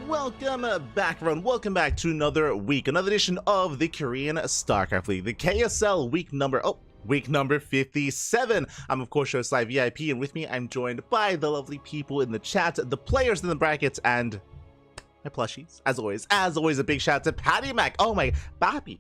Welcome back, everyone. Welcome back to another week, another edition of the Korean StarCraft League, the KSL week number 57. I'm, of course, your Sly VIP, and with me, I'm joined by the lovely people in the chat, the players in the brackets, and my plushies. As always, a big shout out to Patty Mac. Oh my, Bappy.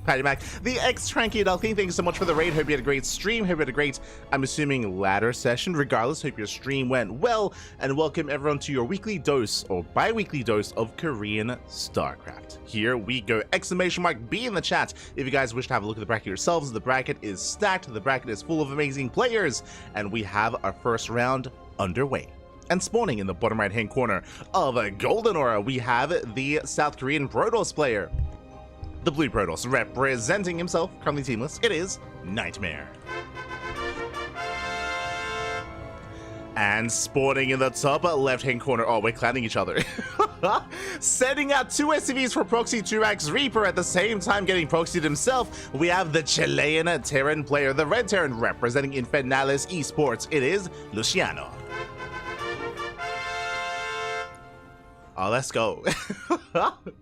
Patty Mac, the ex-CranKy Duckling. Thank you so much for the raid. Hope you had a great stream. Hope you had a great, I'm assuming, ladder session. Regardless, hope your stream went well. And welcome everyone to your weekly dose, or bi-weekly dose, of Korean StarCraft. Here we go. Exclamation mark B in the chat if you guys wish to have a look at the bracket yourselves. The bracket is stacked. The bracket is full of amazing players. And we have our first round underway. And spawning in the bottom right hand corner of a Golden Aura, we have the South Korean Protoss player. The blue Protoss representing himself, currently teamless, it is Nightmare. And spawning in the top left hand corner, oh, we're clowning each other. Sending out two SCVs for Proxy 2X Reaper at the same time getting proxied himself, we have the Chilean Terran player, the Red Terran representing Infernales Esports, it is Luciano. Oh, let's go.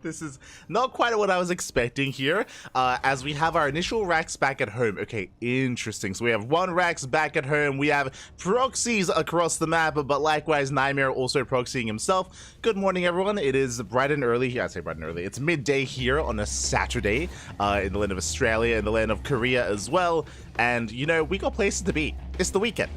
This is not quite what I was expecting here, as we have our initial racks back at home. Okay, interesting. So we have one racks back at home. We have proxies across the map, but likewise, Nightmare also proxying himself. Good morning, everyone. It is bright and early. Yeah, I say bright and early. It's midday here on a Saturday in the land of Australia, in the land of Korea as well. And, you know, we got places to be. It's the weekend.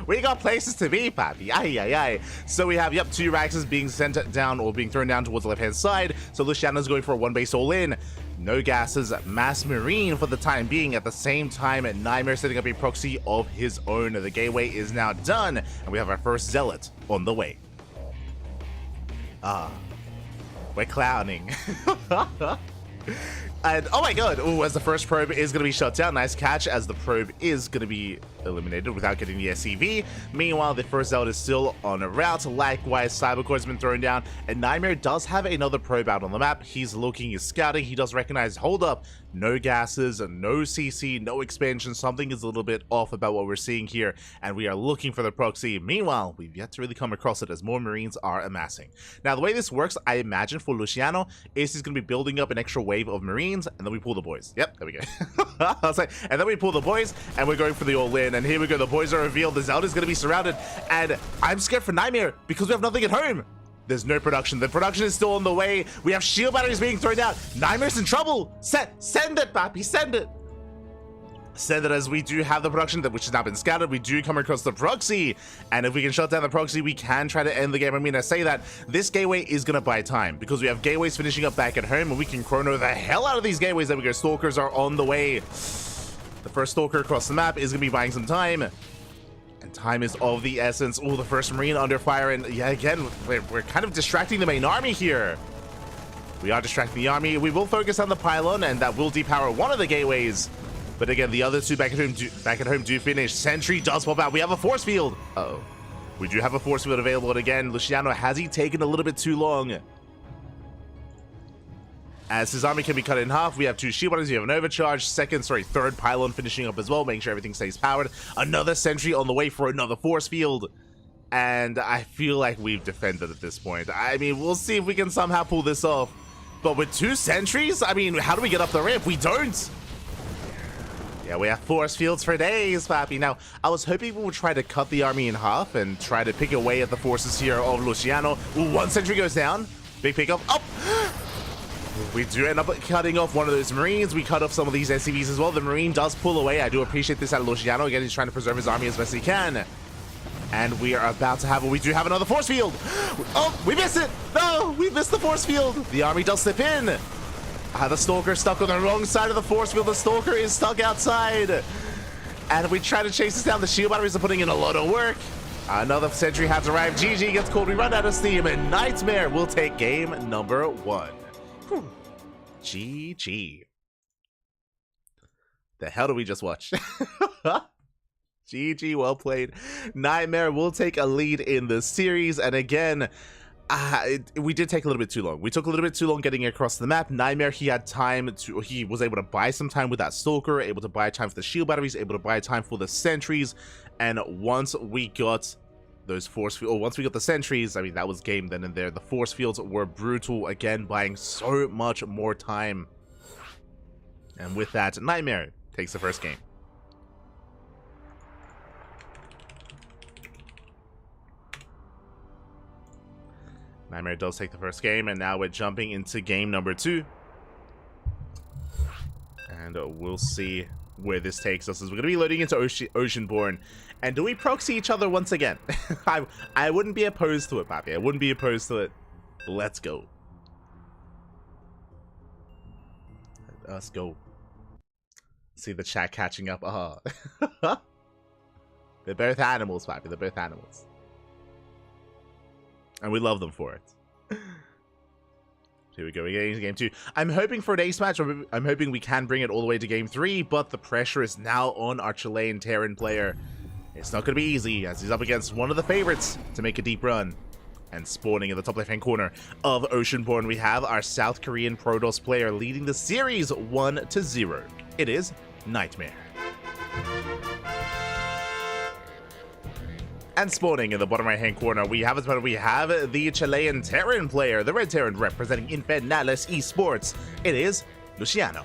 we got places to be, Papi. Aye, aye, aye. So we have, two racks being sent down or being thrown down towards the left-hand side. So Luciano's going for a one-base all-in. No gases, Mass Marine for the time being. At the same time, Nightmare setting up a proxy of his own. The gateway is now done, and we have our first Zealot on the way. We're clowning. And oh my god, oh, as the first probe is going to be shut down. Nice catch, as the probe is going to be eliminated without getting the SCV. Meanwhile, the first out is still on a route. Likewise, Cybercore has been thrown down, and Nightmare does have another probe out on the map. He's looking, he's scouting, he does recognize, hold up, no gases, no CC, no expansion. Something is a little bit off about what we're seeing here, and we are looking for the proxy. Meanwhile, we've yet to really come across it, as more Marines are amassing. Now, the way this works, I imagine, for Luciano, is he's going to be building up an extra wave of Marines, and then we pull the boys. Yep, there we go. I was like, and then we pull the boys, and we're going for the all-in, and here we go. The boys are revealed. The Zelda is going to be surrounded, and I'm scared for Nightmare because we have nothing at home. There's no production. The production is still on the way. We have shield batteries being thrown down. Nightmare's in trouble. Send it, Papi. Send it. Send it, as we do have the production, which has now been scattered. We do come across the proxy, and if we can shut down the proxy, we can try to end the game. I mean, I say that this gateway is going to buy time because we have gateways finishing up back at home, and we can chrono the hell out of these gateways. There we go. Stalkers are on the way. The first Stalker across the map is going to be buying some time. And time is of the essence. Oh, the first Marine under fire. And yeah, again, we're kind of distracting the main army here. We are distracting the army. We will focus on the pylon, and that will depower one of the gateways. But again, the other two back at home do finish. Sentry does pop out. We have a force field. Uh-oh. We do have a force field available. And again, Luciano, has he taken a little bit too long? As his army can be cut in half, we have two shield batteries, we have an overcharge, third pylon finishing up as well, making sure everything stays powered. Another sentry on the way for another force field. And I feel like we've defended at this point. I mean, we'll see if we can somehow pull this off. But with two sentries, I mean, how do we get up the ramp? We don't. Yeah, we have force fields for days, Papi. Now, I was hoping we would try to cut the army in half and try to pick away at the forces here of Luciano. Ooh, one sentry goes down. Big pickup. Up. We do end up cutting off one of those Marines. We cut off some of these SCVs as well. The Marine does pull away. I do appreciate this out of Luciano. Again, he's trying to preserve his army as best he can. And we are about to have, we do have another force field. Oh, we missed it. No, we missed the force field. The army does slip in. The Stalker stuck on the wrong side of the force field. The Stalker is stuck outside. And we try to chase this down. The shield batteries are putting in a lot of work. Another sentry has arrived. GG gets called. We run out of steam, and Nightmare will take game number 1. GG. The hell did we just watch? GG, well played. Nightmare will take a lead in the series, and again, we did take a little bit too long. We took a little bit too long getting across the map. Nightmare, he was able to buy some time with that Stalker, able to buy time for the shield batteries, able to buy time for the sentries, and once we got those force fields, once we got the sentries, I mean, that was game then and there. The force fields were brutal, again, buying so much more time. And with that, Nightmare takes the first game. Nightmare does take the first game, and now we're jumping into game number 2. And we'll see where this takes us, as we're going to be loading into Oceanborn. And do we proxy each other once again? I wouldn't be opposed to it, Papi. I wouldn't be opposed to it. Let's go. Let's go. See the chat catching up. They're both animals, Papi. They're both animals. And we love them for it. Here we go, we're getting into game 2. I'm hoping for an ace match. I'm hoping we can bring it all the way to game 3, but the pressure is now on our Chilean Terran player. It's not going to be easy, as he's up against one of the favorites to make a deep run. And spawning in the top left-hand corner of Oceanborn, we have our South Korean Protoss player leading the series 1-0. It is Nightmare. And spawning in the bottom right-hand corner, we have the Chilean Terran player, the Red Terran representing Infernales Esports. It is Luciano.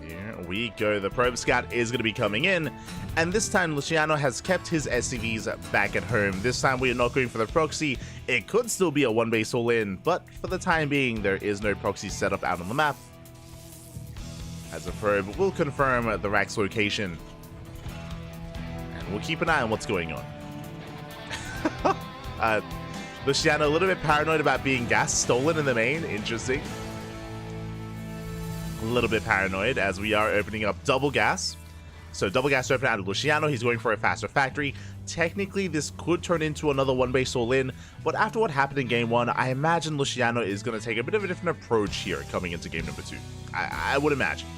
Here we go. The probe scout is going to be coming in, and this time Luciano has kept his SCVs back at home. This time we are not going for the proxy. It could still be a one-base all-in, but for the time being, there is no proxy setup out on the map. As a probe, we'll confirm the rack's location. And we'll keep an eye on what's going on. Luciano a little bit paranoid about being gas stolen in the main. Interesting. A little bit paranoid, as we are opening up double gas So double gas opener out of Luciano. He's going for a faster factory. Technically, this could turn into another one base all in, but after what happened in game 1, I imagine Luciano is going to take a bit of a different approach here coming into game number 2. I would imagine.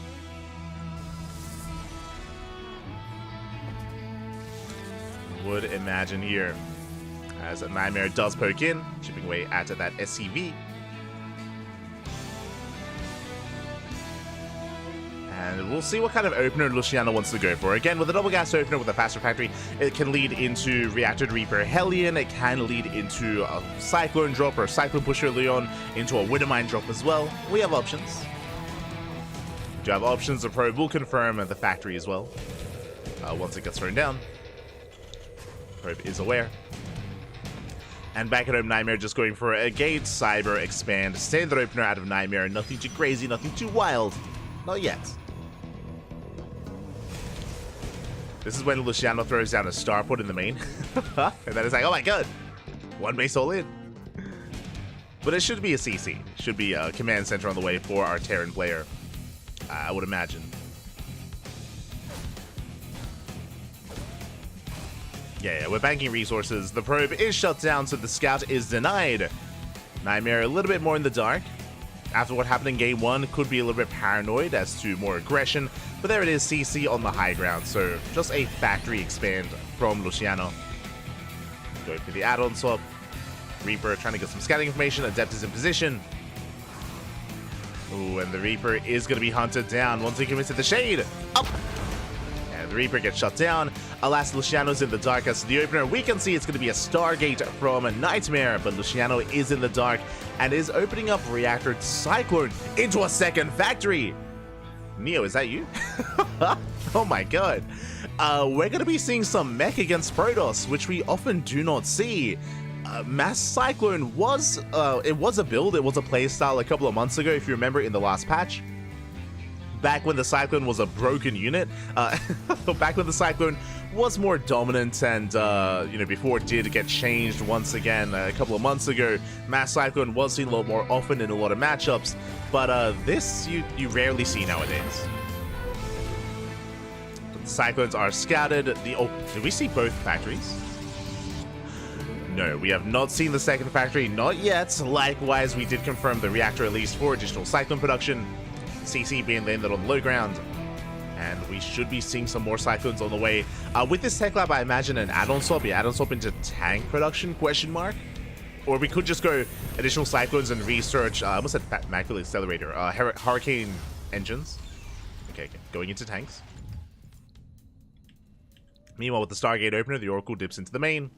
Would imagine here. As Nightmare does poke in, chipping away at that SCV. And we'll see what kind of opener Luciano wants to go for. Again, with a double gas opener with a faster factory, it can lead into Reactor Reaper Hellion. It can lead into a Cyclone drop or a Cyclone Pusher Leon, into a Widowmine drop as well. We have options. We do have options. The probe will confirm the factory as well once it gets thrown down. Probe is aware. And back at home, Nightmare just going for a Gate, Cyber, Expand, standard opener out of Nightmare. Nothing too crazy, nothing too wild. Not yet. This is when Luciano throws down a Starport in the main. And then it's like, oh my god, one base all in. But it should be a CC. It should be a command center on the way for our Terran player, I would imagine. Yeah, we're banking resources. The probe is shut down, so the scout is denied. Nightmare a little bit more in the dark. After what happened in game 1, could be a little bit paranoid as to more aggression, but there it is, CC on the high ground, so just a factory expand from Luciano. Going for the add-on swap. Reaper trying to get some scouting information. Adept is in position. Ooh, and the Reaper is going to be hunted down once he commits to the shade. Up! And the Reaper gets shut down. Alas, Luciano's in the dark. As the opener, we can see it's going to be a Stargate from a Nightmare, but Luciano is in the dark and is opening up Reactor Cyclone into a second factory. Neo, is that you? Oh my god. We're going to be seeing some mech against Protoss, which we often do not see. Mass Cyclone was it was a build, it was a playstyle a couple of months ago, if you remember, in the last patch. Back when the Cyclone was a broken unit, back when the Cyclone was more dominant, and you know, before it did get changed once again a couple of months ago, Mass Cyclone was seen a lot more often in a lot of matchups, but this you rarely see nowadays. The Cyclones are scouted. Oh, did we see both factories? No, we have not seen the second factory, not yet. Likewise, we did confirm the reactor at least for additional Cyclone production. CC being landed on the low ground. And we should be seeing some more Cyclones on the way. With this tech lab, I imagine an add-on swap. Yeah, add-on swap into tank production, question mark? Or we could just go additional Cyclones and research, I almost said Macula Accelerator, Hurricane engines. Okay, going into tanks. Meanwhile, with the Stargate opener, the Oracle dips into the main.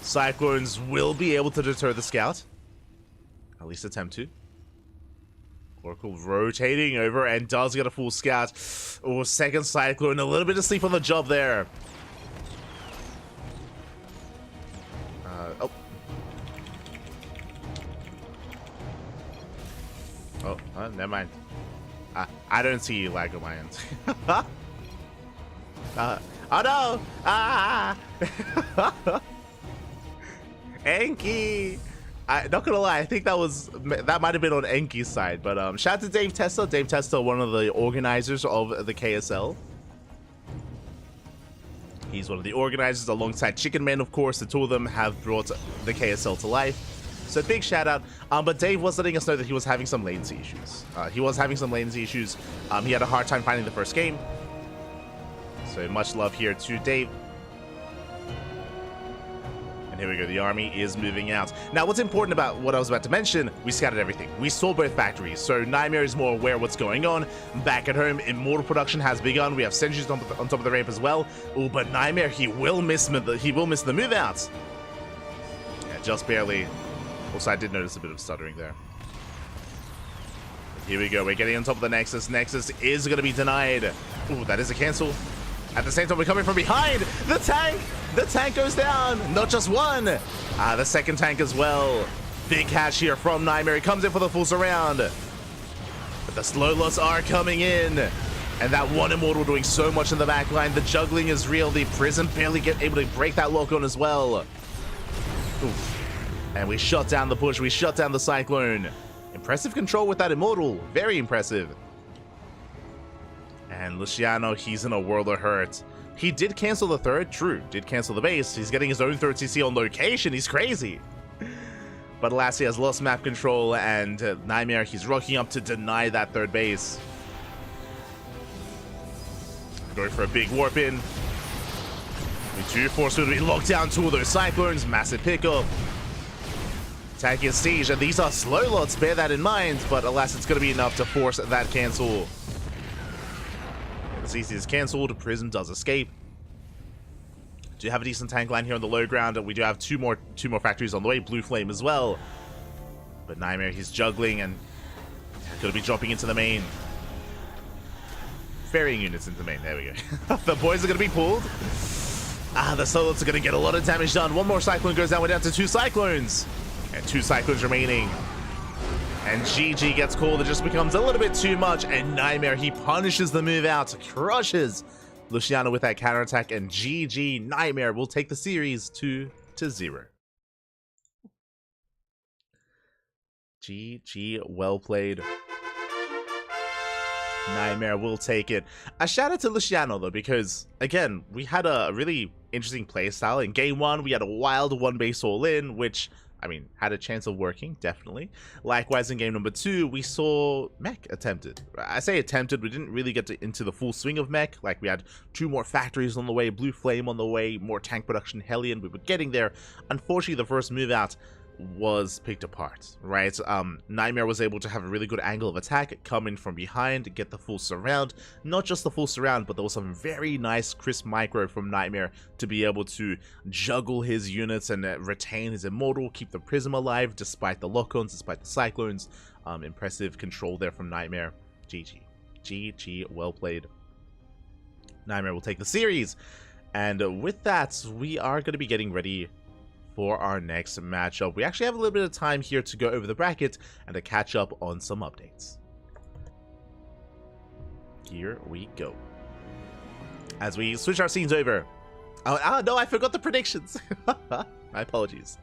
Cyclones will be able to deter the scout. At least attempt to. Oracle rotating over and does get a full scout. Oh, second Cyclone, a little bit of sleep on the job there. Never mind. I don't see lag on my end. Oh no! Enki! Not gonna lie, I think that might have been on Enki's side, but shout out to Dave Testa. Dave Testa, one of the organizers of the KSL. He's one of the organizers alongside Chicken Man, of course. The two of them have brought the KSL to life. So big shout out. But Dave was letting us know that he was having some latency issues. He had a hard time finding the first game. So much love here to Dave. And here we go, the army is moving out. Now, what's important about what I was about to mention, we scouted everything. We saw both factories, so Nightmare is more aware of what's going on. Back at home, Immortal production has begun. We have sentries on top of the ramp as well. Oh, but Nightmare, he will miss the move outs. Yeah, just barely. Also, I did notice a bit of stuttering there. Here we go, we're getting on top of the Nexus. Nexus is going to be denied. Ooh, that is a cancel. At the same time, we're coming from behind. The tank goes down. Not just one. The second tank as well. Big catch here from Nightmare. He comes in for the full surround. But the slow loss are coming in. And that one Immortal doing so much in the back line. The juggling is real. The Prism barely able to break that lock on as well. Oof. And we shut down the push. We shut down the Cyclone. Impressive control with that Immortal. Very impressive. And Luciano, he's in a world of hurt. He did cancel the third, true, did cancel the base. He's getting his own third CC on location, he's crazy. But alas, he has lost map control, and Nightmare, he's rocking up to deny that third base. Going for a big warp in. We do force him to be locked down to all those Cyclones, massive pickup. Attacking Siege, and these are slow lots, bear that in mind, but alas, it's going to be enough to force that cancel. The CC is cancelled, Prism does escape. Do have a decent tank line here on the low ground, and we do have two more factories on the way, Blue Flame as well. But Nightmare, he's juggling and going to be dropping into the main. Ferrying units into the main, there we go. The boys are going to be pulled. The Solots are going to get a lot of damage done. One more Cyclone goes down, we're down to 2 Cyclones. And 2 Cyclones remaining. And GG gets called, it just becomes a little bit too much, and Nightmare, he punishes the move out, crushes Luciano with that counterattack, and GG, Nightmare will take the series 2-0. GG, well played. Nightmare will take it. A shout out to Luciano though, because again, we had a really interesting playstyle. In game 1, we had a wild 1 base all in, which, I mean, had a chance of working, definitely. Likewise, in game number 2, we saw mech attempted. I say attempted, we didn't really get into the full swing of mech. Like, we had 2 more factories on the way, Blue Flame on the way, more tank production, Hellion, we were getting there. Unfortunately, the first move out was picked apart, right? Nightmare was able to have a really good angle of attack, come in from behind, get the full surround. Not just the full surround, but there was some very nice crisp micro from Nightmare to be able to juggle his units and retain his immortal, keep the Prism alive despite the lock-ons, despite the Cyclones. Impressive control there from Nightmare. GG. GG, well played. Nightmare will take the series. And with that, we are going to be getting ready for our next matchup. We actually have a little bit of time here to go over the bracket and to catch up on some updates. Here we go. As we switch our scenes over. Oh no, I forgot the predictions. My apologies.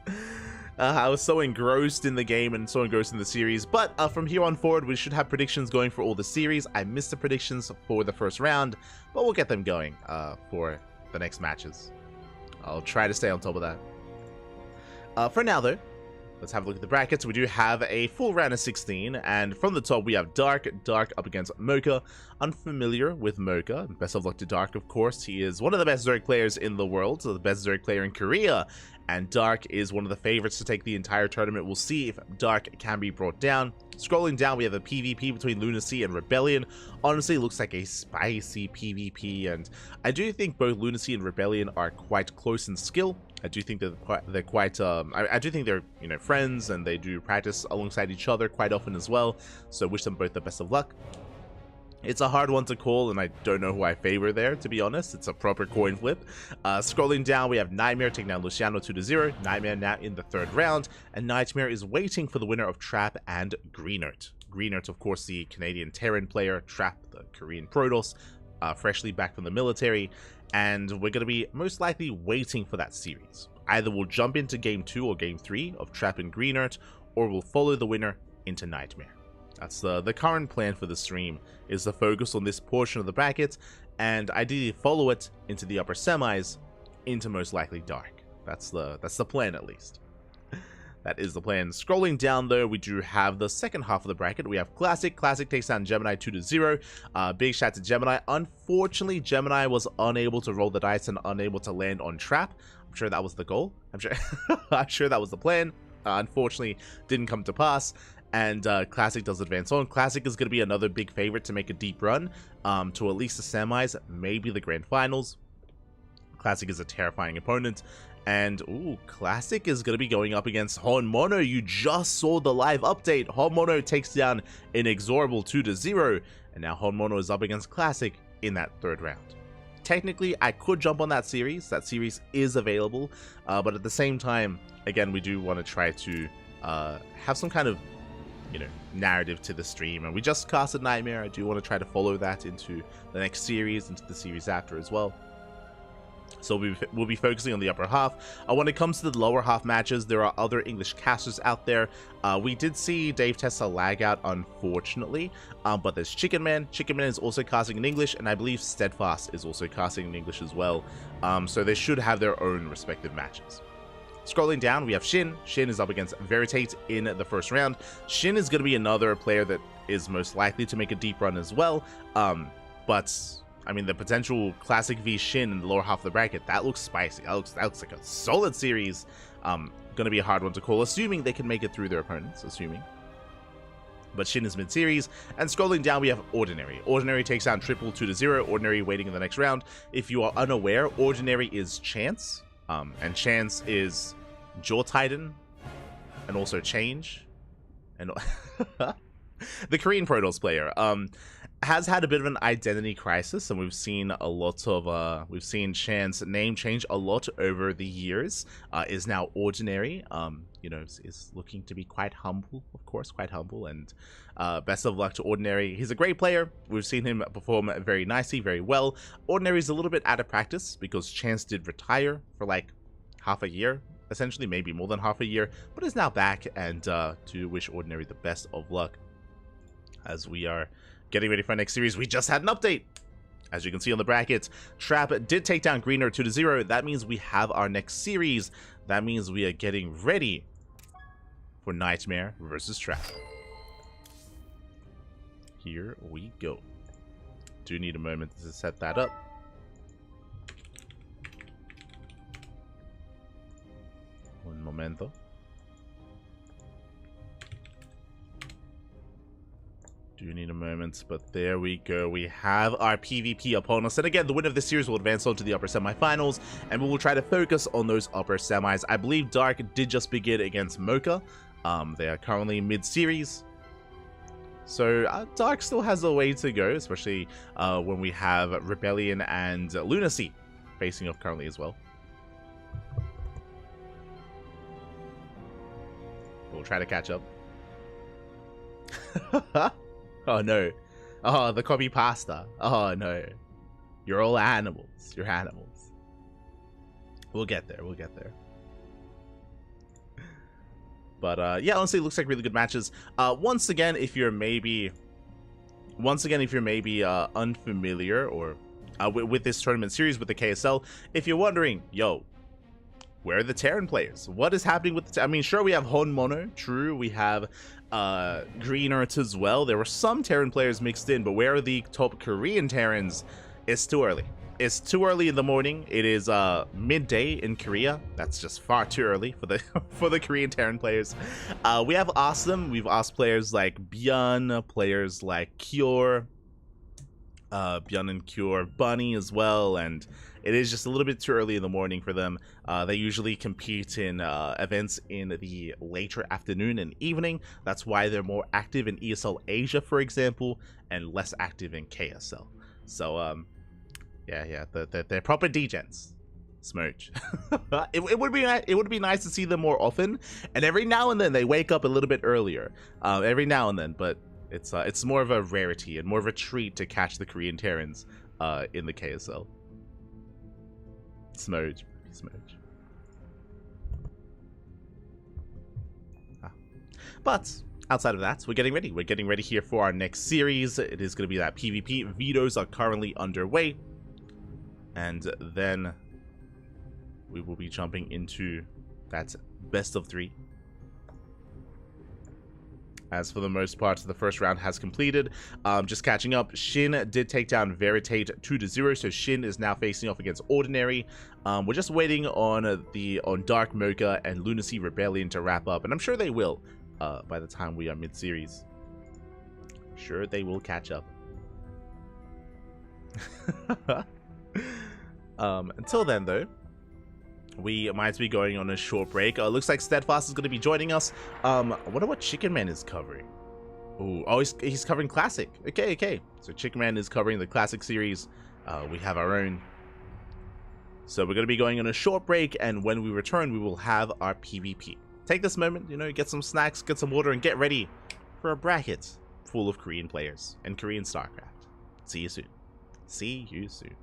I was so engrossed in the game and so engrossed in the series, but from here on forward, we should have predictions going for all the series. I missed the predictions for the first round, but we'll get them going for the next matches. I'll try to stay on top of that. For now, though, let's have a look at the brackets. We do have a full round of 16, and from the top, we have Dark up against Mocha. Unfamiliar with Mocha. Best of luck to Dark, of course. He is one of the best Zerg players in the world, so the best Zerg player in Korea, and Dark is one of the favorites to take the entire tournament. We'll see if Dark can be brought down. Scrolling down, we have a PvP between Lunacy and Rebellion. Honestly, it looks like a spicy PvP, and I do think both Lunacy and Rebellion are quite close in skill. I do think that they're quite, I do think they're, you know, friends, and they do practice alongside each other quite often as well. So wish them both the best of luck. It's a hard one to call, and I don't know who I favor there, to be honest. It's a proper coin flip. Scrolling down, we have Nightmare taking down Luciano 2-0. Nightmare now in the 3rd round, and Nightmare is waiting for the winner of Trap and Greenert. Greenert, of course, the Canadian Terran player, Trap, the Korean Protoss, freshly back from the military, and we're going to be most likely waiting for that series. Either we'll jump into Game 2 or Game 3 of Trap and Greenert, or we'll follow the winner into Nightmare. That's the current plan for the stream, is to focus on this portion of the bracket, and ideally follow it into the upper semis, into most likely Dark. That's the plan, at least. That is the plan. Scrolling down, though, we do have the second half of the bracket. We have Classic. Classic takes down Gemini 2-0. Big shout to Gemini. Unfortunately, Gemini was unable to roll the dice and unable to land on Trap. I'm sure that was the goal. I'm sure that was the plan. Unfortunately, didn't come to pass. And Classic does advance on. Classic is going to be another big favorite to make a deep run to at least the semis, maybe the grand finals. Classic is a terrifying opponent. And, ooh, Classic is going to be going up against Honmono. You just saw the live update. Honmono takes down Inexorable 2-0. And now Honmono is up against Classic in that 3rd round. Technically, I could jump on that series. That series is available. But at the same time, again, we do want to try to have some kind of, you know, narrative to the stream. And we just casted Nightmare. I do want to try to follow that into the next series, into the series after as well. So we'll be focusing on the upper half. When it comes to the lower half matches, there are other English casters out there. We did see Dave Tessa lag out, unfortunately, but there's Chicken Man. Chicken Man is also casting in English, and I believe Steadfast is also casting in English as well. So they should have their own respective matches. Scrolling down, we have Shin. Shin is up against Veritate in the first round. Shin is going to be another player that is most likely to make a deep run as well, but I mean, the potential Classic v Shin in the lower half of the bracket, that looks spicy. That looks like a solid series. Gonna be a hard one to call, assuming they can make it through their opponents, assuming. But Shin is mid-series. And scrolling down, we have Ordinary. Ordinary takes down Triple 2-0. Ordinary waiting in the next round. If you are unaware, Ordinary is Chance. And Chance is Jaw Titan. And also Change. And the Korean Protoss player. Has had a bit of an identity crisis, and we've seen a lot of we've seen Chan's name change a lot over the years. Is now Ordinary. You know, is looking to be quite humble, of course, quite humble, and best of luck to Ordinary. He's a great player. We've seen him perform very nicely, very well. Ordinary is a little bit out of practice because Chance did retire for like half a year, essentially, maybe more than half a year, but is now back, and to wish Ordinary the best of luck as we are getting ready for our next series. We just had an update. As you can see on the brackets, Trap did take down Greener 2-0. That means we have our next series. That means we are getting ready for Nightmare versus Trap. Here we go. Do need a moment to set that up. Un momento. Do need a moment, but there we go. We have our PvP opponents, and again, the winner of this series will advance on to the upper semifinals, and we will try to focus on those upper semis. I believe Dark did just begin against Mocha. They are currently mid-series, so Dark still has a way to go, especially when we have Rebellion and Lunacy facing off currently as well. We'll try to catch up. Oh no. Oh, the copy pasta. Oh no. You're all animals. You're animals. We'll get there. We'll get there. But yeah, honestly, it looks like really good matches. Once again, if you're maybe unfamiliar or with this tournament series with the KSL, if you're wondering, yo, where are the Terran players? What is happening with the I mean, sure, we have Hon Mono, true, we have Green Earth as well. There were some Terran players mixed in, but where are the top Korean Terrans? It's too early. It's too early in the morning. It is midday in Korea. That's just far too early for the for the Korean Terran players. We have asked them. We've asked players like Byun, players like Cure, Byun and Cure, Bunny as well, and it is just a little bit too early in the morning for them. They usually compete in events in the later afternoon and evening. That's why they're more active in ESL Asia, for example, and less active in KSL. So, yeah, they're proper degens. Smooch. it would be nice to see them more often, and every now and then they wake up a little bit earlier. Every now and then, but it's more of a rarity and more of a treat to catch the Korean Terrans in the KSL. Smooch. But outside of that, we're getting ready. We're getting ready here for our next series. It is going to be that PvP. Vetoes are currently underway. And then we will be jumping into that best of 3. As for the most part, the first round has completed. Just catching up, Shin did take down Veritate 2-0, so Shin is now facing off against Ordinary. We're just waiting on Dark Mocha and Lunacy Rebellion to wrap up, and I'm sure they will by the time we are mid-series. Sure, they will catch up. Until then, though, we might be going on a short break. Looks like Steadfast is going to be joining us. I wonder what Chicken Man is covering. Oh, he's covering Classic. Okay. So Chicken Man is covering the Classic series. We have our own. So we're going to be going on a short break, and when we return, we will have our PvP. Take this moment, get some snacks, get some water, and get ready for a bracket full of Korean players and Korean StarCraft. See you soon. See you soon.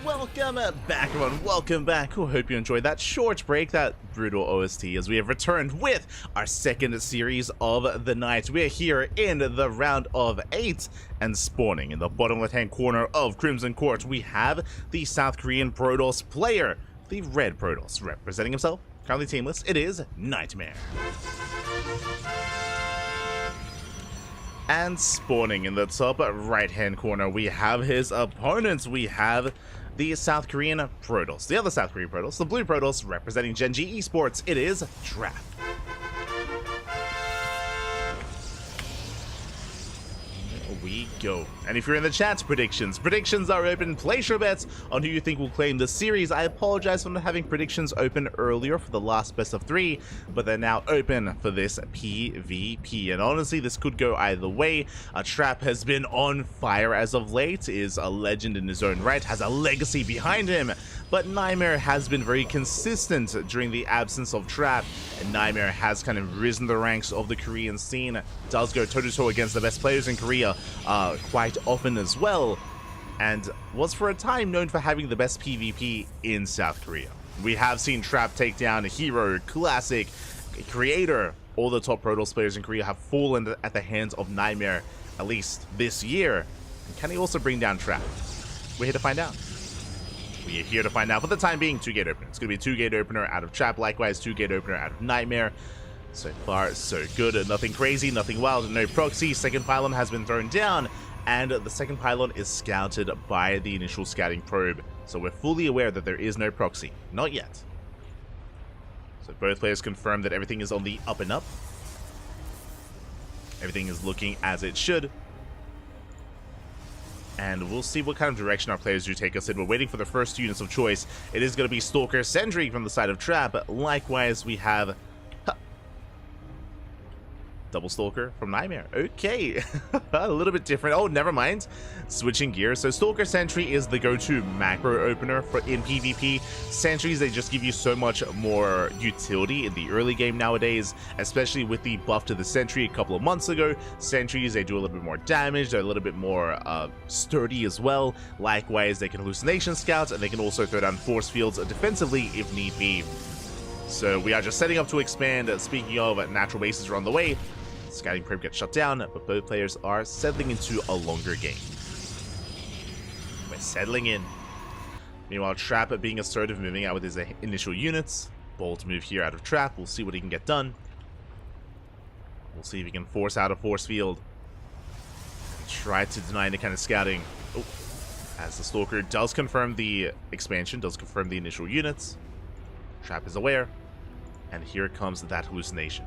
Welcome back, everyone. Welcome back. I hope you enjoyed that short break, that brutal OST, as we have returned with our second series of the night. We are here in the round of 8, and spawning in the bottom left-hand corner of Crimson Court, we have the South Korean Protoss player, the Red Protoss, representing himself, currently teamless. It is Nightmare. And spawning in the top right-hand corner, we have his opponents. We have the South Korean Protoss, the other South Korean Protoss, the Blue Protoss, representing Gen.G Esports. It is Draft. We go. And if you're in the chat, predictions are open. Place your bets on who you think will claim the series. I apologize for not having predictions open earlier for the last best of 3, but they're now open for this PvP. And honestly, this could go either way. Trap has been on fire as of late, is a legend in his own right, has a legacy behind him, but Nightmare has been very consistent during the absence of Trap, and Nightmare has kind of risen the ranks of the Korean scene, does go toe-to-toe against the best players in Korea quite often as well, and was for a time known for having the best PvP in South Korea. We have seen Trap take down Hero, Classic, Creator. All the top Protoss players in Korea have fallen at the hands of Nightmare, at least this year. And can he also bring down Trap? We're here to find out. We are here to find out. For the time being, 2-gate opener. It's going to be a 2-gate opener out of Trap, likewise 2-gate opener out of Nightmare. So far, so good. Nothing crazy, nothing wild, no proxy. Second pylon has been thrown down, and the second pylon is scouted by the initial scouting probe. So we're fully aware that there is no proxy. Not yet. So both players confirm that everything is on the up and up. Everything is looking as it should. And we'll see what kind of direction our players do take us in. We're waiting for the first units of choice. It is going to be Stalker Sentry from the side of Trap. Likewise, we have Double Stalker from Nightmare. Okay, a little bit different. Oh, never mind. Switching gears. So Stalker Sentry is the go-to macro opener in PvP. Sentries, they just give you so much more utility in the early game nowadays, especially with the buff to the Sentry a couple of months ago. Sentries, they do a little bit more damage. They're a little bit more sturdy as well. Likewise, they can hallucination scout, and they can also throw down force fields defensively if need be. So we are just setting up to expand. Speaking of, natural bases are on the way. Scouting probe gets shut down, but both players are settling into a longer game. We're settling in. Meanwhile, Trap being assertive, moving out with his initial units. Bold move here out of Trap. We'll see what he can get done. We'll see if he can force out a force field. And try to deny any kind of scouting. Oh, as the Stalker does confirm the expansion, does confirm the initial units. Trap is aware. And here comes that hallucination.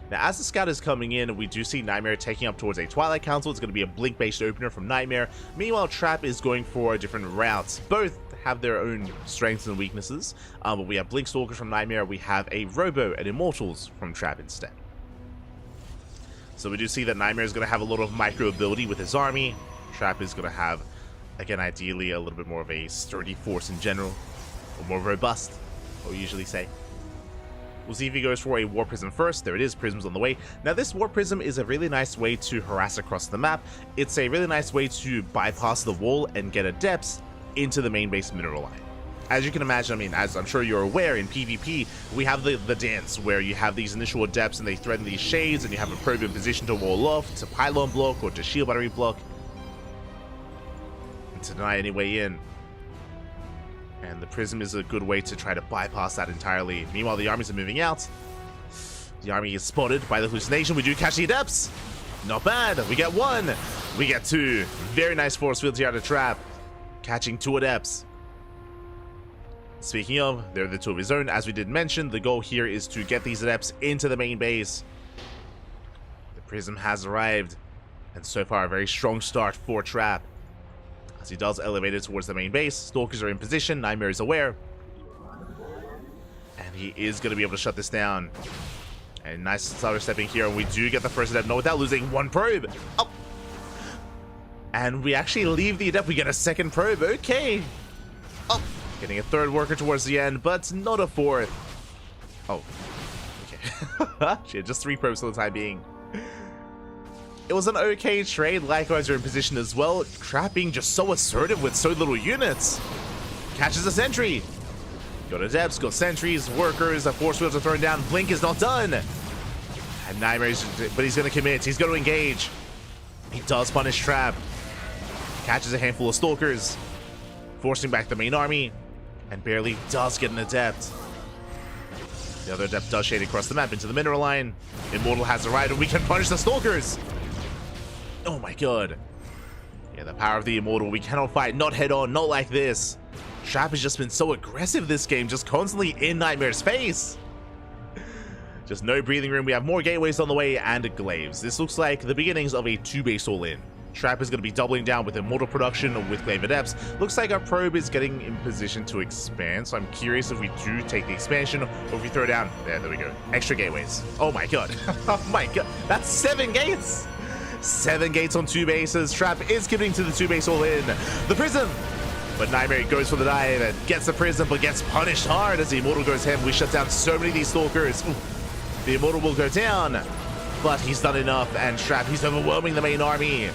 Now, as the scout is coming in, we do see Nightmare taking up towards a Twilight Council. It's going to be a Blink-based opener from Nightmare. Meanwhile, Trap is going for different routes. Both have their own strengths and weaknesses. But we have Blink Stalker from Nightmare. We have a Robo and Immortals from Trap instead. So we do see that Nightmare is going to have a lot of micro ability with his army. Trap is going to have, again, ideally a little bit more of a sturdy force in general. Or more robust, what we usually say. We'll see if he goes for a War Prism first. There it is, Prism's on the way. Now, this War Prism is a really nice way to harass across the map. It's a really nice way to bypass the wall and get adepts into the main base mineral line. As you can imagine, I mean, as I'm sure you're aware, in PvP, we have the dance where you have these initial adepts and they threaten these shades, and you have a probe in position to wall off, to pylon block, or to shield battery block, and to deny any way in. And the Prism is a good way to try to bypass that entirely. Meanwhile, the armies are moving out. The army is spotted by the hallucination. We do catch the adepts. Not bad. We get 1. We get 2. Very nice force fields here out of Trap. Catching 2 adepts. Speaking of, they're the 2 of his own. As we did mention, the goal here is to get these adepts into the main base. The Prism has arrived. And so far, a very strong start for Trap. As he does elevate it towards the main base. Stalkers are in position. Nightmare is aware. And he is going to be able to shut this down. And nice starter stepping here. And we do get the first adept. No, without losing 1 probe. Oh. And we actually leave the adept. We get a 2nd probe. Okay. Oh. Getting a 3rd worker towards the end, but not a 4th. Oh. Okay. Shit, just 3 probes for the time being. It was an okay trade. Likewise, we're in position as well. Trap being just so assertive with so little units. Catches a sentry. Got adepts, got sentries, workers, force fields are thrown down. Blink is not done. And Nightmare's, but he's going to commit. He's going to engage. He does punish Trap. Catches a handful of stalkers, forcing back the main army, and barely does get an adept. The other adept does shade across the map into the mineral line. Immortal has arrived and we can punish the stalkers. Oh my god. Yeah, the power of the Immortal. We cannot fight, not head on, not like this. Trap has just been so aggressive this game, just constantly in Nightmare's face. Just no breathing room. We have more gateways on the way and glaives. This looks like the beginnings of a 2-base all-in. Trap is going to be doubling down with Immortal production with Glaive Adepts. Looks like our probe is getting in position to expand, so I'm curious if we do take the expansion or if we throw down. There we go. Extra gateways. Oh my god. Oh my god. That's 7 gates. 7 gates on 2 bases. Trap is committing to the 2-base all-in. The Prism. But Nightmare goes for the dive and gets the Prism, but gets punished hard as the Immortal goes hem. We shut down so many of these Stalkers. Ooh. The Immortal will go down, but he's done enough, and Trap, he's overwhelming the main army.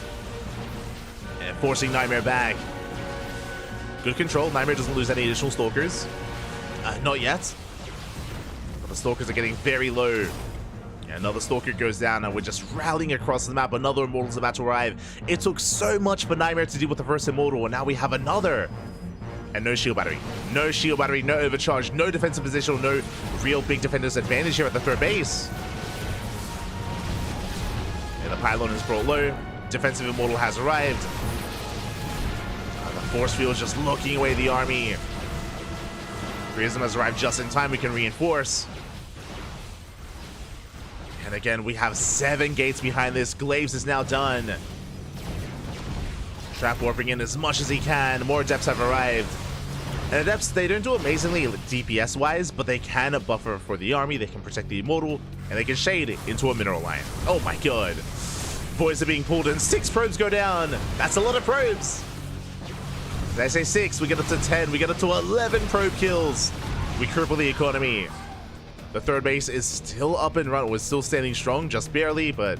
And forcing Nightmare back. Good control. Nightmare doesn't lose any additional Stalkers. Not yet. But the Stalkers are getting very low. Yeah, another Stalker goes down, and we're just rallying across the map. Another Immortal's about to arrive. It took so much for Nightmare to deal with the first Immortal, and now we have another. And no shield battery. No shield battery, no overcharge, no defensive position, no real big defender's advantage here at the 3rd base. Yeah, the pylon is brought low. Defensive Immortal has arrived. The force field is just looking away the army. Prism has arrived just in time. We can reinforce. And again, we have 7 gates behind this. Glaives is now done. Trap warping in as much as he can. More adepts have arrived. And adepts, they don't do amazingly DPS-wise, but they can buffer for the army. They can protect the Immortal, and they can shade into a mineral line. Oh my god. Boys are being pulled in. 6 probes go down. That's a lot of probes. Did I say 6? We get up to 10. We get up to 11 probe kills. We cripple the economy. The 3rd base is still up and running. We're still standing strong, just barely, but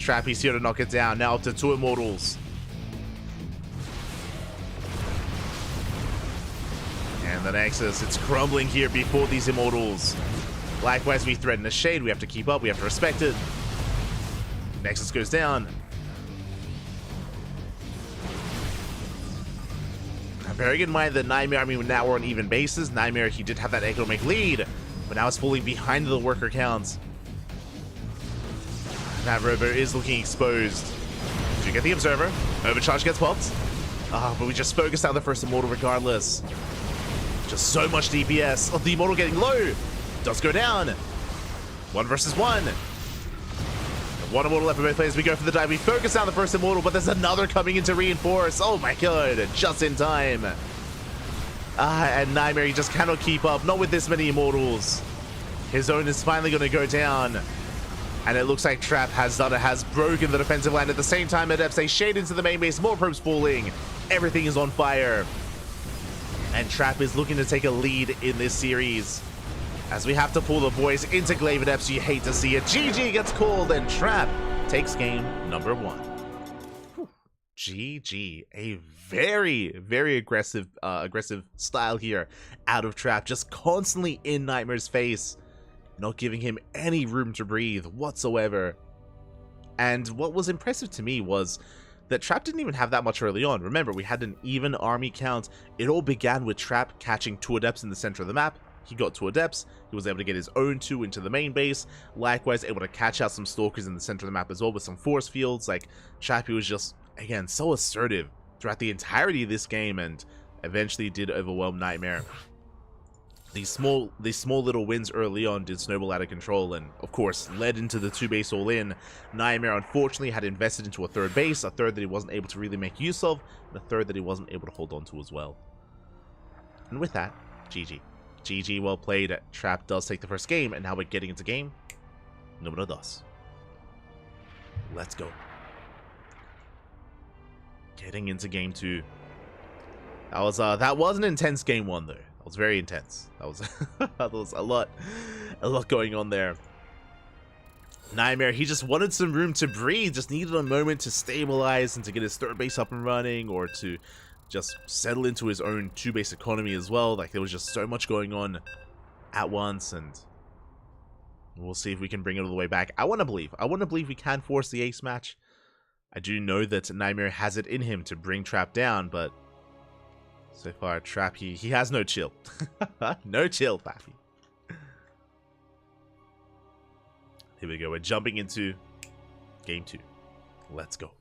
Trap, he's here to knock it down. Now up to 2 Immortals. And the Nexus, it's crumbling here before these Immortals. Likewise, we threaten the shade. We have to keep up. We have to respect it. Nexus goes down. Bearing in mind that Nightmare, I mean, now we're on even bases. Nightmare, he did have that economic lead, but now it's falling behind the worker counts. That rover is looking exposed. Do you get the Observer? Overcharge gets popped. But we just focused out the first Immortal regardless. Just so much DPS. Oh, the Immortal getting low. Does go down. 1 versus 1. 1 Immortal left for both players. We go for the dive. We focus down the first Immortal, but there's another coming in to reinforce. Oh my god. Just in time. And Nightmare, he just cannot keep up. Not with this many Immortals. His own is finally going to go down. And it looks like Trap has done it, has broken the defensive line. At the same time, Adepts, they shade into the main base. More probes falling. Everything is on fire. And Trap is looking to take a lead in this series. As we have to pull the boys into Glaive Adepts, you hate to see it. GG gets called, and Trap takes game number 1. Whew. GG. A very, very aggressive style here out of Trap. Just constantly in Nightmare's face. Not giving him any room to breathe whatsoever. And what was impressive to me was that Trap didn't even have that much early on. Remember, we had an even army count. It all began with Trap catching 2 Adepts in the center of the map. He got 2 Adepts. He was able to get his own 2 into the main base. Likewise, able to catch out some Stalkers in the center of the map as well with some force fields. Like, Trap, he was just, again, so assertive throughout the entirety of this game, and eventually did overwhelm Nightmare. These small little wins early on did snowball out of control, and of course led into the 2-base all-in. Nightmare unfortunately had invested into a 3rd base, a 3rd that he wasn't able to really make use of, and a 3rd that he wasn't able to hold on to as well. And with that, GG. GG, well played. Trap does take the first game, and now we're getting into game número 2. Let's go. Getting into game 2. That was an intense game 1 though. That was very intense. That was, that was a lot going on there. Nightmare, he just wanted some room to breathe, just needed a moment to stabilize and to get his third base up and running, or to just settle into his own two-base economy as well. Like, there was just so much going on at once, and we'll see if we can bring it all the way back. I want to believe we can force the ace match. I do know that Nightmare has it in him to bring Trap down, but so far, Trap, he has no chill. No chill, Pappy. Here we go. We're jumping into game 2. Let's go.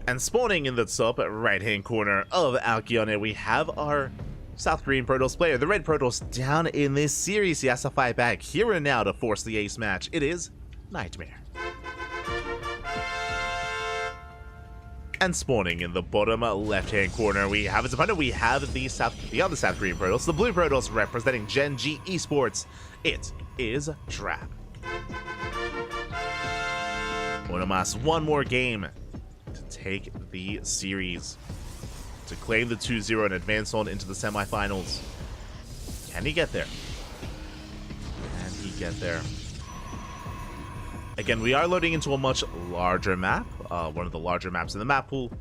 And spawning in the top right-hand corner of Alkyone, we have our South Korean Protoss player. The Red Protoss down in this series. He has to fight back here and now to force the ace match. It is Nightmare. And spawning in the bottom left-hand corner, we have his opponent. We have the other South Korean Protoss, the Blue Protoss, representing Gen G Esports. It is Trap. Want to amass one more game to take the series, to claim the 2-0 and advance on into the semifinals. Can he get there? Can he get there? Again, we are loading into a much larger map. One of the larger maps in the map pool.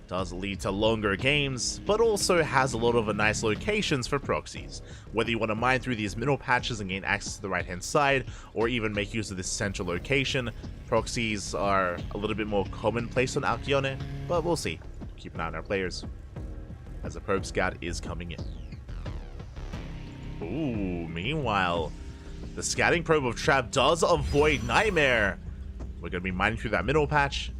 Does lead to longer games, but also has a lot of nice locations for proxies. Whether you want to mine through these middle patches and gain access to the right-hand side, or even make use of this central location, proxies are a little bit more commonplace on Alkyone, but we'll see. Keep an eye on our players, as a probe scout is coming in. Ooh, meanwhile, the scouting probe of Trap does avoid Nightmare. We're going to be mining through that middle patch,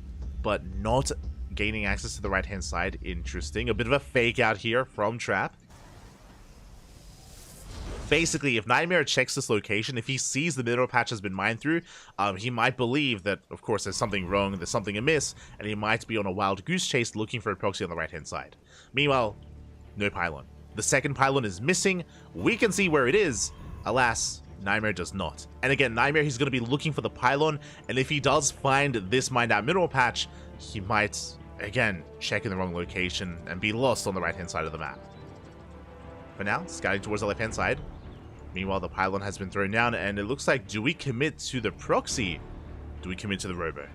but not gaining access to the right-hand side. Interesting. A bit of a fake out here from Trap. Basically, if Nightmare checks this location, if he sees the middle patch has been mined through, he might believe that, of course, there's something wrong, there's something amiss, and he might be on a wild goose chase looking for a proxy on the right-hand side. Meanwhile, no pylon. The second pylon is missing. We can see where it is. Alas, Nightmare does not. And again, Nightmare, he's going to be looking for the pylon, and if he does find this mined out mineral patch, he might, again, check in the wrong location and be lost on the right-hand side of the map. For now, scouting towards the left-hand side. Meanwhile, the pylon has been thrown down, and it looks like, do we commit to the proxy? Do we commit to the robo?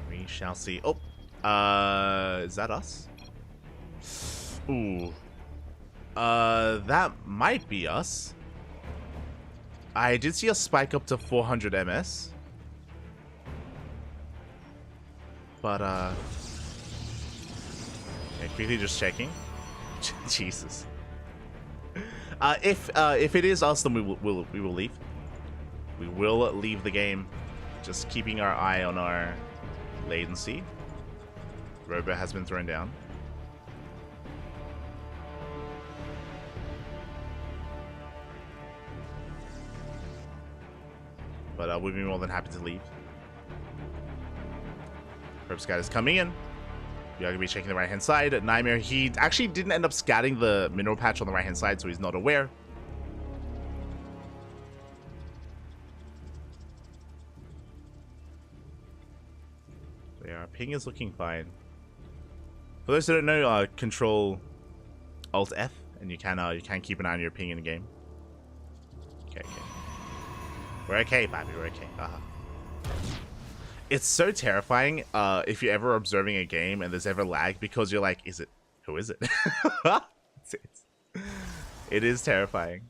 We shall see. Oh, is that us? Ooh. That might be us. I did see a spike up to 400 MS. But, yeah, quickly just checking. Jesus. If it is us, then we will leave. We will leave the game. Just keeping our eye on our latency. Robo has been thrown down. But we'd be more than happy to leave. Probe Scout is coming in. We are going to be checking the right-hand side. Nightmare, he actually didn't end up scouting the mineral patch on the right-hand side, so he's not aware. So yeah, our ping is looking fine. For those who don't know, Control Alt F, and you can keep an eye on your ping in the game. Okay. We're okay, baby. We're okay. It's so terrifying if you're ever observing a game and there's ever lag, because you're like, who is it? It is terrifying.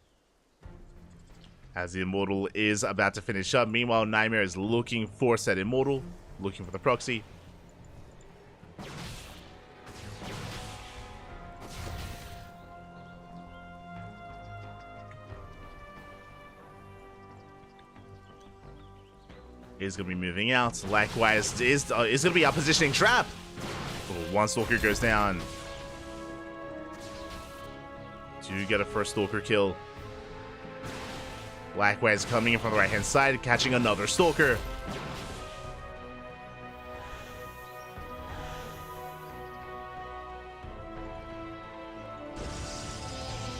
As the Immortal is about to finish up. Meanwhile, Nightmare is looking for said Immortal, looking for the proxy. Is going to be moving out. Likewise, is going to be out positioning Trap. Oh, one Stalker goes down. Do get a first Stalker kill. Likewise, coming in from the right-hand side, catching another Stalker.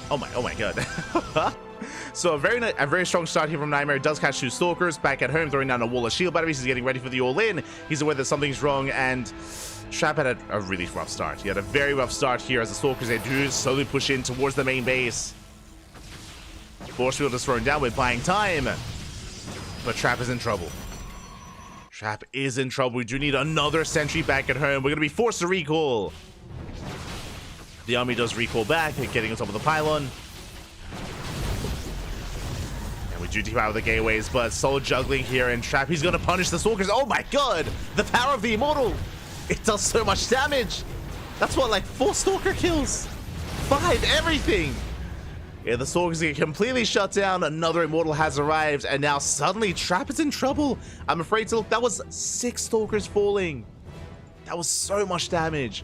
Oh my god. So a very strong start here from Nightmare. Does catch 2 Stalkers. Back at home, throwing down a wall of shield batteries. He's getting ready for the all-in. He's aware that something's wrong, and Trap had a really rough start. He had a very rough start here as the Stalkers, they do slowly push in towards the main base. Force field is thrown down, we're buying time. But Trap is in trouble. Trap is in trouble. We do need another sentry back at home. We're going to be forced to recall. The army does recall back, getting on top of the pylon. And we do depower the gateways, but solid juggling here, and Trap, he's going to punish the Stalkers. Oh my god! The power of the Immortal! It does so much damage! That's what, like 4 Stalker kills? 5, everything! Yeah, the Stalkers get completely shut down. Another Immortal has arrived, and now suddenly Trap is in trouble. I'm afraid to look. That was 6 Stalkers falling. That was so much damage.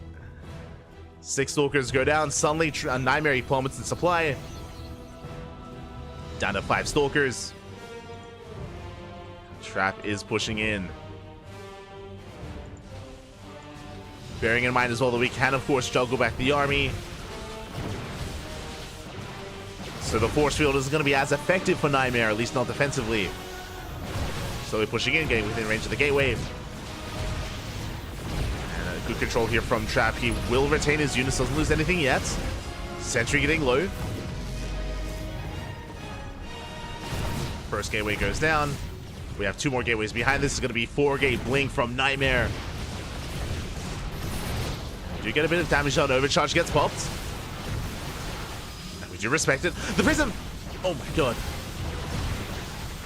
6 Stalkers go down. Suddenly, Nightmare plummets in supply. Down to 5 Stalkers. Trap is pushing in. Bearing in mind as well that we can, of course, juggle back the army. So the force field isn't going to be as effective for Nightmare, at least not defensively. So we're pushing in, getting within range of the gateway. And good control here from Trap. He will retain his units, doesn't lose anything yet. Sentry getting low. First gateway goes down. We have 2 more gateways behind. This is going to be 4-gate blink from Nightmare. Do get a bit of damage on overcharge, gets popped. And we do respect it. The Prism! Oh my god.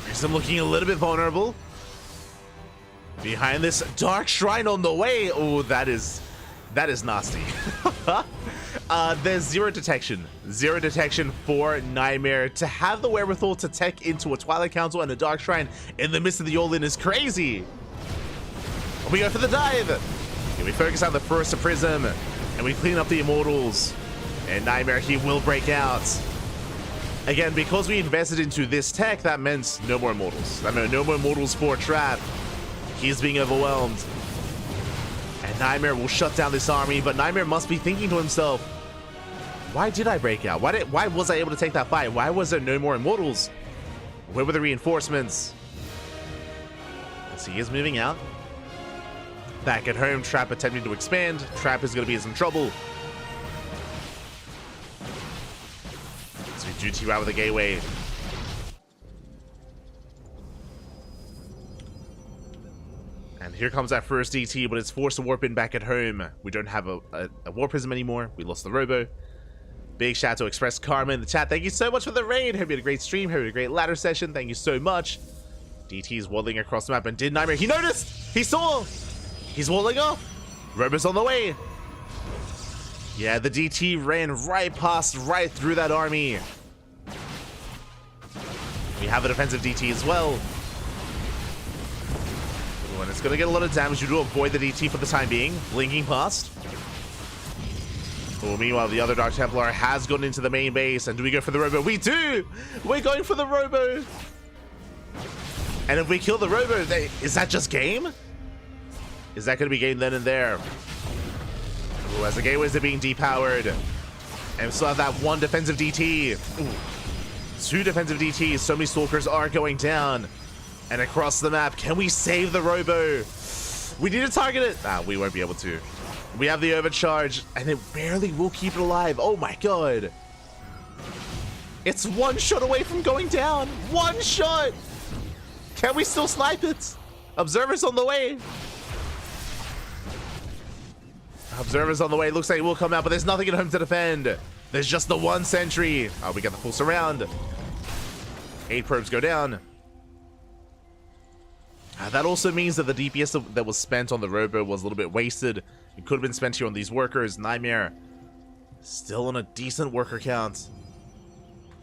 Prism looking a little bit vulnerable. Behind this, Dark Shrine on the way. Oh, that is nasty. There's 0 detection. 0 detection for Nightmare. To have the wherewithal to tech into a Twilight Council and a Dark Shrine in the midst of the all-in is crazy. We go for the dive. And we focus on the first Prism, and we clean up the Immortals. And Nightmare, he will break out. Again, because we invested into this tech, that meant no more Immortals. That meant no more Immortals for Trap. He's being overwhelmed. And Nightmare will shut down this army, but Nightmare must be thinking to himself, why did I break out? Why was I able to take that fight? Why was there no more Immortals? Where were the reinforcements? Let's see, he is moving out. Back at home, Trap attempting to expand. Trap is going to be in some trouble. So we do T-Route with the gateway. And here comes that first DT, but it's forced to warp in back at home. We don't have a Warp Prism anymore. We lost the Robo. Big shout out to Express Karma in the chat. Thank you so much for the raid. Hope you had a great stream. Hope you had a great ladder session. Thank you so much. DT is waddling across the map, and did Nightmare. He noticed! He saw! He's walling off. Robo's on the way. Yeah, the DT ran right past, right through that army. We have a defensive DT as well. Ooh, and it's going to get a lot of damage. You do avoid the DT for the time being. Blinking past. Oh, meanwhile, the other Dark Templar has gotten into the main base. And do we go for the Robo? We do! We're going for the Robo. And if we kill the Robo, is that just game? Is that going to be game then and there? Ooh, as the gateways are being depowered. And we still have that 1 defensive DT. Ooh. 2 defensive DTs. So many Stalkers are going down. And across the map, can we save the Robo? We need to target it. Nah, we won't be able to. We have the overcharge, and it barely will keep it alive. Oh my god. It's 1 shot away from going down. 1 shot. Can we still snipe it? Observers on the way. Observers on the way. Looks like it will come out, but there's nothing at home to defend. There's just the 1 sentry. Oh, we got the full surround. 8 probes go down. That also means that the DPS that was spent on the Robo was a little bit wasted. It could have been spent here on these workers. Nightmare still on a decent worker count.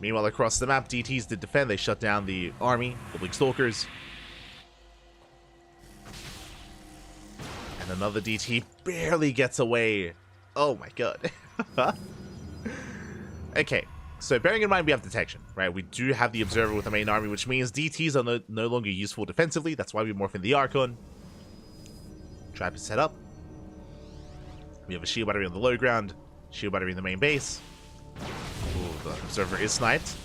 Meanwhile, across the map, DTs did defend. They shut down the army, the Bleak Stalkers. And another DT barely gets away. Oh my god. Okay, so bearing in mind we have detection, right? We do have the Observer with the main army, which means DTs are no longer useful defensively. That's why we morph in the Archon. Trap is set up. We have a shield battery on the low ground, shield battery in the main base. Ooh, the Observer is sniped.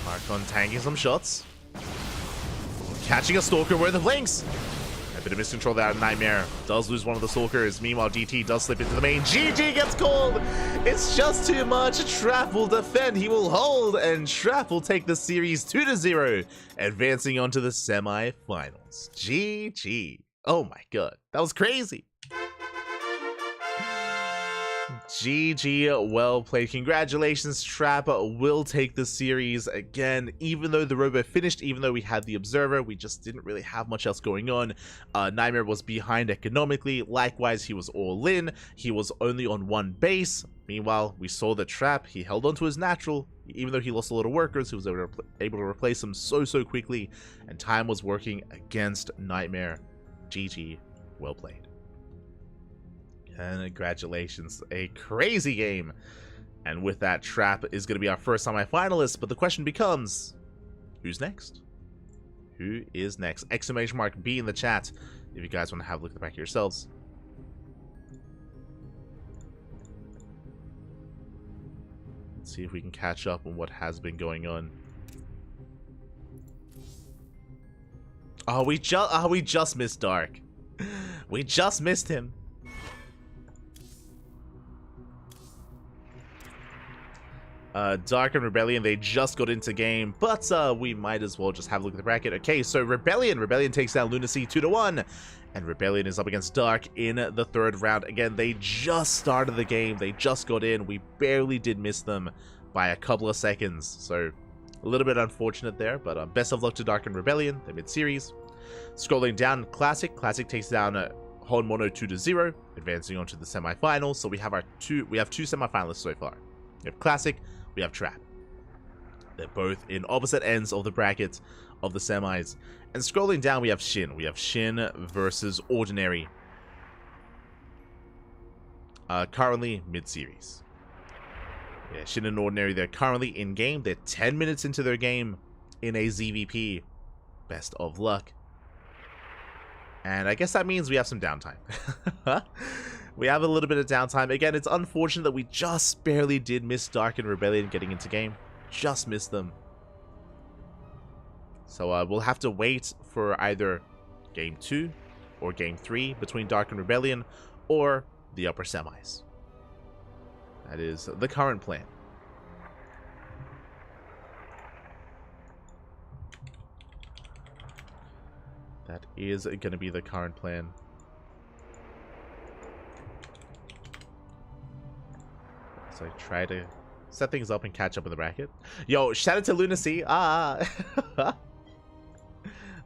Archon tanking some shots. Catching a Stalker worth of links. bit of miscontrol there. Nightmare does lose one of the Stalkers. Meanwhile, DT does slip into the main. GG gets called. It's just too much. Trap will defend. He will hold. And Trap will take the series 2-0, advancing on to the semi-finals. GG. Oh my god. That was crazy. GG, well played. Congratulations, Trap will take the series again. Even though the robo finished, even though we had the observer, we just didn't really have much else going on. Nightmare was behind economically. Likewise, he was all in. He was only on one base. Meanwhile, we saw the Trap. He held on to his natural. Even though he lost a lot of workers, he was able to replace them so quickly. And time was working against Nightmare. GG, well played. And congratulations, a crazy game. And with that, Trap is going to be our first semi-finalist. But the question becomes, who's next? Who is next? Exclamation mark B in the chat if you guys want to have a look at the back of yourselves. Let's see if we can catch up on what has been going on. Oh, we just missed Dark. We just missed him. Dark and Rebellion, they just got into game, but we might as well just have a look at the bracket. Okay, so Rebellion takes down Lunacy 2-1, and Rebellion is up against Dark in the third round. Again, they just started the game, they just got in, we barely did miss them by a couple of seconds, so a little bit unfortunate there, but best of luck to Dark and Rebellion, they're mid-series. Scrolling down, Classic takes down Hon Mono 2-0, advancing on to the semifinals. So we have two semifinalists so far. We have Classic, we have Trap. They're both in opposite ends of the bracket of the semis. And scrolling down, we have Shin. We have Shin versus Ordinary. Currently mid-series. Yeah, Shin and Ordinary, they're currently in game. They're 10 minutes into their game in a ZVP. Best of luck. And I guess that means we have some downtime. We have a little bit of downtime. Again, it's unfortunate that we just barely did miss Dark and Rebellion getting into game. Just missed them. So we'll have to wait for either Game 2 or Game 3 between Dark and Rebellion, or the upper semis. That is the current plan. That is going to be the current plan. So I try to set things up and catch up in the bracket. Yo, shout out to Lunacy.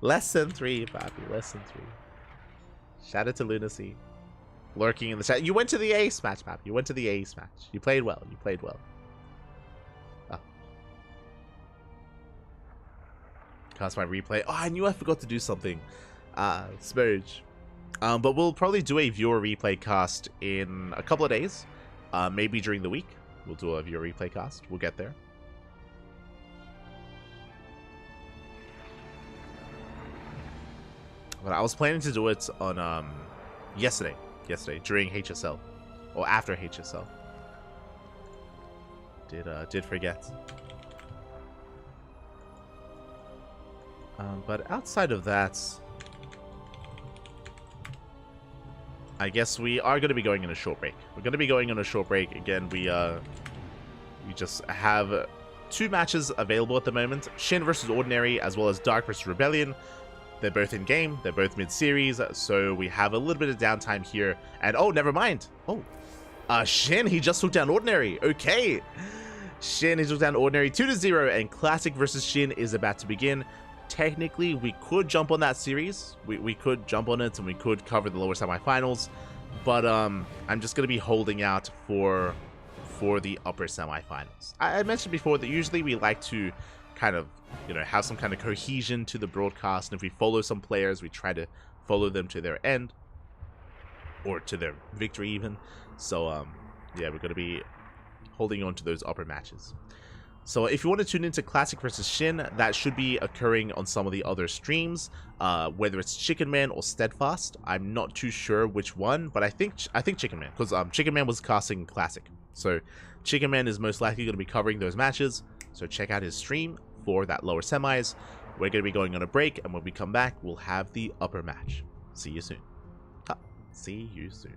Lesson 3, Papi. Lesson 3. Shout out to Lunacy. Lurking in the chat. You went to the ace match, Papi. You went to the ace match. You played well. You played well. Oh. Cast my replay. Oh, I knew I forgot to do something. Smurge. But we'll probably do a viewer replay cast in a couple of days. Maybe during the week. We'll do a viewer replay cast. We'll get there. But I was planning to do it on yesterday during HSL, or after HSL. Did forget. But outside of that, I guess we are going to be going on a short break. We're going to be going on a short break. Again, we just have 2 matches available at the moment. Shin versus Ordinary, as well as Dark versus Rebellion. They're both in game. They're both mid-series. So we have a little bit of downtime here. And oh, never mind. Oh, Shin, he just took down Ordinary. Okay. Shin, he took down Ordinary 2-0. And Classic versus Shin is about to begin. Technically, we could jump on that series. We could jump on it and we could cover the lower semifinals. But I'm just going to be holding out for the upper semifinals. I mentioned before that usually we like to kind of, have some kind of cohesion to the broadcast. And if we follow some players, we try to follow them to their end. Or to their victory even. So, yeah, we're going to be holding on to those upper matches. So if you want to tune into Classic versus Shin, that should be occurring on some of the other streams, whether it's Chicken Man or Steadfast. I'm not too sure which one, but I think Chicken Man, because Chicken Man was casting Classic. So Chicken Man is most likely going to be covering those matches. So check out his stream for that lower semis. We're going to be going on a break, and when we come back, we'll have the upper match. See you soon. See you soon.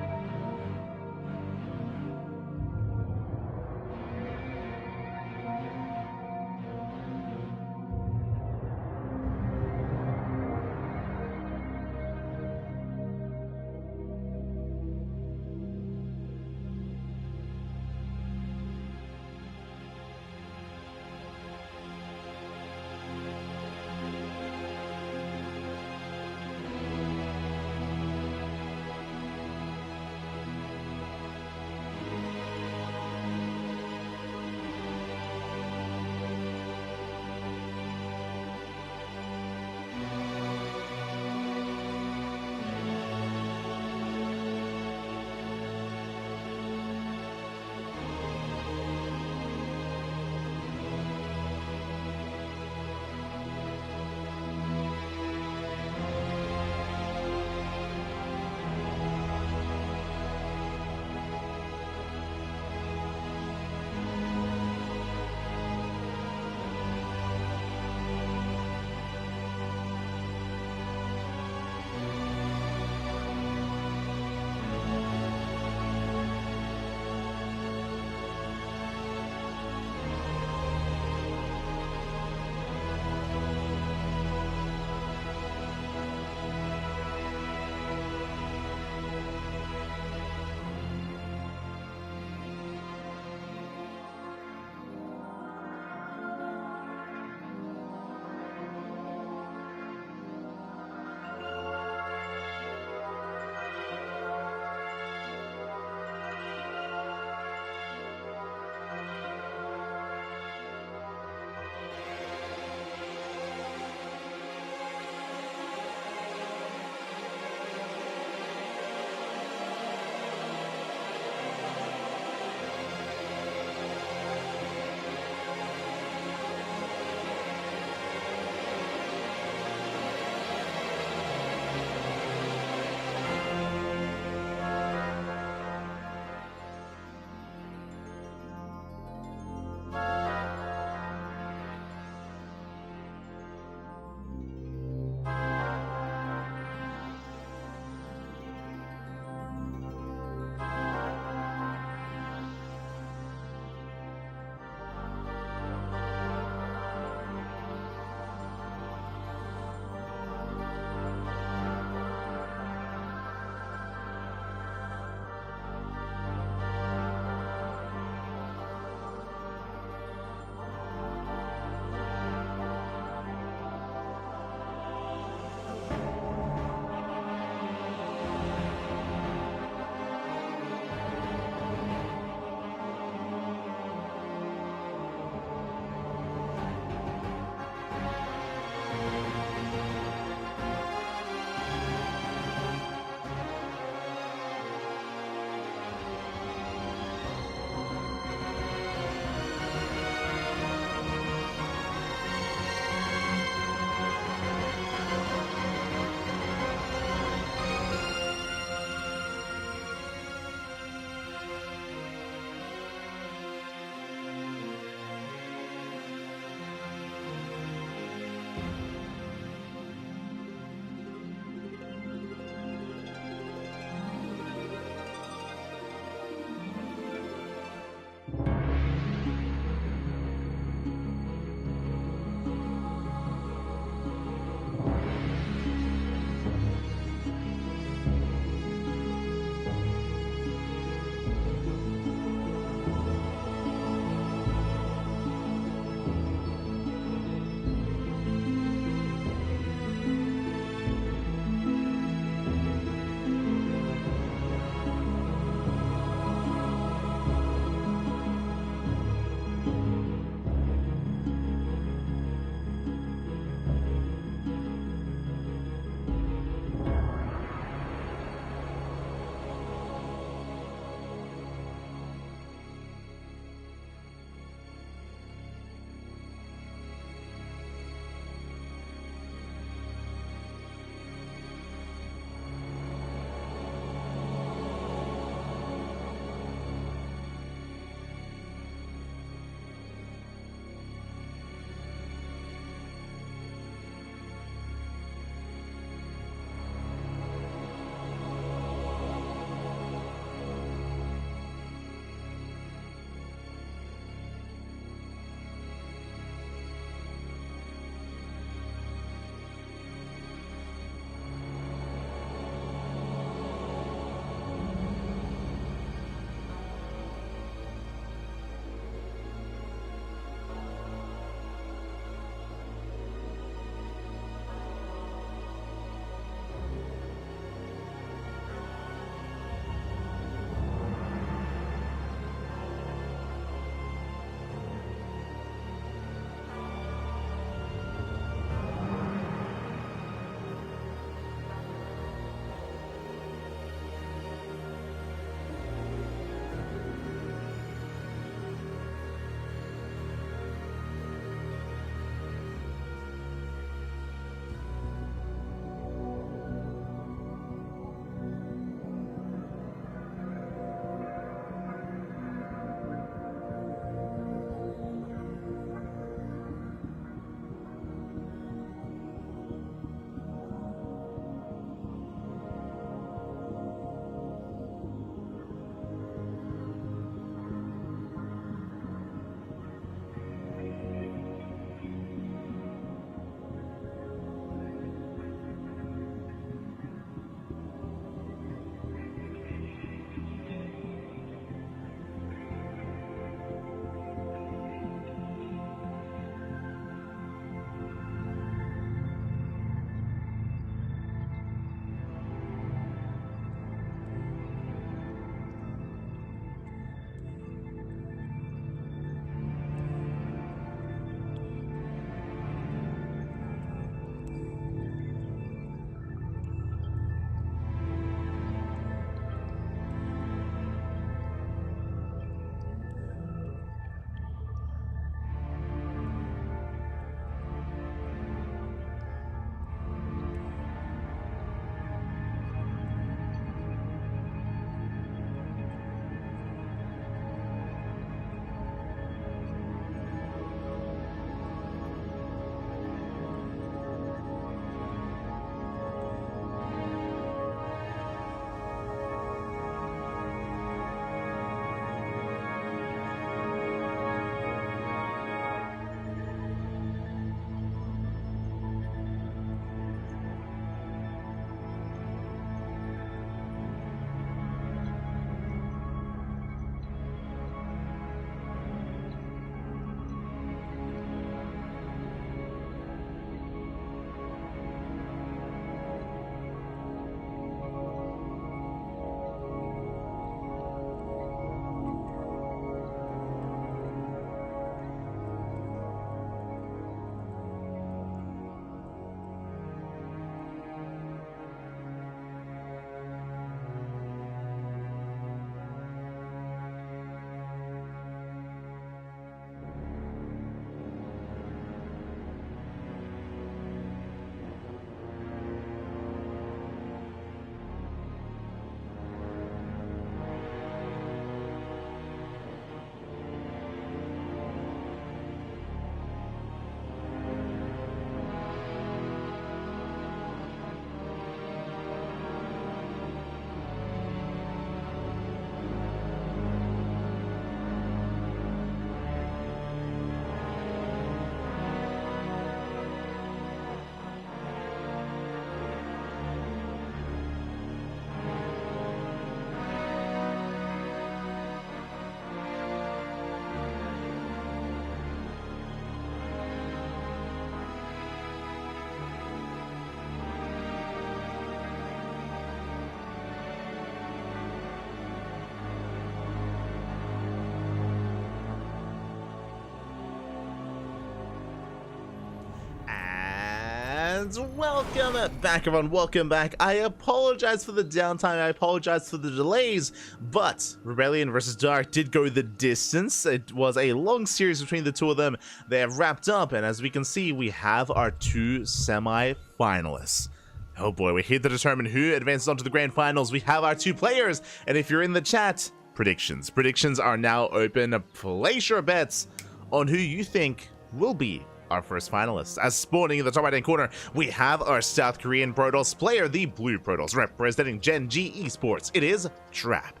And welcome back, everyone. Welcome back. I apologize for the downtime. I apologize for the delays, but Rebellion versus Dark did go the distance. It was a long series between the two of them. They have wrapped up, and as we can see, we have our two semi-finalists. Oh boy, we're here to determine who advances on to the grand finals. We have our two players, and if you're in the chat, predictions. Predictions are now open. Place your bets on who you think will be our first finalists. As spawning in the top right hand corner, we have our South Korean Protoss player, the Blue Protoss, representing Gen G Esports. It is Trap.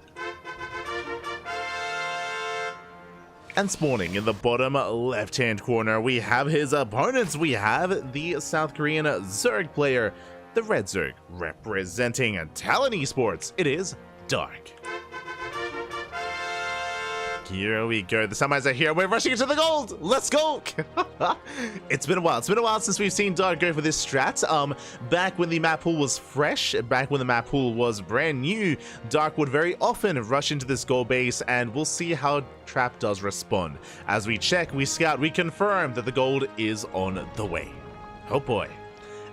And spawning in the bottom left hand corner, we have his opponents. We have the South Korean Zerg player, the Red Zerg, representing Talon Esports. It is Dark. Here we go. The semis are here. We're rushing into the gold. Let's go. It's been a while. It's been a while since we've seen Dark go for this strat. Back when the map pool was fresh, back when the map pool was brand new, Dark would very often rush into this gold base, and we'll see how Trap does respond. As we check, we scout, we confirm that the gold is on the way. Oh boy.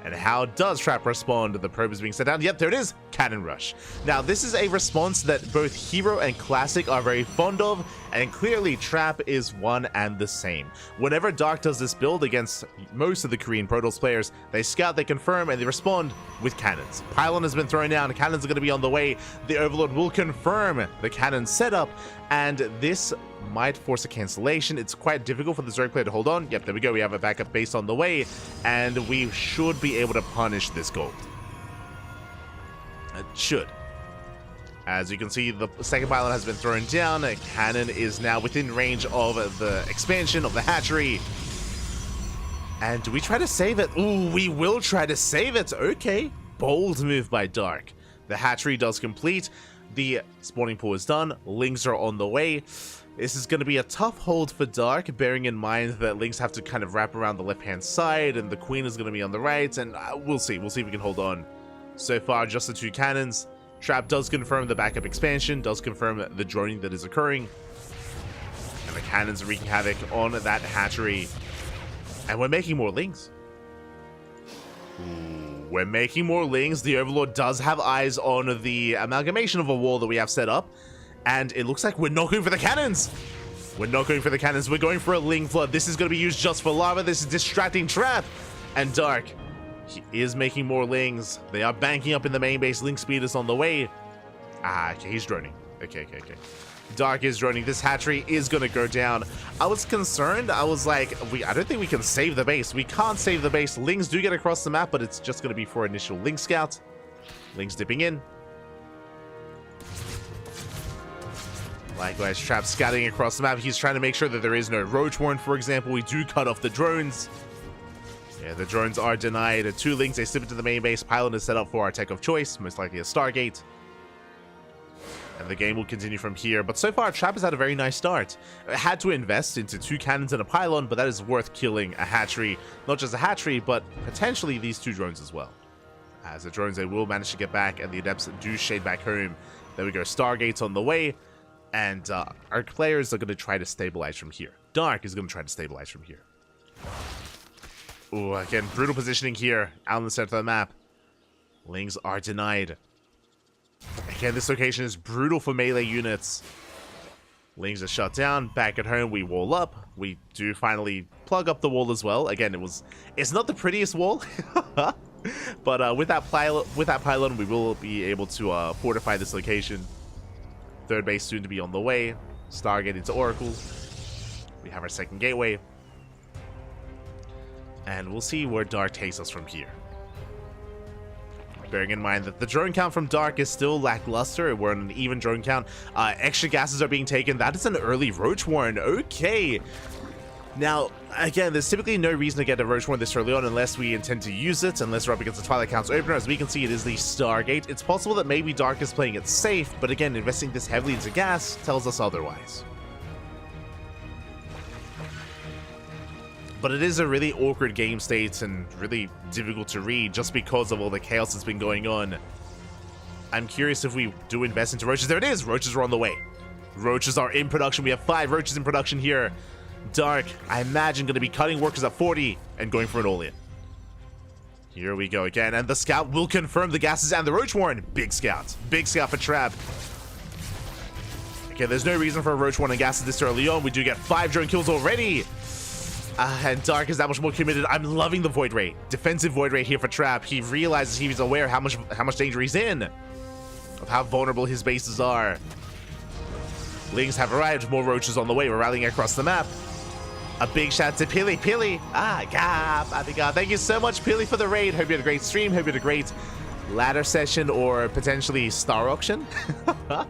And how does Trap respond? The probe is being set down. Yep, there it is. Cannon Rush. Now, this is a response that both Hero and Classic are very fond of, and clearly Trap is one and the same. Whenever Dark does this build against most of the Korean Protoss players, they scout, they confirm, and they respond with cannons. Pylon has been thrown down. Cannons are going to be on the way. The Overlord will confirm the cannon setup, and this might force a cancellation. It's quite difficult for the Zerg player to hold on. Yep, there we go. We have a backup base on the way, and we should be able to punish this gold. It should. As you can see, the second pylon has been thrown down. A cannon is now within range of the expansion of the hatchery. And do we try to save it? Ooh, we will try to save it. Okay. Bold move by Dark. The hatchery does complete. The spawning pool is done. Lings are on the way. This is going to be a tough hold for Dark, bearing in mind that Lings have to kind of wrap around the left-hand side, and the Queen is going to be on the right, and we'll see. We'll see if we can hold on. So far, just the two cannons. Trap does confirm the backup expansion, does confirm the droning that is occurring. And the cannons are wreaking havoc on that hatchery. And we're making more Lings. Ooh, we're making more Lings. The Overlord does have eyes on the amalgamation of a wall that we have set up. And it looks like we're not going for the cannons. We're not going for the cannons. We're going for a Ling Flood. This is going to be used just for lava. This is distracting Trap. And Dark, he is making more Lings. They are banking up in the main base. Ling Speed is on the way. Ah, okay, he's droning. Okay. Dark is droning. This hatchery is going to go down. I was concerned. I was like, I don't think we can save the base. We can't save the base. Lings do get across the map, but it's just going to be for initial Ling Scout. Lings dipping in. Likewise, Trap scouting across the map. He's trying to make sure that there is no Roach Warren, for example. We do cut off the drones. Yeah, the drones are denied. Two Lings, they slip into the main base. Pylon is set up for our tech of choice, most likely a Stargate. And the game will continue from here. But so far, Trap has had a very nice start. It had to invest into two cannons and a pylon, but that is worth killing a hatchery. Not just a hatchery, but potentially these two drones as well. As the drones, they will manage to get back, and the Adepts do shade back home. There we go. Stargate's on the way. And our players are going to try to stabilize from here. Dark is going to try to stabilize from here. Ooh, again, brutal positioning here out in the center of the map. Lings are denied. Again, this location is brutal for melee units. Lings are shut down. Back at home, we wall up. We do finally plug up the wall as well. Again, it's not the prettiest wall. But with that pylon, we will be able to fortify this location. Third base soon to be on the way. Stargate into Oracle. We have our second gateway. And we'll see where Dark takes us from here. Bearing in mind that the drone count from Dark is still lackluster. We're on an even drone count. Extra gases are being taken. That is an early Roach Warren. Okay. Now, again, there's typically no reason to get a Roach Warren this early on unless we intend to use it, unless we're up against the Twilight Count's opener. As we can see, it is the Stargate. It's possible that maybe Dark is playing it safe, but again, investing this heavily into gas tells us otherwise. But it is a really awkward game state and really difficult to read just because of all the chaos that's been going on. I'm curious if we do invest into Roaches. There it is! Roaches are on the way. Roaches are in production. We have 5 Roaches in production here. Dark, I imagine, going to be cutting workers at 40 and going for an all-in. Here we go again, and the scout will confirm the gases and the roach warren. Big scout for Trap. Okay, there's no reason for a roach warren and gases this early on. We do get 5 drone kills already. And Dark is that much more committed. I'm loving the Void Ray. Defensive Void Ray here for Trap. He realizes he's aware how much danger he's in. Of how vulnerable his bases are. Lings have arrived. More roaches on the way. We're rallying across the map. A big shout out to Pili. Thank you so much, Pili, for the raid. Hope you had a great stream. Hope you had a great ladder session or potentially star auction. From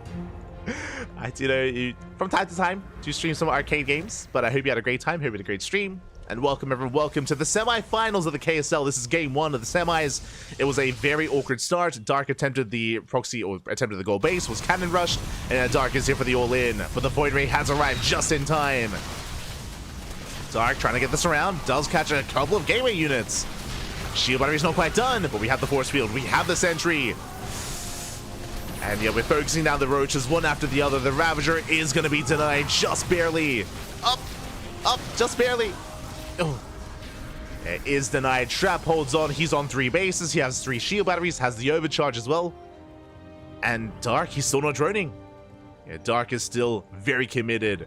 time to time, do stream some arcade games, but I hope you had a great time. Hope you had a great stream. And welcome, everyone. Welcome to the semifinals of the KSL. This is game 1 of the semis. It was a very awkward start. Dark attempted the proxy, or attempted the goal base, was cannon rushed, and Dark is here for the all-in. But the Void Ray has arrived just in time. Dark trying to get this around, does catch a couple of gateway units. Shield battery's not quite done, but we have the force field, we have the sentry. And yeah, we're focusing down the roaches one after the other. The Ravager is going to be denied just barely. Up, just barely. Oh. It is denied. Trap holds on. He's on 3 bases. He has 3 shield batteries, has the overcharge as well. And Dark, he's still not droning. Yeah, Dark is still very committed.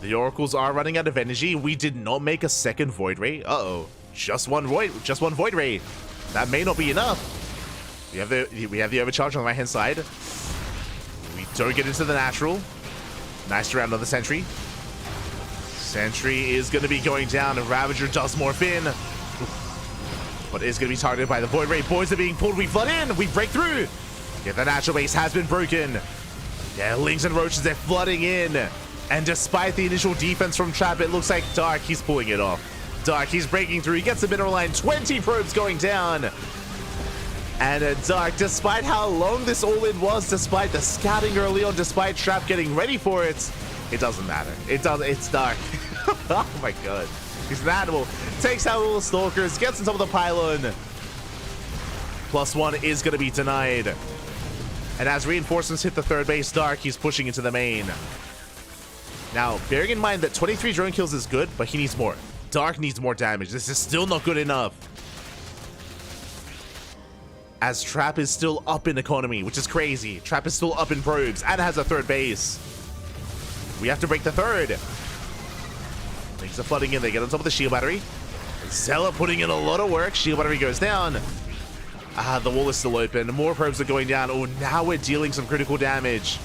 The Oracles are running out of energy. We did not make a second Void Ray. Uh-oh. Just one Void Ray. That may not be enough. We have the overcharge on the right-hand side. We don't get into the natural. Nice round on the sentry. Sentry is going to be going down, and Ravager does morph in. But is going to be targeted by the Void Ray. Boys are being pulled. We flood in. We break through. Yeah, the natural base has been broken. Yeah, Lings and Roaches, they're flooding in. And despite the initial defense from Trap, it looks like Dark, he's pulling it off. Dark, he's breaking through. He gets the mineral line. 20 probes going down. And Dark, despite how long this all-in was, despite the scouting early on, despite Trap getting ready for it, it doesn't matter. It's Dark. Oh my god. He's an animal. Takes out all the stalkers, gets on top of the pylon. +1 is going to be denied. And as reinforcements hit the 3rd base, Dark, he's pushing into the main. Now, bearing in mind that 23 drone kills is good, but he needs more. Dark needs more damage. This is still not good enough. As Trap is still up in economy, which is crazy. Trap is still up in probes and has a 3rd base. We have to break the 3rd. Things are flooding in. They get on top of the shield battery. Zella putting in a lot of work. Shield battery goes down. The wall is still open. More probes are going down. Oh, now we're dealing some critical damage.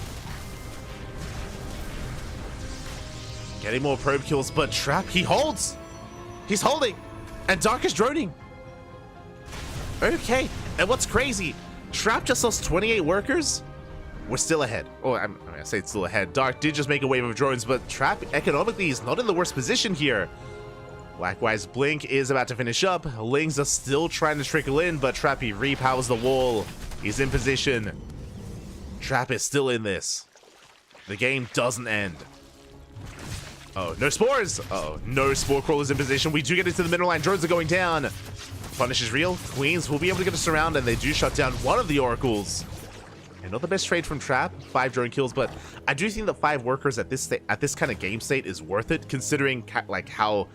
Getting more probe kills, but Trap, he holds. He's holding. And Dark is droning. Okay. And what's crazy, Trap just lost 28 workers. We're still ahead. Oh, I say it's still ahead. Dark did just make a wave of drones, but Trap economically is not in the worst position here. Likewise, Blink is about to finish up. Lings are still trying to trickle in, but Trap, he repowers the wall. He's in position. Trap is still in this. The game doesn't end. Oh, no spores. Uh-oh, no spore crawlers in position. We do get into the middle line. Drones are going down. Punish is real. Queens will be able to get us around, and they do shut down one of the Oracles. And not the best trade from Trap. 5 drone kills, but I do think that 5 workers at this kind of game state is worth it, considering like how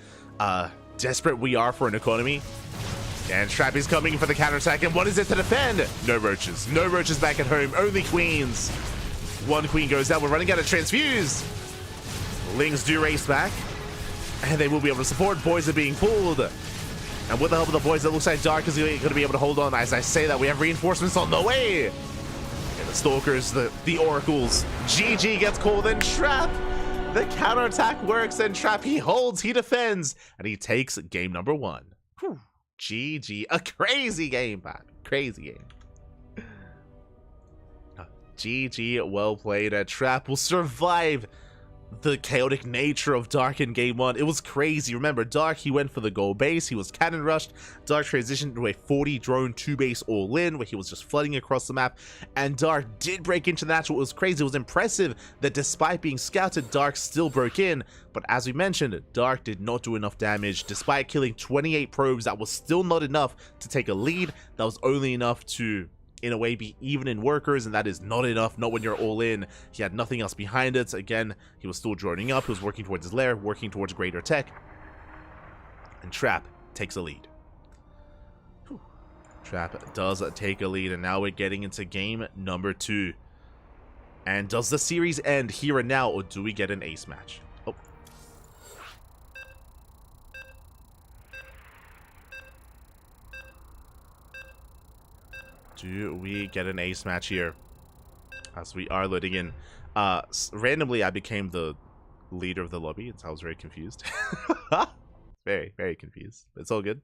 desperate we are for an economy. And Trap is coming for the counterattack, and what is it to defend? No roaches. No roaches back at home. Only queens. 1 queen goes down. We're running out of transfuse. Lings do race back, and they will be able to support. Boys are being pulled. And with the help of the boys, it looks like Dark is going to be able to hold on. As I say that, we have reinforcements on the way. And the Stalkers, the Oracles. GG gets called, and Trap. The counterattack works, and Trap, he holds, he defends, and he takes game number 1. Whew. GG. A crazy game, man. Crazy game. GG, well played. Trap will survive the chaotic nature of Dark in game 1. It was crazy. Remember, Dark, he went for the goal base. He was cannon rushed. Dark transitioned to a 40 drone 2 base all in, where he was just flooding across the map. And Dark did break into natural. It was crazy. It was impressive that despite being scouted, Dark still broke in. But as we mentioned, Dark did not do enough damage. Despite killing 28 probes, that was still not enough to take a lead. That was only enough to, in a way, be even in workers, and that is not enough, not when you're all in. He had nothing else behind it. Again, he was still droning up, he was working towards his lair, working towards greater tech, and Trap takes a lead. Trap does take a lead, and now we're getting into game number 2. And does the series end here and now, or do we get an ace match? Oh. Do we get an ace match here? As we are loading in. Randomly, I became the leader of the lobby, and so I was very confused. Very, very confused. But it's all good.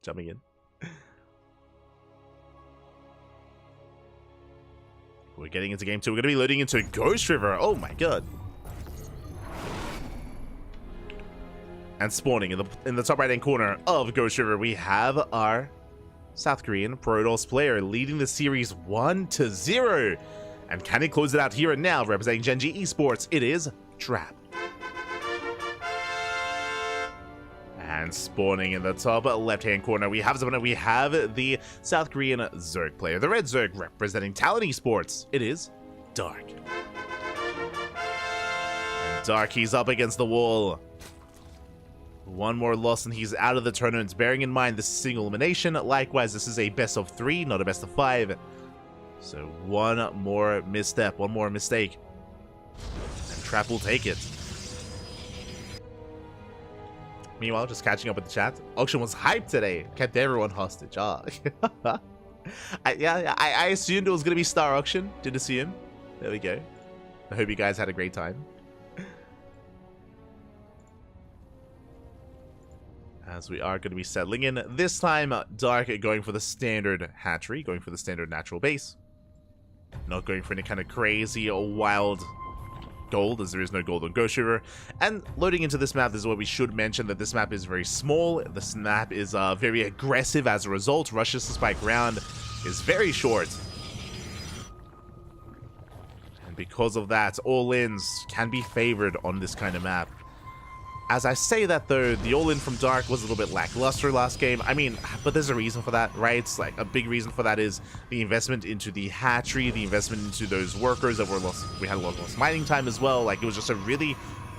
Jumping in. We're getting into game 2. We're going to be loading into Ghost River. Oh my god. And spawning in the top right-hand corner of Ghost River, we have our South Korean Protoss player leading the series 1-0. And can he close it out here and now, representing Genji Esports? It is Trap. And spawning in the top left-hand corner, we have the South Korean Zerg player, the Red Zerg representing Talon Esports. It is Dark. And Dark, he's up against the wall. One more loss and he's out of the tournament, bearing in mind this is single elimination. Likewise, this is a best of 3, not a best of 5. So one more misstep, one more mistake, and Trap will take it. Meanwhile, just catching up with the chat. Auction was hyped today. Kept everyone hostage. I assumed it was going to be Star Auction. Didn't assume. There we go. I hope you guys had a great time. As we are going to be settling in. This time, Dark going for the standard hatchery. Going for the standard natural base. Not going for any kind of crazy or wild gold, as there is no gold on Ghost River. And loading into this map, this is where we should mention that this map is very small. This map is very aggressive as a result. Rushes to spike round is very short. And because of that, all-ins can be favored on this kind of map. As I say that though, the all-in from Dark was a little bit lackluster last game. I mean, but there's a reason for that, right? It's like a big reason for that is the investment into the hatchery, the investment into those workers that were lost. We had a lot of lost mining time as well. Like, it was just a really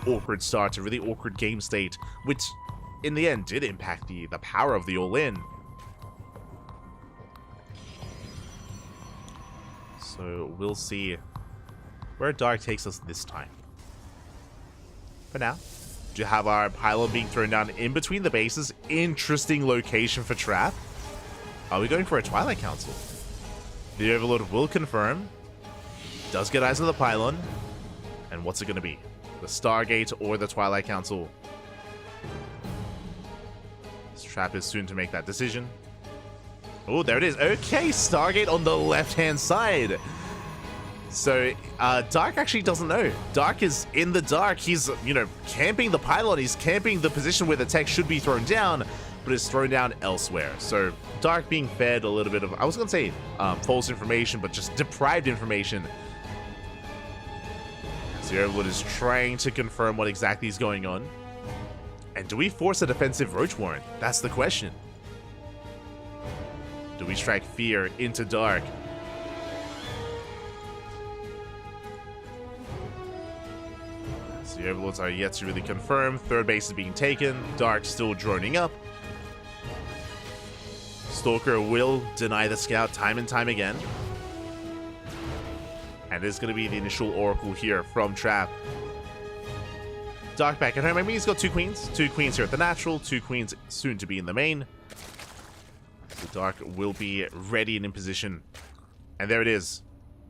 awkward start, a really awkward game state, which in the end did impact the power of the all-in. So we'll see where Dark takes us this time. For now, to have our pylon being thrown down in between the bases. Interesting location for Trap. Are we going for a Twilight Council? The Overlord will confirm. Does get eyes on the pylon. And what's it going to be? The Stargate or the Twilight Council? This Trap is soon to make that decision. Oh, there it is. Okay, Stargate on the left-hand side. So, Dark actually doesn't know. Dark is in the dark. He's, camping the pylon. He's camping the position where the tech should be thrown down, but it's thrown down elsewhere. So, Dark being fed a little bit of, I was going to say false information, but just deprived information. So, the Overlord is trying to confirm what exactly is going on. And do we force a defensive Roach Warren? That's the question. Do we strike fear into Dark? The Overlords are yet to really confirm. Third base is being taken. Dark still droning up. Stalker will deny the scout time and time again. And this is going to be the initial Oracle here from Trap. Dark back at home. I mean, he's got 2 queens. 2 queens here at the natural. 2 queens soon to be in the main. So Dark will be ready and in position. And there it is.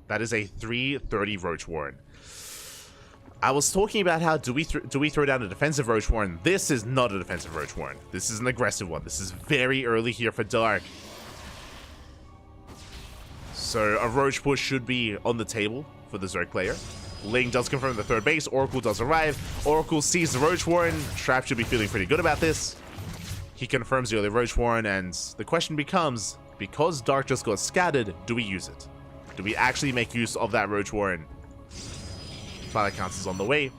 That is a 330 Roach Warren. I was talking about how do we throw down a defensive Roach Warren. This is not a defensive Roach Warren. This is an aggressive one. This is very early here for Dark. So a Roach push should be on the table for the Zerg player. Ling does confirm the third base. Oracle does arrive. Oracle sees the Roach Warren. Trap should be feeling pretty good about this. He confirms the early Roach Warren, and the question becomes, because Dark just got scattered, do we use it? Do we actually make use of that Roach Warren? Twilight Council is on the way.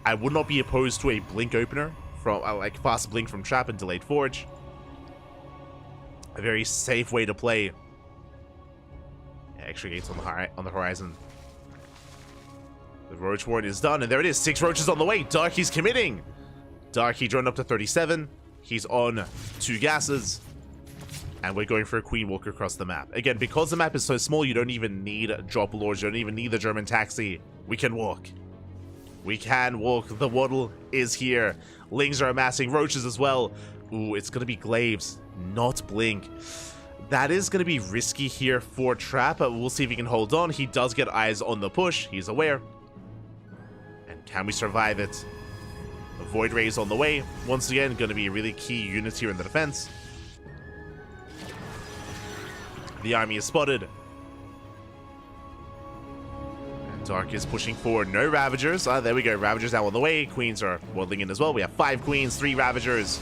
I would not be opposed to a blink opener from like fast blink from Trap and delayed forge. A very safe way to play. Yeah, extra gates on the horizon. The Roach Warren is done, and there it is. 6 roaches on the way. Dark, he's committing. Dark, he droned up to 37. He's on 2 gases. And we're going for a Queen Walk across the map. Again, because the map is so small, you don't even need drop lords. You don't even need the German taxi. We can walk. We can walk. The waddle is here. Lings are amassing roaches as well. Ooh, it's going to be glaives, not blink. That is going to be risky here for Trap, but we'll see if he can hold on. He does get eyes on the push. He's aware. And can we survive it? A Void Ray is on the way. Once again, going to be a really key unit here in the defense. The army is spotted. And Dark is pushing forward. No Ravagers. There we go. Ravagers now on the way. Queens are waddling in as well. We have 5 Queens, 3 Ravagers.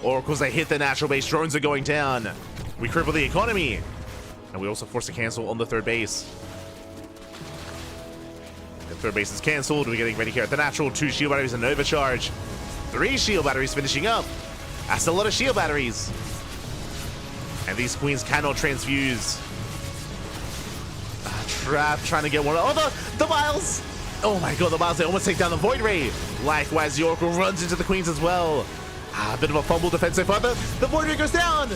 Oracles, they hit the natural base. Drones are going down. We cripple the economy. And we also force a cancel on the 3rd base. The 3rd base is cancelled. We're getting ready here at the natural. 2 shield batteries and an overcharge. 3 shield batteries finishing up. That's a lot of shield batteries. And these Queens cannot transfuse. Trap trying to get one. Oh, the Miles! Oh my god, the Miles, they almost take down the Void Ray. Likewise, the Oracle runs into the Queens as well. A bit of a fumble defense so far. The Void Ray goes down.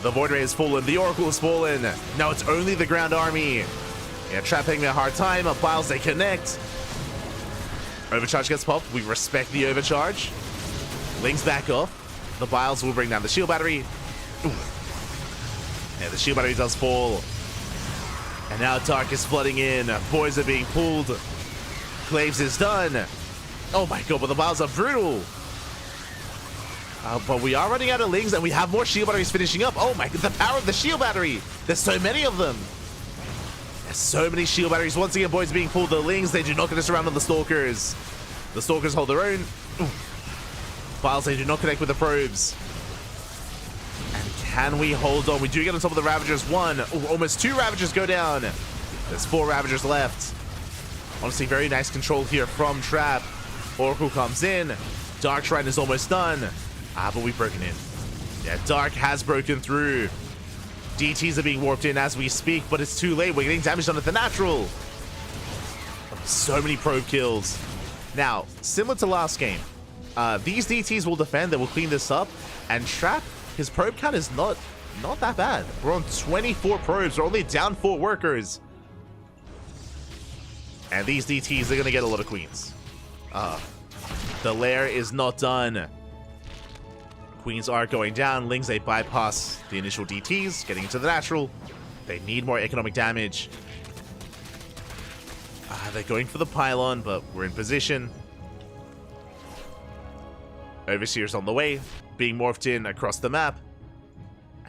The Void Ray has fallen. The Oracle has fallen. Now it's only the ground army. Yeah, Trap having a hard time. Biles, they connect. Overcharge gets popped. We respect the overcharge. Lings back off. The Biles will bring down the shield battery. Ooh. Yeah, the shield battery does fall. And now Dark is flooding in. Boys are being pulled. Claves is done. Oh my god, but the Biles are brutal. But we are running out of Lings, and we have more shield batteries finishing up. Oh my god, the power of the shield battery. There's so many of them. There's so many shield batteries. Once again, boys being pulled. The Lings, they do not get us around on the Stalkers. The Stalkers hold their own. Ooh. Biles, they do not connect with the probes. Can we hold on? We do get on top of the Ravagers. 1. Ooh, almost 2 Ravagers go down. There's 4 Ravagers left. Honestly, very nice control here from Trap. Oracle comes in. Dark Shrine is almost done. But we've broken in. Yeah, Dark has broken through. DTs are being warped in as we speak, but it's too late. We're getting damage done at the natural. So many probe kills. Now, similar to last game, these DTs will defend. They will clean this up. And Trap, his probe count is not that bad. We're on 24 probes. We're only down 4 workers. And these DTs, they're going to get a lot of Queens. The lair is not done. Queens are going down. Lings, they bypass the initial DTs, getting into the natural. They need more economic damage. They're going for the pylon, but we're in position. Overseer's on the way, being morphed in across the map.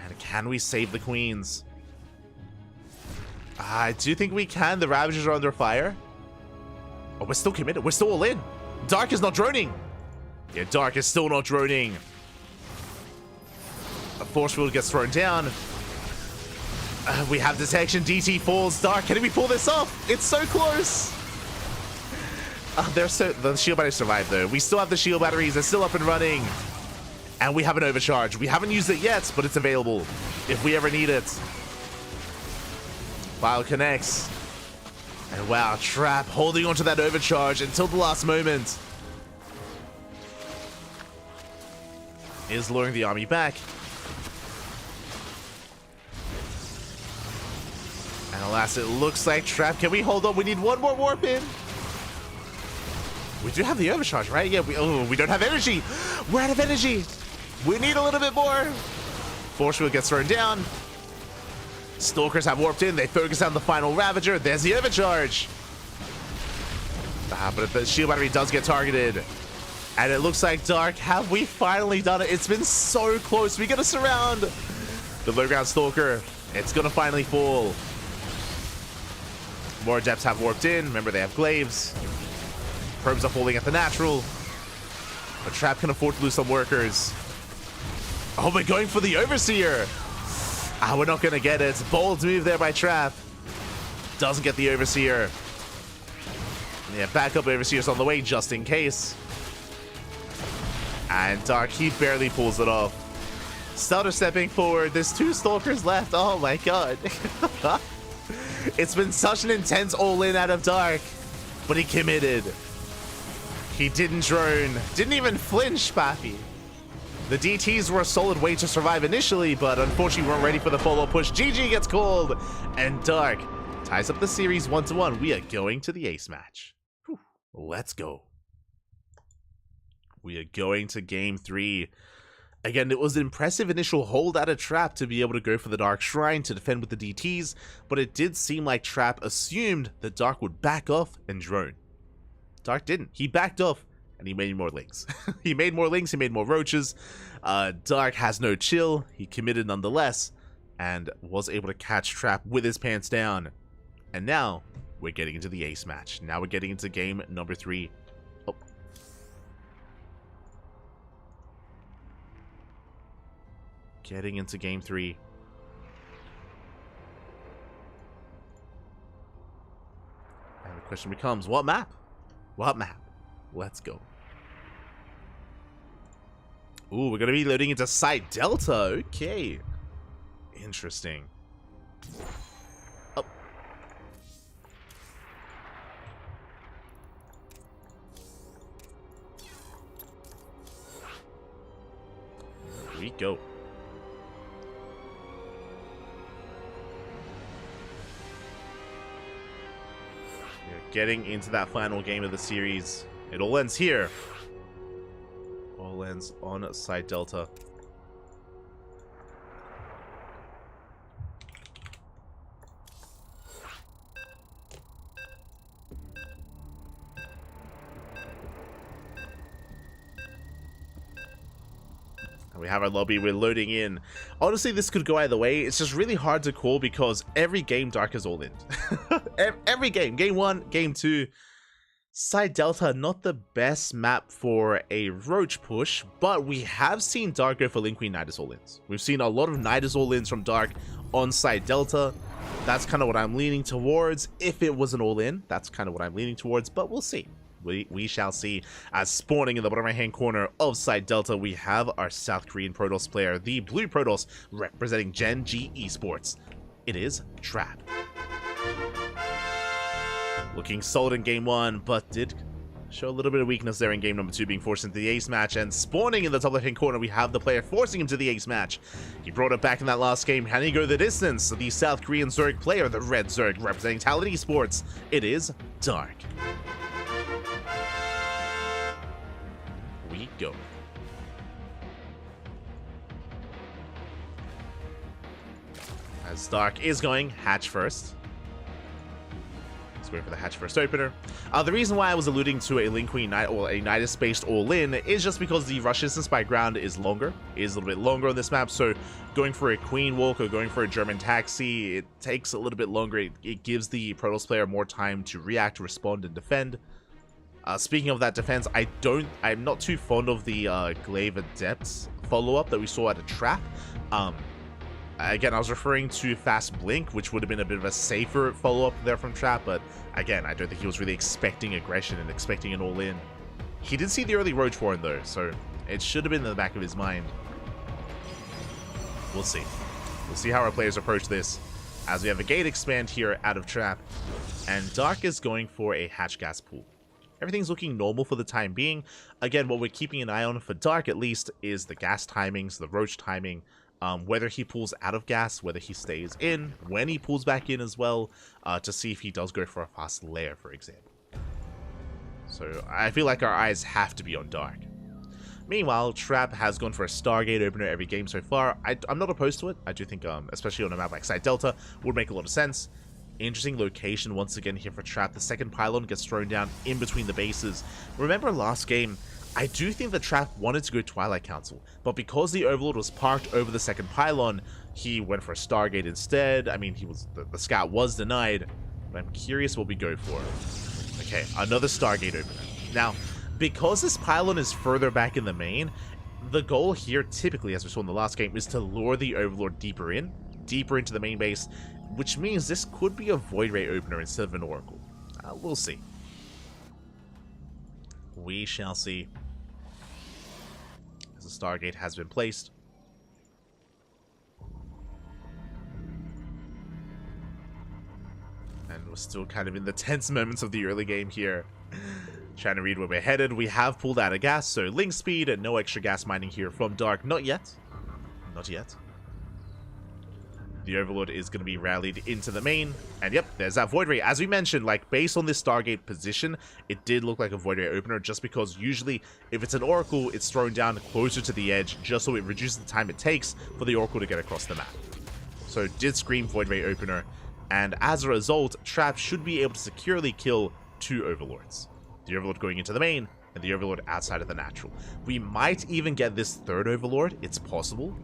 And can we save the Queens? I do think we can. The Ravagers are under fire. Oh, we're still committed. We're still all in. Dark is not droning. Yeah, Dark is still not droning. A force field gets thrown down. We have detection. DT falls. Dark, can we pull this off? It's so close. The shield batteries survived though. We still have the shield batteries. They're still up and running. And we have an overcharge. We haven't used it yet, but it's available if we ever need it. Bile connects. And wow, Trap holding onto that overcharge until the last moment. Is luring the army back. And alas, it looks like Trap. Can we hold on? We need one more warp in. We do have the overcharge, right? Yeah, we don't have energy. We're out of energy. We need a little bit more. Force field gets thrown down. Stalkers have warped in. They focus on the final Ravager. There's the overcharge. But the shield battery does get targeted. And it looks like Dark. Have we finally done it? It's been so close. We got to surround the low ground Stalker. It's going to finally fall. More Adepts have warped in. Remember, they have glaives. Probes are falling at the natural. But Trap can afford to lose some workers. Oh, we're going for the Overseer. We're not going to get it. Bold move there by Trap. Doesn't get the Overseer. Yeah, backup Overseer's on the way just in case. And Dark, he barely pulls it off. Stutter stepping forward. There's 2 Stalkers left. Oh my god. It's been such an intense all-in out of Dark. But he committed. He didn't drone. Didn't even flinch, Pappy. The DTs were a solid way to survive initially, but unfortunately weren't ready for the follow-up push. GG gets called, and Dark ties up the series 1-1. We are going to the ace match. Whew. Let's go. We are going to game 3. Again, it was an impressive initial hold at a Trap to be able to go for the Dark Shrine to defend with the DTs, but it did seem like Trap assumed that Dark would back off and drone. Dark didn't. He backed off and he made more links. He made more links, he made more roaches. Dark has no chill, he committed nonetheless, and was able to catch Trap with his pants down. And now, we're getting into the ace match. Now we're getting into game number 3. Oh. Getting into game 3. And the question becomes, what map? What map? Let's go. Ooh, we're going to be loading into Site Delta. Okay. Interesting. Oh. Here we go. We're getting into that final game of the series. It all ends here. All ends on Site Delta. And we have our lobby, we're loading in. Honestly, this could go either way. It's just really hard to call because every game Dark is all in. Every game. Game 1, game 2. Site Delta, not the best map for a roach push, but we have seen Dark go for Link Queen Nidus all-ins. We've seen a lot of Nidus all-ins from Dark on Site Delta. That's kind of what I'm leaning towards. If it was an all-in, that's kind of what I'm leaning towards, but we'll see. We shall see. As spawning in the bottom right-hand corner of Site Delta, we have our South Korean Protoss player, the Blue Protoss, representing Gen G Esports. It is Trap. Looking solid in game 1, but did show a little bit of weakness there in game number 2, being forced into the ace match. And spawning in the top left-hand corner, we have the player forcing him to the ace match. He brought it back in that last game. Can he go the distance? The South Korean Zerg player, the Red Zerg, representing Talent Esports. It is Dark. We go. As Dark is going hatch first. Going for the hatch first opener. The reason why I was alluding to a Link Queen Knight or a Nidus-based all-in is just because the rush distance by ground is longer, is a little bit longer on this map. So going for a Queen Walk or going for a German Taxi, it takes a little bit longer. It gives the Protoss player more time to react, respond, and defend. Speaking of that defense, I'm not too fond of the Glaive Adepts follow-up that we saw at a Trap. Again, I was referring to Fast Blink, which would have been a bit of a safer follow-up there from Trap, but again, I don't think he was really expecting aggression and expecting an all-in. He did see the early Roach Warren though, so it should have been in the back of his mind. We'll see. We'll see how our players approach this, as we have a gate expand here out of Trap, and Dark is going for a hatch gas pool. Everything's looking normal for the time being. Again, what we're keeping an eye on for Dark at least is the gas timings, the Roach timing, whether he pulls out of gas, whether he stays in, when he pulls back in as well, to see if he does go for a fast layer, for example. So I feel like our eyes have to be on Dark. Meanwhile, Trap has gone for a Stargate opener every game so far. I'm not opposed to it. I do think, especially on a map like Site Delta, would make a lot of sense. Interesting location once again here for Trap. The second pylon gets thrown down in between the bases. Remember last game, I do think the Trap wanted to go Twilight Council, but because the Overlord was parked over the second pylon, he went for a Stargate instead. I mean, the scout was denied, but I'm curious what we go for. Okay, another Stargate opener. Now, because this pylon is further back in the main, the goal here, typically, as we saw in the last game, is to lure the Overlord deeper into the main base, which means this could be a Void Ray opener instead of an Oracle. We'll see. We shall see. As the Stargate has been placed. And we're still kind of in the tense moments of the early game here. Trying to read where we're headed. We have pulled out of gas, so link speed and no extra gas mining here from Dark. Not yet. Not yet. The Overlord is going to be rallied into the main. And yep, there's that Void Ray. As we mentioned, like, based on this Stargate position, it did look like a Void Ray opener, just because usually, if it's an Oracle, it's thrown down closer to the edge, just so it reduces the time it takes for the Oracle to get across the map. So it did scream Void Ray opener, and as a result, Trap should be able to securely kill 2 Overlords. The Overlord going into the main, and the Overlord outside of the natural. We might even get this 3rd Overlord. It's possible.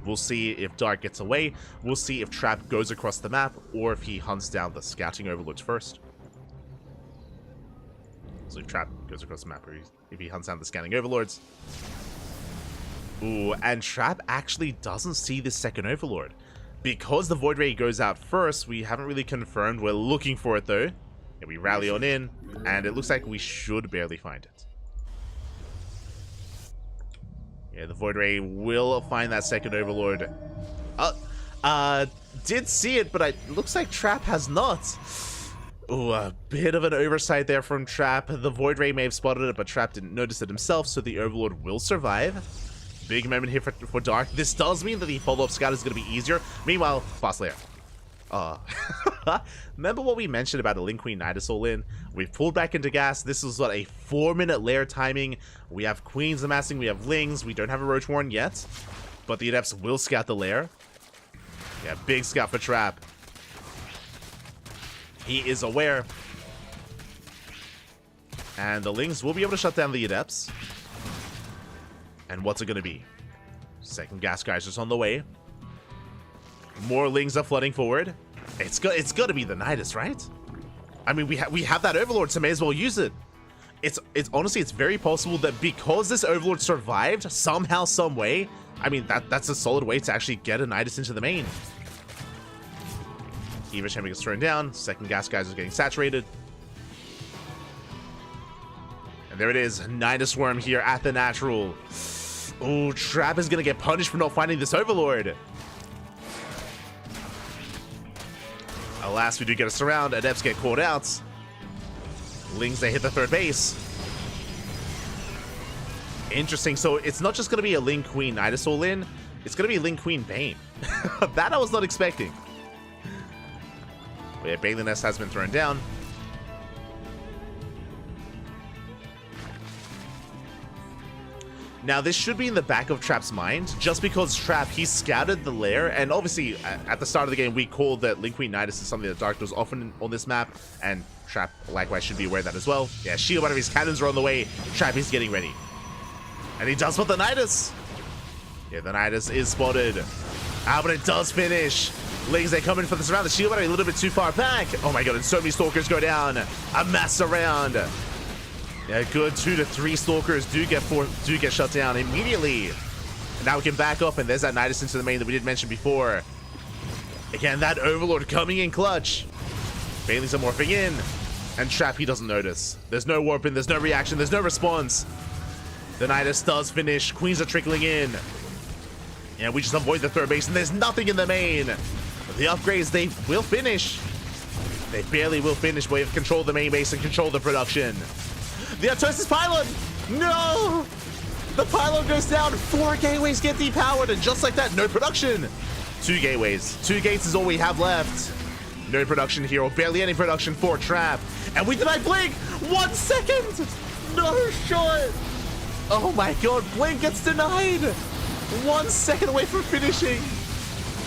We'll see if Dark gets away. We'll see if Trap goes across the map, or if he hunts down the scouting Overlords first. So if Trap goes across the map, or if he hunts down the scanning Overlords. Ooh, and Trap actually doesn't see this 2nd Overlord. Because the Void Ray goes out first, we haven't really confirmed. We're looking for it, though. And we rally on in, and it looks like we should barely find it. Yeah, the Void Ray will find that 2nd Overlord. Did see it, but it looks like Trap has not. Ooh, a bit of an oversight there from Trap. The Void Ray may have spotted it, but Trap didn't notice it himself, so the Overlord will survive. Big moment here for Dark. This does mean that the follow-up scout is going to be easier. Meanwhile, fast layer. Remember what we mentioned about a Link Queen Nidus all in? We've pulled back into gas. This is what, a 4-minute layer timing. We have Queens amassing, we have Lings. We don't have a Roach Warren yet, but the Adepts will scout the lair. Yeah, big scout for Trap. He is aware. And the Lings will be able to shut down the Adepts. And what's it going to be? 2nd gas geyser's on the way. More Lings are flooding forward. It's got to be the Nidus, right? I mean, we have that Overlord, so may as well use it. It's honestly, it's very possible that because this Overlord survived somehow, some way. I mean, that's a solid way to actually get a Nidus into the main. Eva Chamber gets thrown down. 2nd gas geyser is getting saturated. And there it is, Nidus Worm here at the natural. Oh, Trap is gonna get punished for not finding this Overlord. Alas, we do get a surround. Adepts get caught out. Lings, they hit the 3rd base. Interesting. So it's not just going to be a Ling Queen Nidus all in. It's going to be Ling Queen Bane. That I was not expecting. But yeah, Bane the Nest has been thrown down. Now, this should be in the back of Trap's mind, just because Trap, he scouted the lair, and obviously, at the start of the game, we called that Link Queen Nidus is something that Dark does often on this map, and Trap, likewise, should be aware of that as well. Yeah, shield one of his cannons are on the way. Trap is getting ready. And he does spot the Nidus. Yeah, the Nidus is spotted. But it does finish. Lings, they come in for this round. The shield battery a little bit too far back. Oh my god, and so many Stalkers go down. A mass around. Yeah, good 2 to 3 Stalkers do get shut down immediately. And now we can back up, and there's that Nidus into the main that we did mention before. Again, that Overlord coming in clutch. Banelings are morphing in, and Trap, he doesn't notice. There's no warp in, there's no reaction, there's no response. The Nidus does finish. Queens are trickling in. Yeah, we just avoid the 3rd base, and there's nothing in the main. The upgrades, they will finish. They barely will finish, but we have controlled the main base and controlled the production. The Aptosis pylon! No! The pylon goes down, 4 gateways get depowered, and just like that, no production! 2 gateways. 2 gates is all we have left. No production here, or barely any production for Trap. And we deny Blink! 1 second! No shot! Oh my god, Blink gets denied! 1 second away from finishing!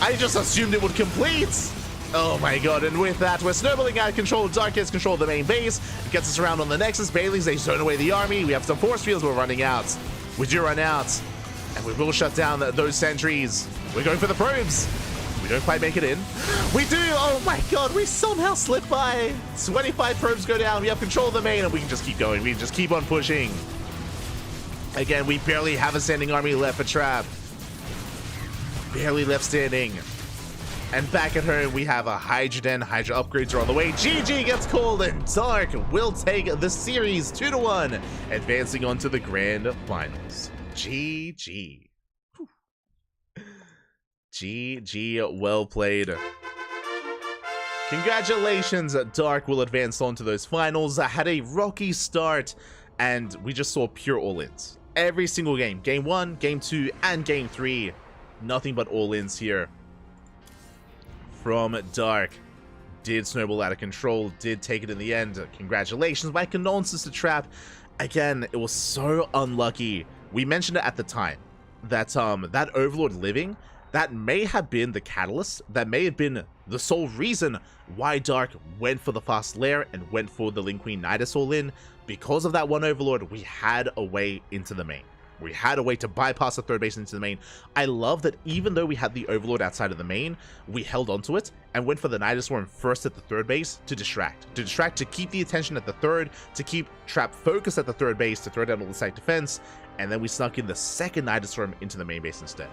I just assumed it would complete! Oh my god, and with that, we're snowballing out of control. Dark gets control of the main base. It gets us around on the Nexus. Bailey's, they zone away the army. We have some force fields, we're running out. We do run out. And we will shut down those sentries. We're going for the probes. We don't quite make it in. We do! Oh my god, we somehow slip by. 25 probes go down. We have control of the main, and we can just keep going. We can just keep on pushing. Again, we barely have a standing army left for Trap. Barely left standing. And back at her, we have a Hydra Den. Hydra upgrades are on the way. GG gets called, and Dark will take the series 2-1, advancing on to the grand finals. GG. GG, well played. Congratulations, Dark will advance on to those finals. I had a rocky start, and we just saw pure all-ins. Every single game. Game 1, Game 2, and Game 3. Nothing but all-ins here from Dark. Did snowball out of control, did take it in the end. Congratulations. My condolences to Trap. Again, it was so unlucky. We mentioned it at the time that that Overlord living, that may have been the catalyst, that may have been the sole reason why Dark went for the fast lair and went for the Link Queen Nidus all in. Because of that one Overlord, we had a way into the main. We had a way to bypass the third base into the main. I love that even though we had the Overlord outside of the main, we held onto it and went for the Nidus Swarm first at the third base to distract. To keep the attention at the third, to keep Trap focused at the third base, to throw down all the side defense, and then we snuck in the second Nidus Swarm into the main base instead.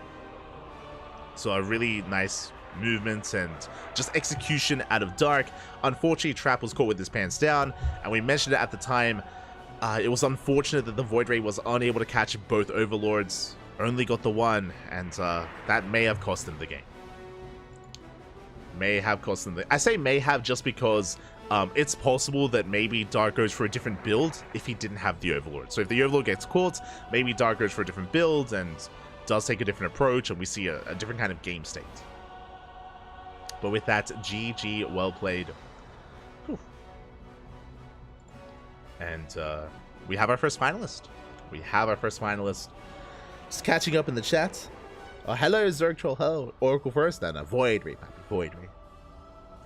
So a really nice movement and just execution out of Dark. Unfortunately, Trap was caught with his pants down, and we mentioned it at the time. It was unfortunate that the Void Ray was unable to catch both Overlords, only got the one, and that may have cost him the game. May have cost him the... I say may have just because it's possible that maybe Dark goes for a different build if he didn't have the Overlord. So if the Overlord gets caught, maybe Dark goes for a different build and does take a different approach, and we see a different kind of game state. But with that, GG, well played. Whew. And we have our first finalist. We have our first finalist. Just catching up in the chat. Oh, hello, Zerg Troll. Hello, Oracle first, then a Void Ray, Pappy. Void Ray.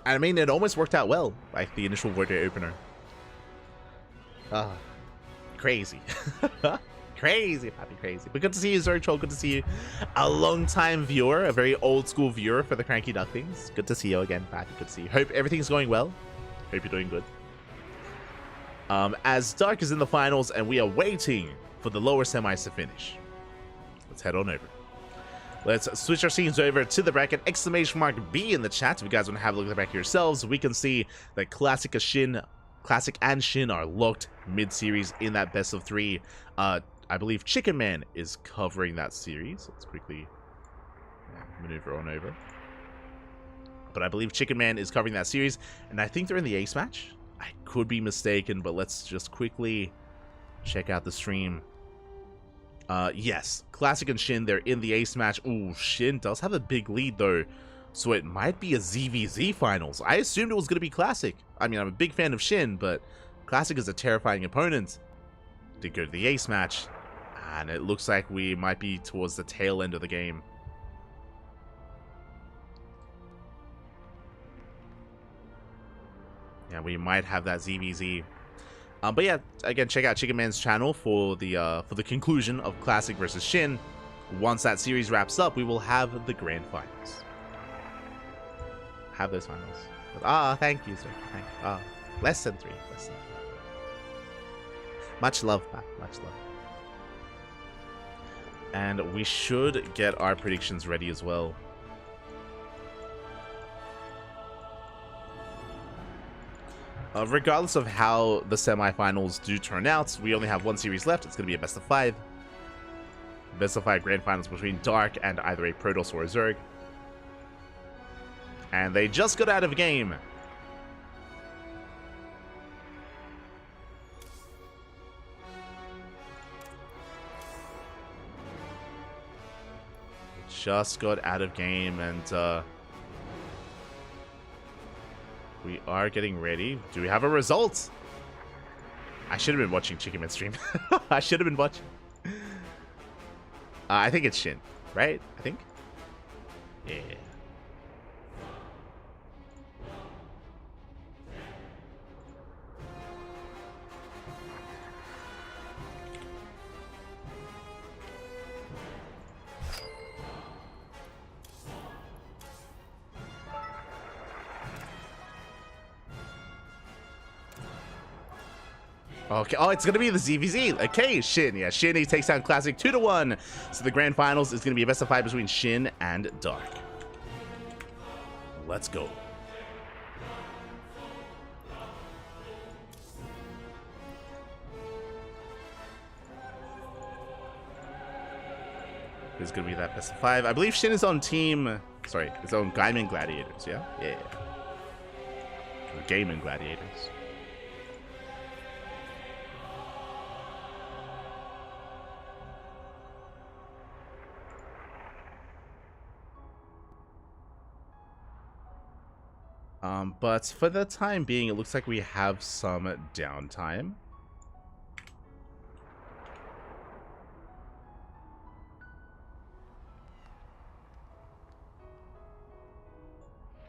I mean, it almost worked out well, like the initial Void Ray opener. Crazy. Crazy, Pappy, crazy. But good to see you, Zerg Troll. Good to see you. A long-time viewer, a very old-school viewer for the CranKy Ducklings. Good to see you again, Pappy. Good to see you. Hope everything's going well. Hope you're doing good. As Dark is in the finals, and we are waiting for the lower semis to finish. Let's head on over. Let's switch our scenes over to the bracket. Exclamation mark B in the chat. If you guys want to have a look at the bracket yourselves, we can see that Classic and Shin are locked mid-series in that best of 3. I believe Chicken Man is covering that series. Let's quickly maneuver on over. But I believe Chicken Man is covering that series, and I think they're in the ace match. I could be mistaken, but let's just quickly check out the stream. Yes, Classic and Shin, they're in the ace match. Ooh, Shin does have a big lead, though, so it might be a ZVZ finals. I assumed it was going to be Classic. I mean, I'm a big fan of Shin, but Classic is a terrifying opponent. Did go to the ace match, and it looks like we might be towards the tail end of the game. Yeah, we might have that ZVZ. But yeah, again, check out Chicken Man's channel for the conclusion of Classic versus Shin. Once that series wraps up, we will have the grand finals. Have those finals. Thank you, sir. Thank you. Less than 3. Less than 3. Much love, Pat. Much love. And we should get our predictions ready as well. Regardless of how the semifinals do turn out, we only have one series left. It's going to be a best of 5. Best of 5 grand finals between Dark and either a Protoss or a Zerg. And they just got out of a game. Just got out of game, and we are getting ready. Do we have a result? I should have been watching Chicken Man stream. I should have been watching. I think it's Shin, right? I think. Yeah. Okay, oh, it's going to be the ZVZ. Okay, Shin. Yeah, Shin, he takes down Classic 2-1. So the grand finals is going to be a best of 5 between Shin and Dark. Let's go. It's going to be that best of 5. I believe Shin is on team... Sorry, his own Gaiman Gladiators, yeah? Yeah. Gaming gladiators. But for the time being, it looks like we have some downtime.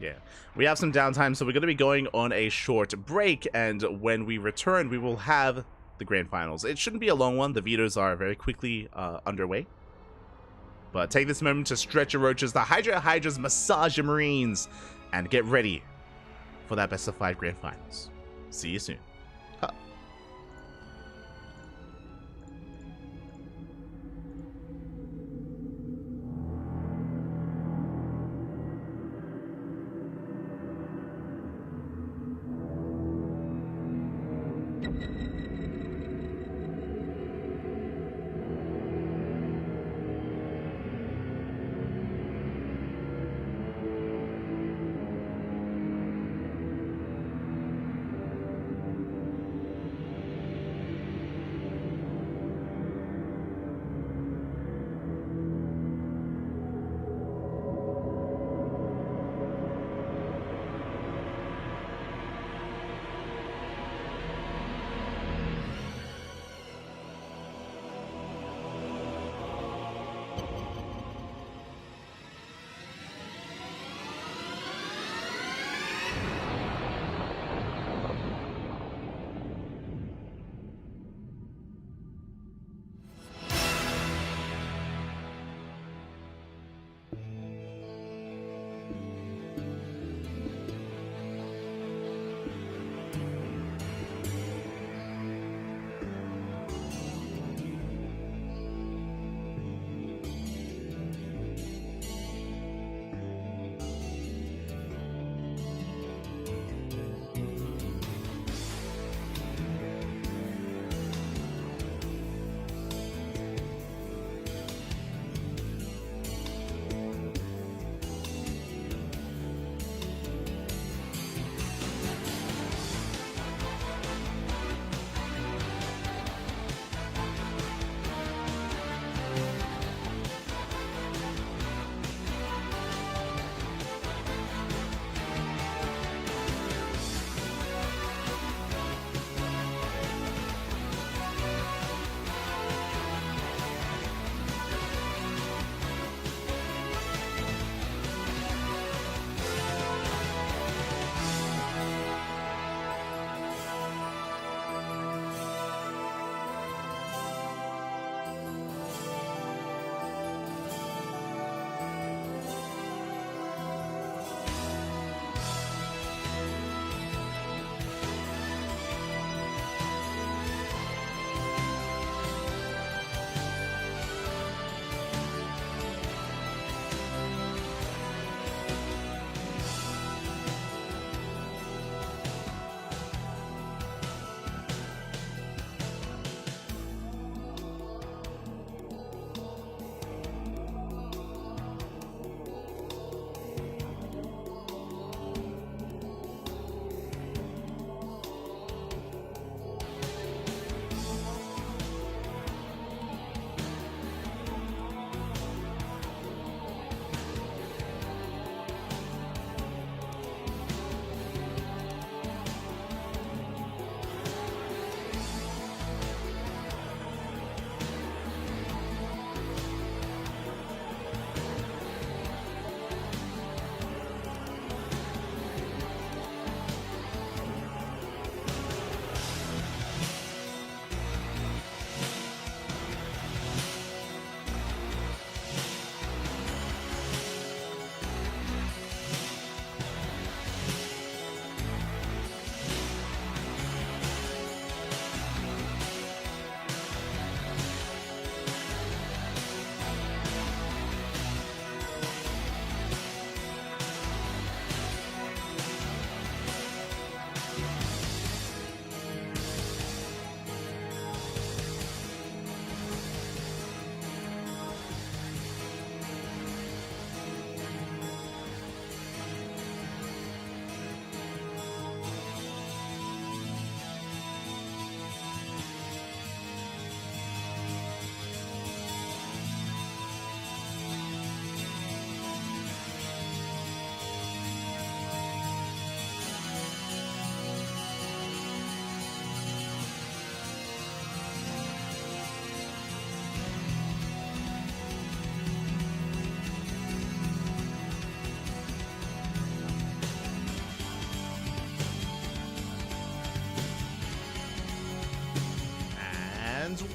Yeah, we have some downtime, so we're going to be going on a short break, and when we return, we will have the grand finals. It shouldn't be a long one. The vetoes are very quickly underway. But take this moment to stretch your roaches, the Hydras, massage your Marines, and get ready for that best of 5 grand finals. See you soon. Huh.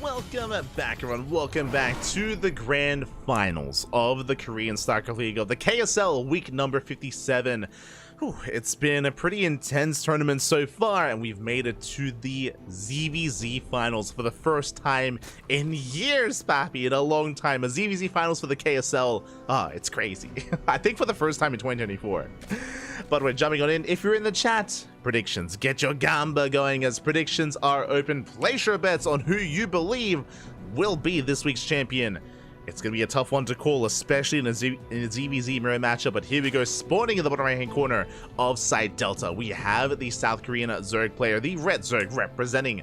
Welcome back, everyone. Welcome back to the grand finals of the Korean StarCraft League of the KSL week number 57. Whew, it's been a pretty intense tournament so far, and we've made it to the ZVZ finals for the first time in years, Pappy, in a long time. A ZVZ finals for the KSL. It's crazy. I think for the first time in 2024. But we're jumping on in. If you're in the chat, predictions. Get your gamba going, as predictions are open. Place your bets on who you believe will be this week's champion. It's going to be a tough one to call, especially in a ZVZ mirror matchup. But here we go, spawning in the bottom right-hand corner of side Delta. We have the South Korean Zerg player, the Red Zerg, representing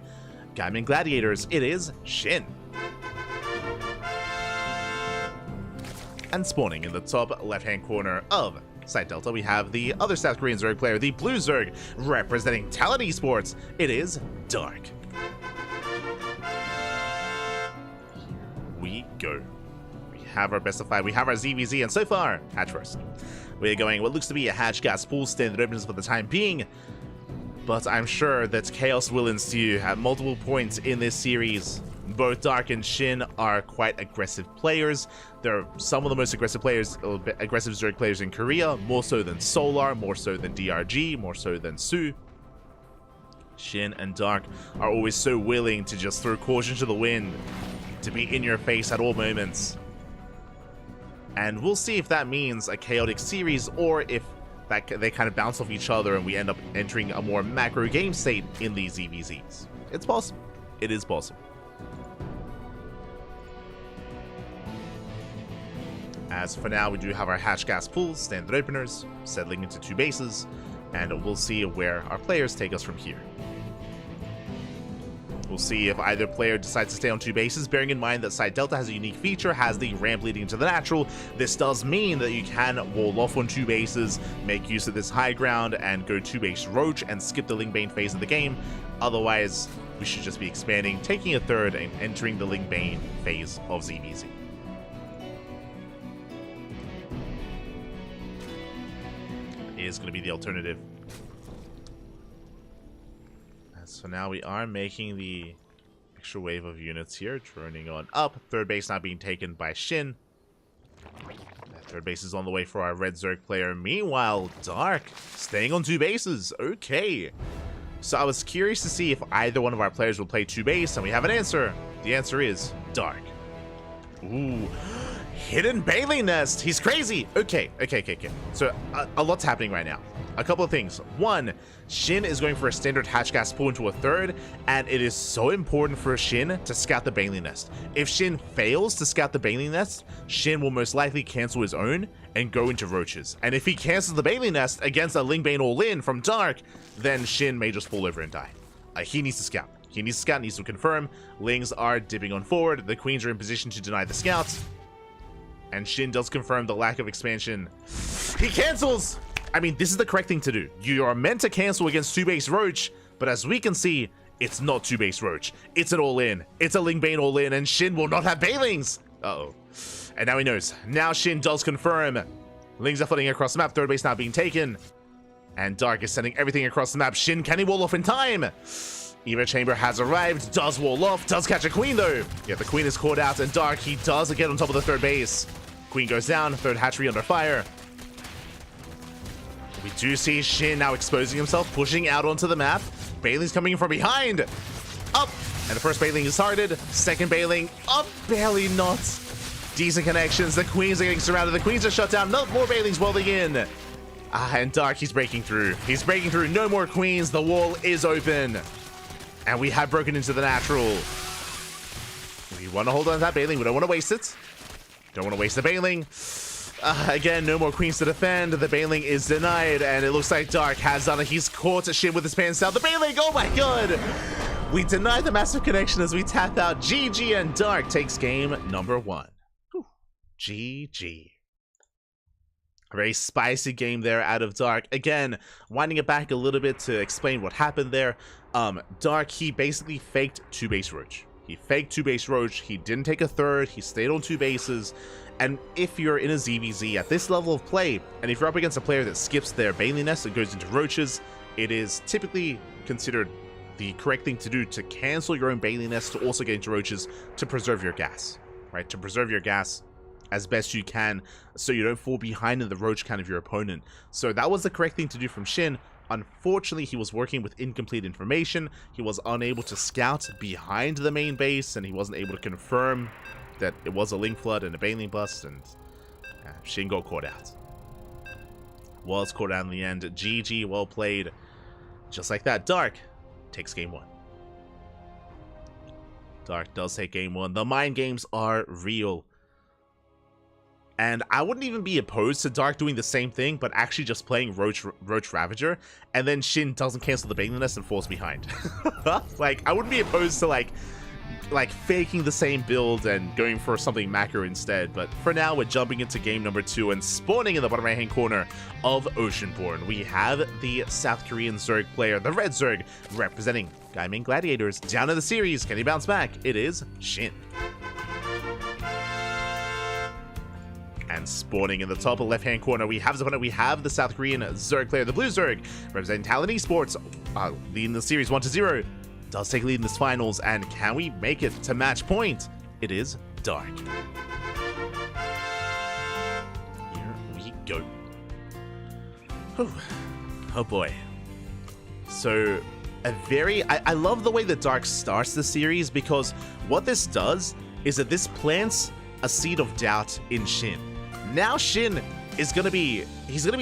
Gaimin Gladiators. It is Shin. And spawning in the top left-hand corner of side Delta, we have the other South Korean Zerg player, the Blue Zerg, representing Talon Esports. It is Dark. Here we go. Have our best of 5, we have our ZVZ, and so far, hatch first. We're going what looks to be a hatch gas pool standard opens for the time being, but I'm sure that chaos will ensue at multiple points in this series. Both Dark and Shin are quite aggressive players. They're some of the most aggressive players, aggressive Zerg players in Korea, more so than Solar, more so than DRG, more so than Su. Shin and Dark are always so willing to just throw caution to the wind, to be in your face at all moments. And we'll see if that means a chaotic series, or if they kind of bounce off each other and we end up entering a more macro game state in these ZVZs. It's possible. It is possible. As for now, we do have our hatch gas pools, standard openers, settling into 2 bases, and we'll see where our players take us from here. We'll see if either player decides to stay on 2 bases, bearing in mind that side Delta has a unique feature, has the ramp leading to the natural. This does mean that you can wall off on 2 bases, make use of this high ground, and go 2-base Roach and skip the Lingbane phase of the game. Otherwise, we should just be expanding, taking a third, and entering the Lingbane phase of ZVZ. Is going to be the alternative. So now we are making the extra wave of units here, droning on up. 3rd base now being taken by Shin. That 3rd base is on the way for our Red Zerg player. Meanwhile, Dark staying on 2 bases. Okay. So I was curious to see if either one of our players will play 2 base, and we have an answer. The answer is Dark. Ooh. Hidden Bailey Nest. He's crazy. Okay. So a lot's happening right now. A couple of things. One, Shin is going for a standard hatch gas pool into a 3rd, and it is so important for Shin to scout the Bailey Nest. If Shin fails to scout the Bailey Nest, Shin will most likely cancel his own and go into Roaches. And if he cancels the Bailey Nest against a Lingbane all-in from Dark, then Shin may just fall over and die. He needs to scout. He needs to scout, needs to confirm. Lings are dipping on forward. The Queens are in position to deny the scouts. And Shin does confirm the lack of expansion. He cancels! I mean, this is the correct thing to do. You are meant to cancel against 2-base Roach, but as we can see, it's not 2-base Roach. It's an all-in. It's a Lingbane all-in, and Shin will not have Bailings! Uh-oh. And now he knows. Now Shin does confirm. Lings are flooding across the map. 3rd base now being taken. And Dark is sending everything across the map. Shin, can he wall off in time? Evo Chamber has arrived. Does wall off. Does catch a Queen, though. Yeah, the Queen is caught out, and Dark, he does get on top of the 3rd base. Queen goes down. 3rd hatchery under fire. We do see Shin now exposing himself, pushing out onto the map. Bailing's coming in from behind. Up. And the first Bailing is started. 2nd Bailing. Up. Barely not. Decent connections. The Queens are getting surrounded. The Queens are shut down. No more Bailings welding in. And Dark, he's breaking through. He's breaking through. No more Queens. The wall is open. And we have broken into the natural. We want to hold on to that Bailing. We don't want to waste it. Don't want to waste the Bailing. Again, no more Queens to defend. The Bailing is denied, and it looks like Dark has done it. He's caught a Shin with his pants down. The Bailing, oh my god! We deny the massive connection as we tap out. GG, and Dark takes game number 1. Whew. GG. A very spicy game there out of Dark. Again, winding it back a little bit to explain what happened there. Dark, he basically faked 2-base Roach. He faked 2-base Roach. He didn't take a 3rd. He stayed on 2 bases. And if you're in a ZVZ at this level of play, and if you're up against a player that skips their Bailey Nest and goes into Roaches, it is typically considered the correct thing to do to cancel your own Bailey Nest to also get into roaches to preserve your gas, right? To preserve your gas as best you can so you don't fall behind in the roach count of your opponent. So that was the correct thing to do from Shin. Unfortunately, he was working with incomplete information. He was unable to scout behind the main base, and he wasn't able to confirm that it was a Link Flood and a Baneling Bust, and Shin got caught out. Was caught out in the end. GG, well played. Just like that, Dark takes game 1. Dark does take game 1. The mind games are real. And I wouldn't even be opposed to Dark doing the same thing, but actually just playing Roach Ravager, and then Shin doesn't cancel the Baneling Nest and falls behind. Like, I wouldn't be opposed to like faking the same build and going for something macro instead, but for now we're jumping into game number 2 and spawning in the bottom right hand corner of Oceanborn. We have the South Korean Zerg player, the Red Zerg, representing Gaimin Gladiators. Down in the series, can he bounce back? It is Shin. And spawning in the top left-hand corner, we have the South Korean Zerg player, the Blue Zerg, representing Talon Esports, leading the series 1-0. Does take lead in this finals, and can we make it to match point? It is Dark. Here we go. Whew. Oh boy. So, I love the way that Dark starts the series, because what this does is that this plants a seed of doubt in Shin. Now Shin is gonna be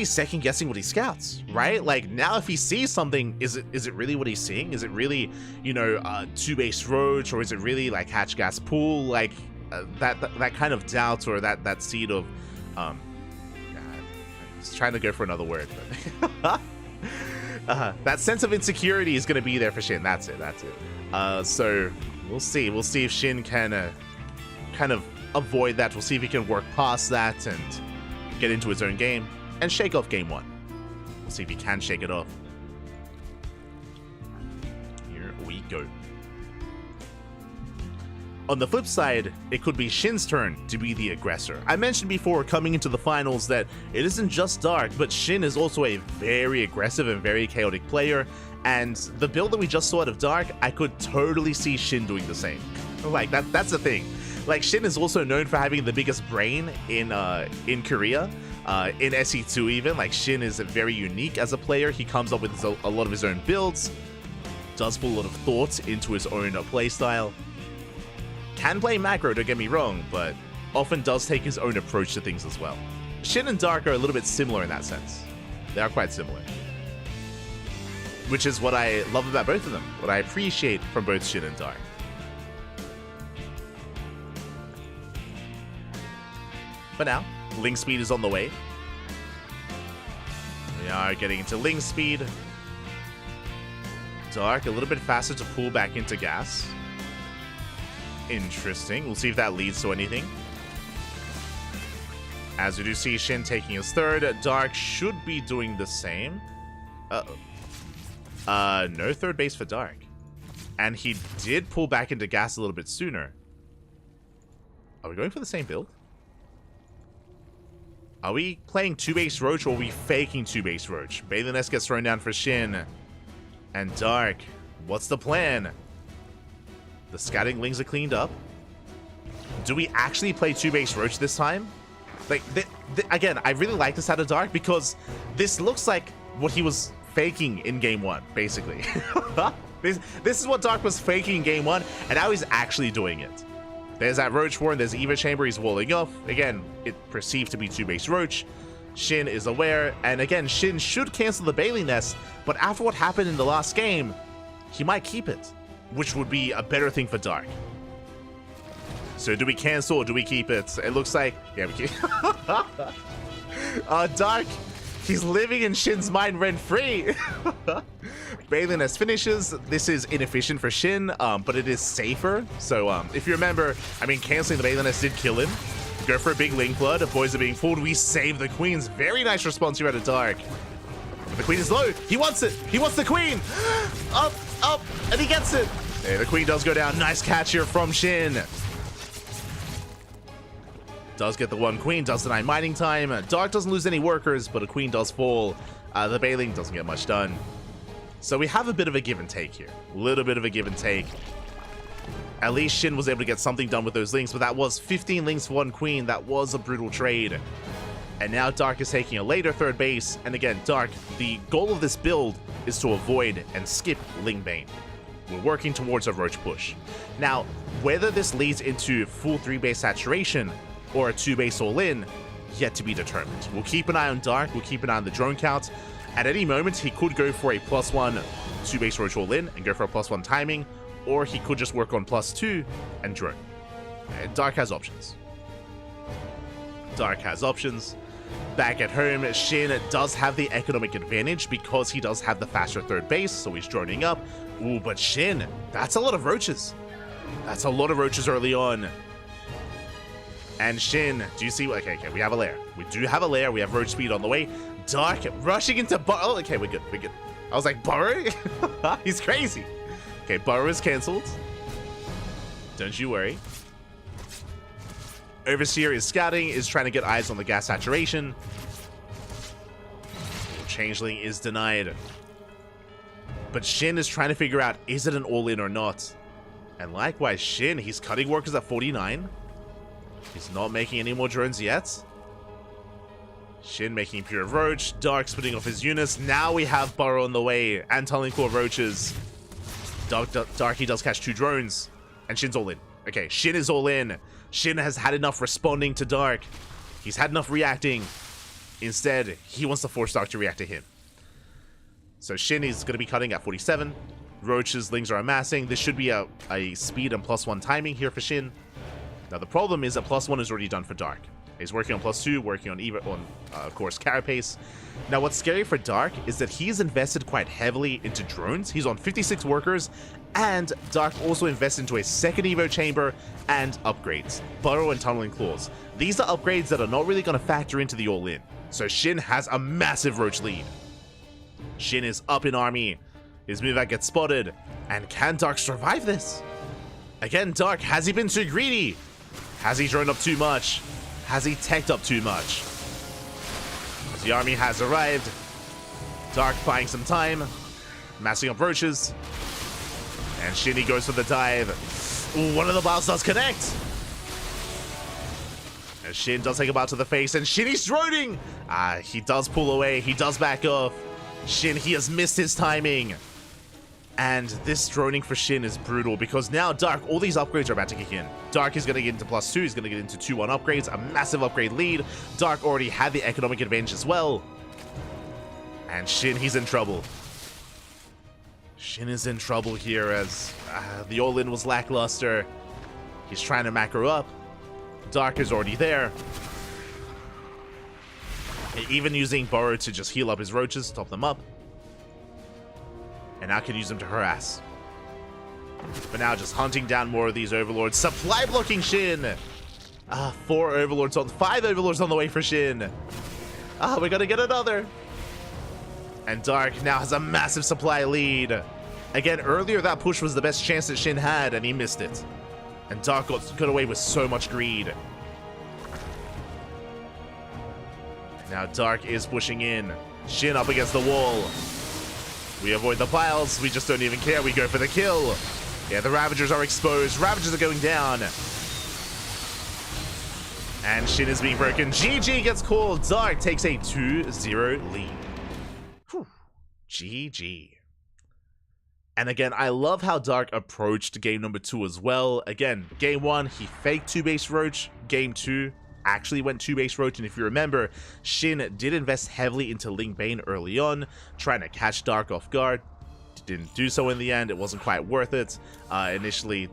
second guessing what he scouts, right? Like, now if he sees something, is it really what he's seeing? Is it really, you know, 2-base roach, or is it really like hatch gas pool? Like that kind of doubt, or that seed of I was trying to go for another word, but that sense of insecurity is gonna be there for Shin. That's it. So we'll see if Shin can kind of avoid that. We'll see if he can work past that and get into his own game and shake off game 1. We'll see if he can shake it off. Here we go. On the flip side, it could be Shin's turn to be the aggressor. I mentioned before, coming into the finals, that it isn't just Dark, but Shin is also a very aggressive and very chaotic player, and the build that we just saw out of Dark, I could totally see Shin doing the same. Like, that's the thing. Like, Shin is also known for having the biggest brain in Korea, in SE2 even. Like, Shin is very unique as a player. He comes up with a lot of his own builds, does put a lot of thought into his own playstyle. Can play macro, don't get me wrong, but often does take his own approach to things as well. Shin and Dark are a little bit similar in that sense. They are quite similar. Which is what I love about both of them, what I appreciate from both Shin and Dark. But now, Link Speed is on the way. We are getting into Link Speed. Dark, a little bit faster to pull back into gas. Interesting. We'll see if that leads to anything. As we do see Shin taking his third, Dark should be doing the same. No third base for Dark. And he did pull back into gas a little bit sooner. Are we going for the same build? Are we playing 2-base Roach, or are we faking 2-base Roach? Bailey Nest gets thrown down for Shin. And Dark, what's the plan? The scouting lings are cleaned up. Do we actually play 2-base Roach this time? Like, again, I really like this out of Dark, because this looks like what he was faking in game 1, basically. This is what Dark was faking in game 1, and now he's actually doing it. There's that Roach War, and there's Eva Chamber he's walling off. Again, it perceived to be 2-base Roach. Shin is aware, and again, Shin should cancel the Bailey Nest, but after what happened in the last game, he might keep it, which would be a better thing for Dark. So do we cancel or do we keep it? It looks like, yeah, we keep Dark, he's living in Shin's mind rent-free. Bailey Nest finishes. This is inefficient for Shin, but it is safer. So if you remember, I mean, canceling the Bailey Nest did kill him. Go for a big Link Flood. Boys are being pulled. We save the Queens. Very nice response here out of Dark. But the Queen is low. He wants it. He wants the Queen. Up, and he gets it. Hey, the Queen does go down. Nice catch here from Shin. Does get the one Queen, does deny mining time. Dark doesn't lose any workers, but a Queen does fall. The Bailing doesn't get much done. So we have a bit of a give and take here. A little bit of a give and take. At least Shin was able to get something done with those links, but that was 15 links for 1 queen. That was a brutal trade. And now Dark is taking a later third base. And again, Dark, the goal of this build is to avoid and skip Lingbane. We're working towards a Roach push. Now, whether this leads into full 3-base saturation or a 2-base all-in, yet to be determined. We'll keep an eye on Dark. We'll keep an eye on the drone count. At any moment, he could go for a +1 2-base Roach all-in and go for a +1 timing, or he could just work on +2 and drone. And Dark has options. Dark has options. Back at home, Shin does have the economic advantage because he does have the faster third base, so he's droning up. Ooh, but Shin, that's a lot of roaches. That's a lot of roaches early on. And Shin, do you see? Okay, we have a lair. We do have a lair. We have roach speed on the way. Dark rushing into oh, okay, we're good. I was like, Burrow? He's crazy. Okay, Burrow is cancelled. Don't you worry. Overseer is scouting, is trying to get eyes on the gas saturation. Changeling is denied. But Shin is trying to figure out, is it an all-in or not? And likewise, Shin, he's cutting workers at 49. He's not making any more drones yet. Shin making pure Roach. Dark splitting off his units. Now we have Burrow on the way. And tunneling core Roaches. Darky does catch 2 drones. And Shin's all in. Okay, Shin is all in. Shin has had enough responding to Dark. He's had enough reacting. Instead, he wants to force Dark to react to him. So Shin is going to be cutting at 47. Roach's lings are amassing. This should be a speed and +1 timing here for Shin. Now the problem is that +1 is already done for Dark. He's working on +2, working on of course, Carapace. Now what's scary for Dark is that he's invested quite heavily into drones. He's on 56 workers, and Dark also invested into a second Evo chamber and upgrades. Burrow and Tunneling Claws. These are upgrades that are not really going to factor into the all-in. So Shin has a massive Roach lead. Shin is up in army. His move out gets spotted. And can Dark survive this? Again, Dark, has he been too greedy? Has he droned up too much? Has he teched up too much? The army has arrived. Dark buying some time. Massing up roaches. And Shinny goes for the dive. Ooh, one of the biles does connect. And Shin does take a bow to the face. And Shinny's droning! He does pull away. He does back off. Shin, he has missed his timing. And this droning for Shin is brutal because now Dark, all these upgrades are about to kick in. Dark is going to get into +2, he's going to get into 2-1 upgrades, a massive upgrade lead. Dark already had the economic advantage as well. And Shin, he's in trouble. Shin is in trouble here as the all-in was lackluster. He's trying to macro up. Dark is already there. Even using Burrow to just heal up his roaches, top them up. And now can use them to harass. But now just hunting down more of these overlords. Supply blocking Shin! 4 overlords on 5 overlords on the way for Shin. We're gonna get another. And Dark now has a massive supply lead. Again, earlier that push was the best chance that Shin had, and he missed it. And Dark got away with so much greed. Now Dark is pushing in. Shin up against the wall. We avoid the piles. We just don't even care. We go for the kill. Yeah, the Ravagers are exposed. Ravagers are going down. And Shin is being broken. GG gets called. Dark takes a 2-0 lead. Whew. GG. And again, I love how Dark approached game number 2 as well. Again, game 1, he faked 2-base Roach. Game 2, actually went 2-base Roach, and if you remember, Shin did invest heavily into Lingbane early on, trying to catch Dark off guard. Didn't do so in the end. It wasn't quite worth it. Initially,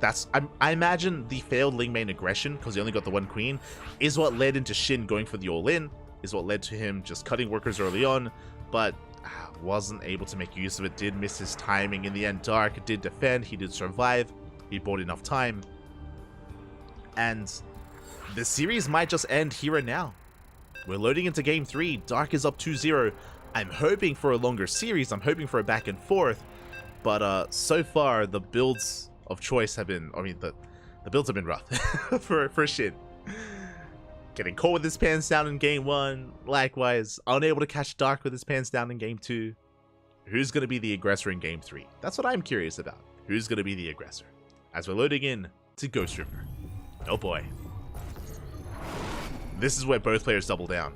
I imagine the failed Lingbane aggression, because he only got the 1 queen, is what led into Shin going for the all-in, is what led to him just cutting workers early on, but wasn't able to make use of it, did miss his timing. In the end, Dark did defend, he did survive, he bought enough time, and the series might just end here and now. We're loading into game 3. Dark is up 2-0. I'm hoping for a longer series. I'm hoping for a back and forth. But so far, the builds of choice have been... the builds have been rough for Shin. Getting caught with his pants down in game 1. Likewise, unable to catch Dark with his pants down in game 2. Who's going to be the aggressor in Game 3? That's what I'm curious about. Who's going to be the aggressor? As we're loading in to Ghost River. Oh boy. This is where both players double down.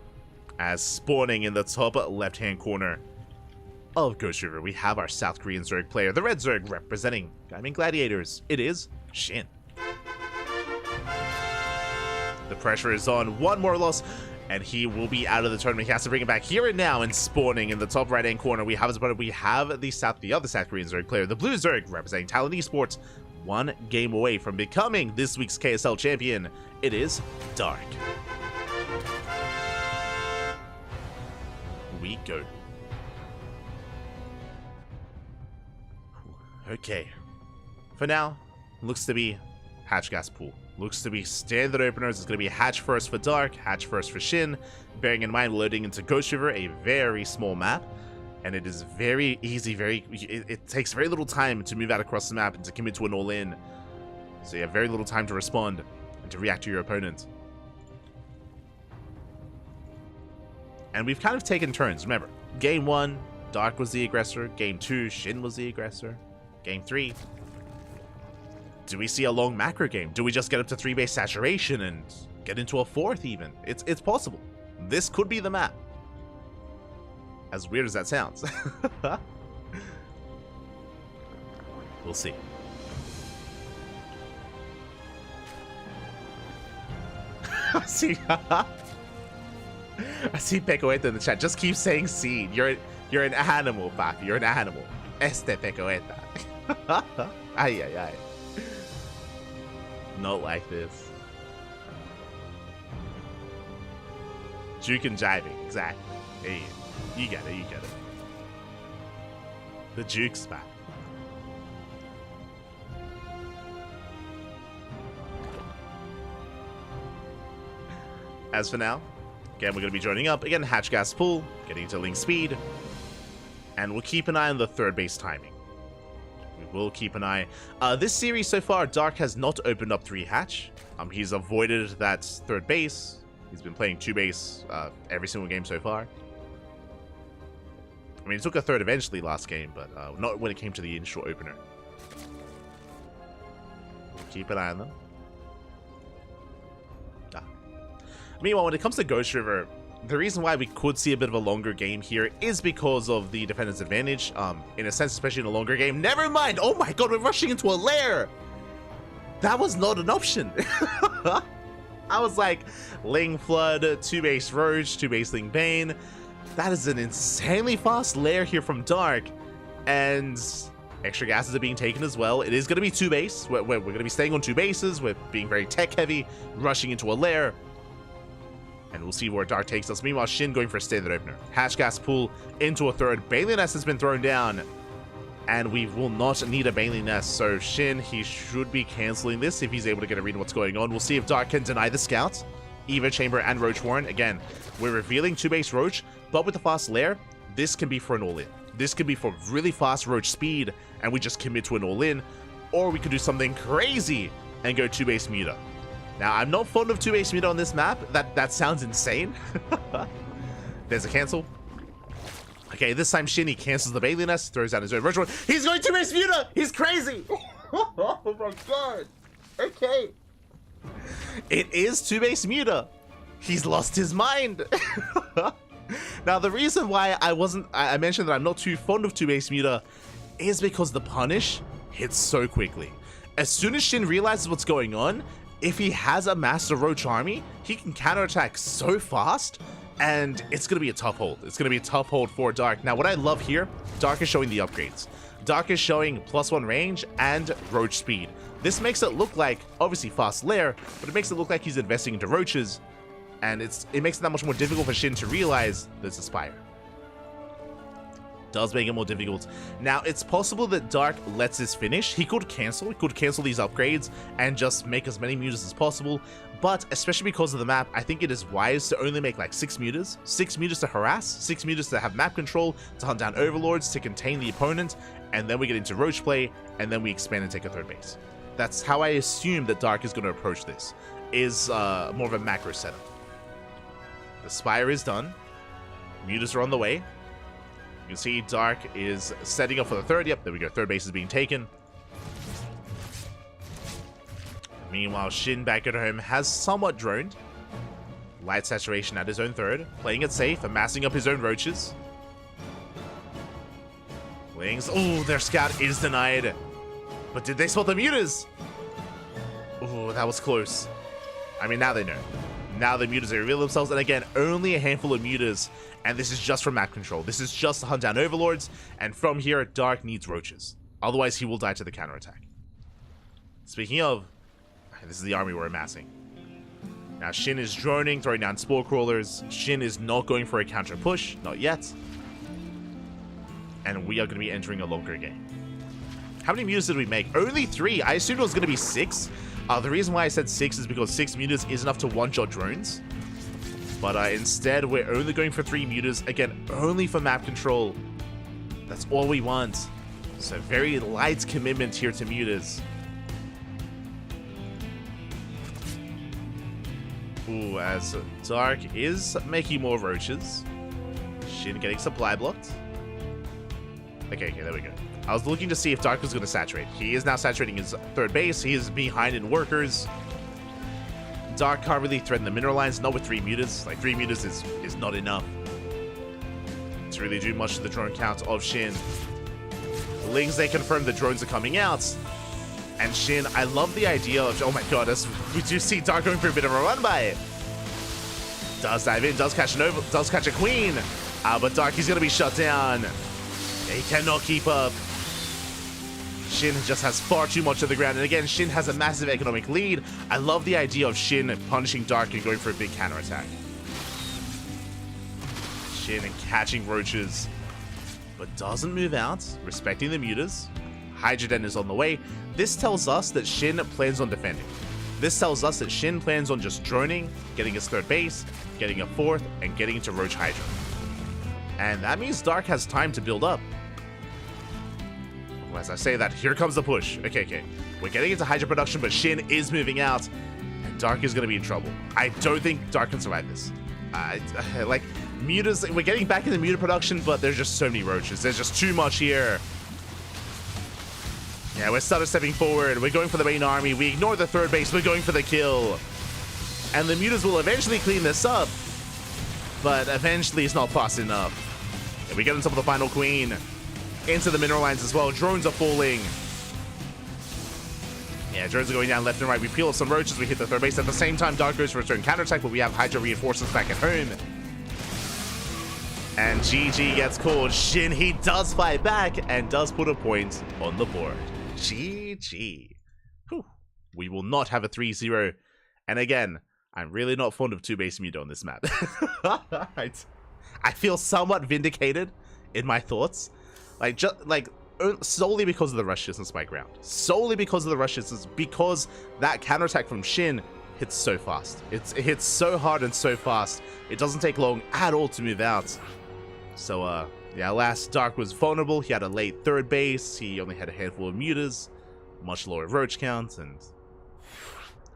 As spawning in the top left-hand corner of Ghost River, we have our South Korean Zerg player, the Red Zerg, representing Gaming Gladiators. It is Shin. The pressure is on. One more loss, and he will be out of the tournament. He has to bring it back here and now, and spawning in the top right-hand corner, we have his opponent. We have the other South Korean Zerg player, the Blue Zerg, representing Talon Esports, one game away from becoming this week's KSL champion. It is Dark. We go. Okay. For now, looks to be Hatch Gas Pool. Looks to be standard openers. It's going to be Hatch first for Dark, Hatch first for Shin. Bearing in mind, loading into Ghost River, a very small map. And it is very easy, it takes very little time to move out across the map and to commit to an all-in. So you have very little time to respond and to react to your opponent. And we've kind of taken turns. Remember, Game 1, Dark was the aggressor. Game 2, Shin was the aggressor. Game 3, do we see a long macro game? Do we just get up to 3-base saturation and get into a 4th even? It's possible. This could be the map. As weird as that sounds. We'll see. I see Pecoeta in the chat. Just keep saying seed. You're an animal, Papi. You're an animal. Este Pecoeta. Ay, ay, ay. Not like this. Juke and jiving. Exactly. Hey, you get it. You get it. The Juke's back. As for now, again, we're going to be joining up. Again, Hatch Gas Pool, getting to Link Speed. And we'll keep an eye on the 3rd base timing. We will keep an eye. This series so far, Dark has not opened up 3 Hatch. He's avoided that 3rd base. He's been playing 2 base every single game so far. I mean, he took a 3rd eventually last game, but not when it came to the initial opener. We'll keep an eye on them. Meanwhile, when it comes to Ghost River, the reason why we could see a bit of a longer game here is because of the defender's advantage. In a sense, especially in a longer game. Never mind! Oh my god, we're rushing into a lair! That was not an option. I was like, Ling Flood, 2-base Roach, 2-base Ling Bane. That is an insanely fast lair here from Dark. And extra gases are being taken as well. It is going to be 2-base. We're going to be staying on 2 bases. We're being very tech heavy, rushing into a lair. And we'll see where Dark takes us. Meanwhile, Shin going for a standard opener. Hatch Gas Pool into a 3rd. Bailey Nest has been thrown down. And we will not need a Bailey Nest. So Shin, he should be canceling this if he's able to get a read on what's going on. We'll see if Dark can deny the scouts. Eva Chamber and Roach Warren. Again, we're revealing 2-base Roach. But with the fast lair, this can be for an all-in. This can be for really fast Roach speed. And we just commit to an all-in. Or we could do something crazy and go 2-base Muta. Now, I'm not fond of 2-base Muta on this map. That sounds insane. There's a cancel. Okay, this time Shin, he cancels the Bailey Nest, throws out his own Roach. He's going 2-base Muta! He's crazy! Oh my god. Okay. It is 2-base Muta. He's lost his mind. Now, the reason why I mentioned that I'm not too fond of 2-base Muta is because the punish hits so quickly. As soon as Shin realizes what's going on, if he has a Master Roach army, he can counterattack so fast, and it's going to be a tough hold. It's going to be a tough hold for Dark. Now, what I love here, Dark is showing the upgrades. Dark is showing +1 range and Roach speed. This makes it look like, obviously, fast lair, but it makes it look like he's investing into Roaches, and it makes it that much more difficult for Shin to realize there's a Spire. Does make it more difficult. Now, it's possible that Dark lets this finish. He could cancel these upgrades and just make as many mutas as possible, but especially because of the map, I think it is wise to only make like 6 mutas. 6 mutas to harass, 6 mutas to have map control, to hunt down overlords, to contain the opponent, and then we get into Roach play, and then we expand and take a 3rd base. That's how I assume that Dark is going to approach this, is more of a macro setup. The Spire is done. Mutas are on the way. can see Dark is setting up for the third. Yep, there we go. Third base is being taken. Meanwhile, Shin back at home has somewhat droned. Light saturation at his own third. Playing it safe, amassing up his own roaches. Wings. Oh, their scout is denied. But did they spot the mutas? Oh, that was close. I mean, now they know. Now the mutas reveal themselves. And again, only a handful of mutas. And this is just for map control. This is just to hunt down overlords. And from here, Dark needs roaches. Otherwise, he will die to the counterattack. Speaking of, this is the army we're amassing. Now, Shin is droning, throwing down spore crawlers. Shin is not going for a counter push. Not yet. And we are going to be entering a longer game. How many mutas did we make? Only 3. I assumed it was going to be 6. The reason why I said 6 is because 6 mutas is enough to one-shot drones. But instead, we're only going for 3 mutas. Again, only for map control. That's all we want. So very light commitment here to mutas. Ooh, as Dark is making more roaches. Shin getting supply blocked. Okay, there we go. I was looking to see if Dark was going to saturate. He is now saturating his third base. He is behind in workers. Dark can't really threaten the mineral lines, not with 3 mutas. Like, 3 mutas is not enough to really do much to the drone count of Shin. Lings, they confirm the drones are coming out. And Shin, I love the idea of, oh my god, we do see Dark going for a bit of a run by it. Does dive in, does catch a queen. But Dark is going to be shut down. He cannot keep up. Shin just has far too much of the ground. And again, Shin has a massive economic lead. I love the idea of Shin punishing Dark and going for a big counterattack. Shin and catching roaches. But doesn't move out, respecting the mutas. Hydroden is on the way. This tells us that Shin plans on defending. This tells us that Shin plans on just droning, getting his third base, getting a fourth, and getting into Roach Hydra. And that means Dark has time to build up. Well, as I say that, here comes the push. Okay. We're getting into Hydra production, but Shin is moving out, and Dark is going to be in trouble. I don't think Dark can survive this. Like, mutas, we're getting back into muta production, but there's just so many roaches. There's just too much here. Yeah, we're stepping forward. We're going for the main army. We ignore the third base. We're going for the kill. And the mutas will eventually clean this up. But eventually it's not fast enough. And we get into the final queen. Into the mineral lines as well. Drones are falling. Yeah, drones are going down left and right. We peel off some roaches. We hit the third base. At the same time, Dark goes for a certain counterattack, but we have Hydra reinforcements back at home. And GG gets called. Shin, he does fight back and does put a point on the board. GG. Whew. We will not have a 3-0. And again, I'm really not fond of 2-base muta on this map. I feel somewhat vindicated in my thoughts. Solely because of the rush distance spike round. Solely because of the rush distance, because that counterattack from Shin hits so fast. It hits so hard and so fast. It doesn't take long at all to move out. So, yeah, last Dark was vulnerable. He had a late third base. He only had a handful of mutas, much lower roach count, and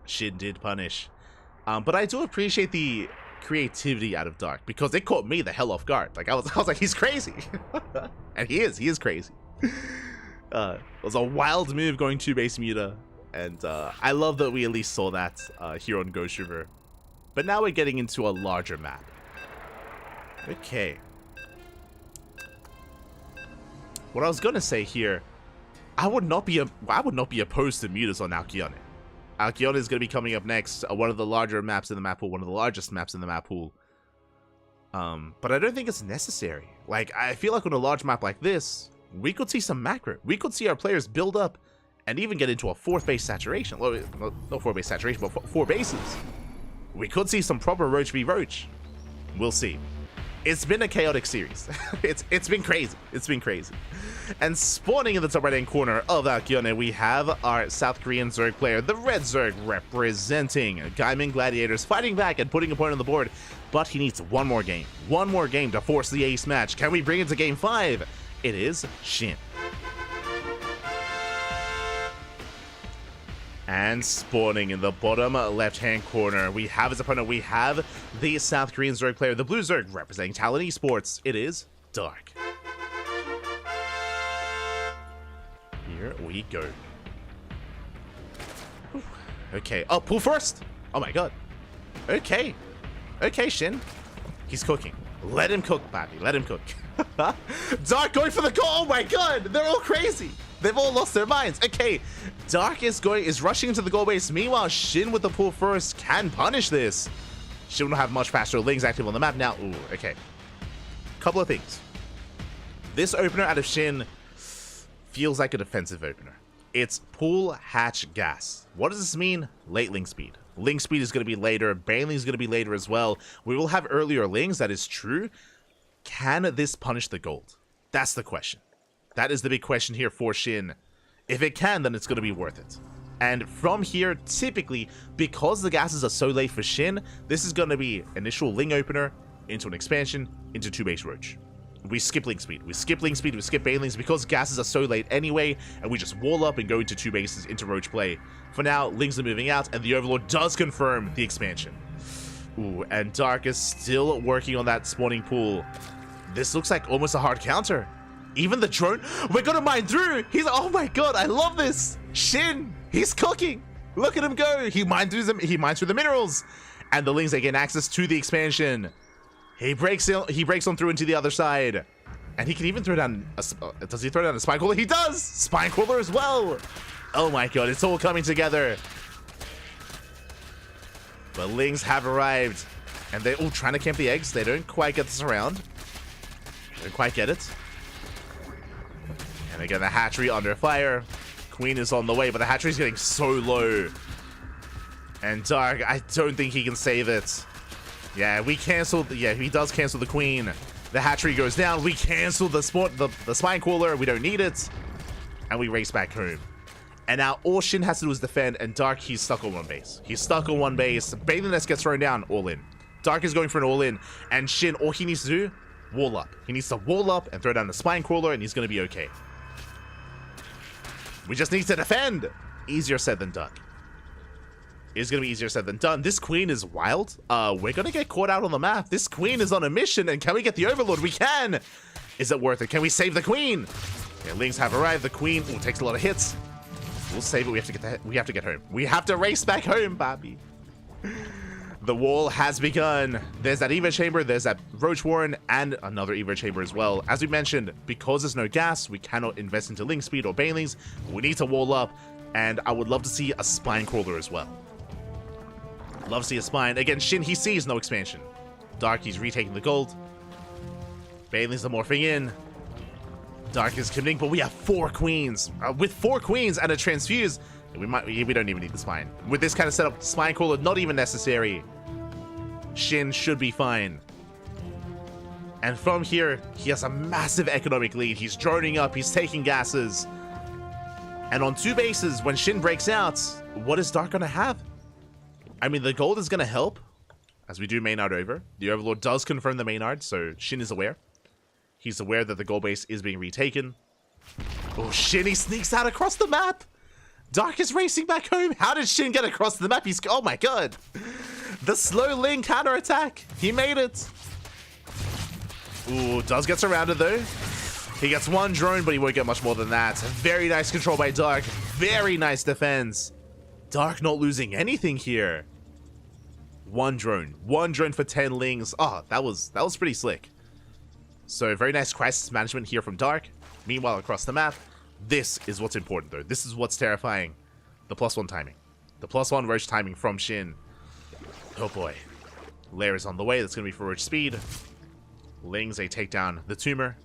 Shin did punish. But I do appreciate the creativity out of Dark, because it caught me the hell off guard. Like, I was like, he's crazy. And he is crazy. It was a wild move going 2-base muta, and I love that we at least saw that here on Ghost River. But now we're getting into a larger map. Okay. What I was gonna say here, I would not be opposed to mutas on Alcyone. Alcyone is gonna be coming up next, one of the larger maps in the map pool, one of the largest maps in the map pool. But I don't think it's necessary. Like, I feel like on a large map like this, we could see some macro. We could see our players build up and even get into a 4th base saturation. Well, not 4 base saturation, but 4 bases. We could see some proper Roach v Roach. We'll see. It's been a chaotic series. It's been crazy. It's been crazy. And spawning in the top right-hand corner of Alcyone, we have our South Korean Zerg player, the Red Zerg, representing Gaimin Gladiators, fighting back and putting a point on the board. But he needs one more game. One more game to force the ace match. Can we bring it to game 5? It is Shin. And spawning in the bottom left-hand corner, we have his opponent. We have the South Korean Zerg player, the Blue Zerg, representing Talon Esports. It is Dark. Here we go. Okay. Oh, pull first. Oh my god. Okay. Okay, Shin. He's cooking. Let him cook, Bobby. Let him cook. Dark going for the goal. Oh my god. They're all crazy. They've all lost their minds. Okay. Dark is rushing into the goal base. Meanwhile, Shin with the pull first can punish this. Shin don't have much faster Lings active on the map now. Ooh, okay. Couple of things. This opener out of Shin feels like a defensive opener. It's pull, hatch, gas. What does this mean? Late Ling speed. Ling speed is going to be later. Baneling is going to be later as well. We will have earlier Lings, that is true. Can this punish the gold? That's the question. That is the big question here for Shin. If it can, then it's going to be worth it. And from here, typically, because the gases are so late for Shin, this is going to be initial Ling opener, into an expansion, into 2-base Roach. We skip Ling speed. We skip Ling speed. We skip Banelings because gases are so late anyway, and we just wall up and go into 2 bases into Roach play. For now, Lings are moving out, and the Overlord does confirm the expansion. Ooh, and Dark is still working on that spawning pool. This looks like almost a hard counter. Even the drone, we're gonna mine through. He's, oh my god, I love this. Shin, he's cooking. Look at him go. He mines through the minerals, and the Lings they gain access to the expansion. He breaks on through into the other side. And he can even throw down a... Does he throw down a Spine Crawler? He does! Spine Crawler as well! Oh my god, it's all coming together. The Lings have arrived. And they're all trying to camp the eggs. They don't quite get this around. Don't quite get it. And again, the hatchery under fire. Queen is on the way, but the hatchery's getting so low. And Dark, I don't think he can save it. Yeah, we canceled. Yeah, he does cancel the Queen. The hatchery goes down. We cancel the Spine Crawler. We don't need it. And we race back home. And now all Shin has to do is defend, and Dark, he's stuck on one base. He's stuck on one base. Bathing Nest gets thrown down, all in. Dark is going for an all in, and Shin, all he needs to do, wall up. He needs to wall up and throw down the Spine Crawler, and he's going to be okay. We just need to defend. Easier said than done. It's going to be easier said than done. This Queen is wild. We're going to get caught out on the map. This Queen is on a mission, and can we get the Overlord? We can. Is it worth it? Can we save the Queen? Yeah, Lings have arrived. The Queen takes a lot of hits. We'll save it. We have to get home. We have to race back home, Bobby. The wall has begun. There's that Evo Chamber. There's that Roach Warren, and another Evo Chamber as well. As we mentioned, because there's no gas, we cannot invest into Ling speed or Banelings. We need to wall up, and I would love to see a Spine Crawler as well. Love to see a Spine. Again, Shin, he sees no expansion. Dark, he's retaking the gold. Banelings are morphing in. Dark is committing, but we have 4 Queens. With 4 Queens and a Transfuse, we don't even need the Spine. With this kind of setup, Spine Crawler not even necessary. Shin should be fine. And from here, he has a massive economic lead. He's droning up, he's taking gases. And on 2 bases, when Shin breaks out, what is Dark gonna have? I mean, the gold is gonna help, as we do Maynard over. The Overlord does confirm the Maynard, so Shin is aware. He's aware that the gold base is being retaken. Oh, Shin, he sneaks out across the map! Dark is racing back home. How did Shin get across the map? Oh my god. The slow Ling counterattack. He made it. Ooh, does get surrounded though. He gets 1 drone, but he won't get much more than that. Very nice control by Dark. Very nice defense. Dark not losing anything here. 1 drone. 1 drone for 10 Lings. Oh, that was pretty slick. So very nice crisis management here from Dark. Meanwhile, across the map, this is what's important though. This is what's terrifying. The +1 timing. The +1 Roach timing from Shin. Oh boy. Lair is on the way. That's going to be for Roach speed. Lings, they take down the Tumor.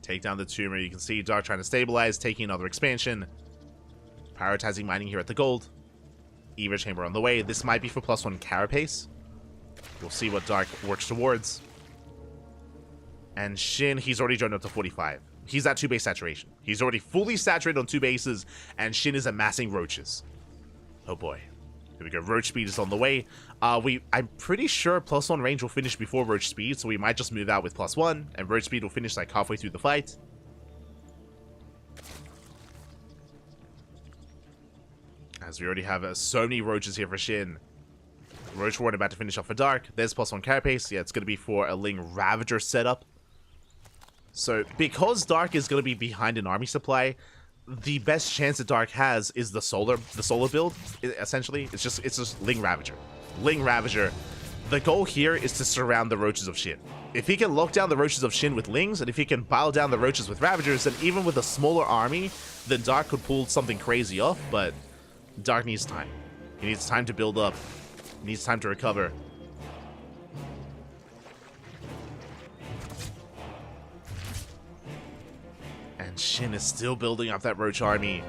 Take down the Tumor. You can see Dark trying to stabilize, taking another expansion. Prioritizing mining here at the gold. Evo Chamber on the way. This might be for +1 Carapace. We'll see what Dark works towards. And Shin, he's already joined up to 45. He's at 2-base saturation. He's already fully saturated on 2 bases, and Shin is amassing Roaches. Oh boy. Here we go. Roach speed is on the way. I'm pretty sure +1 range will finish before Roach speed, so we might just move out with +1, and Roach speed will finish like halfway through the fight. As we already have so many Roaches here for Shin. Roach Warren about to finish off for Dark. There's +1 Carapace. Yeah, it's going to be for a Ling Ravager setup. So because Dark is going to be behind an army supply, the best chance that Dark has is the solar build. Essentially, it's just Ling Ravager. Ling Ravager. The goal here is to surround the Roaches of Shin. If he can lock down the Roaches of Shin with Lings, and if he can bow down the Roaches with Ravagers, then even with a smaller army, then Dark could pull something crazy off, but Dark needs time. He needs time to build up. He needs time to recover. And Shin is still building up that Roach army.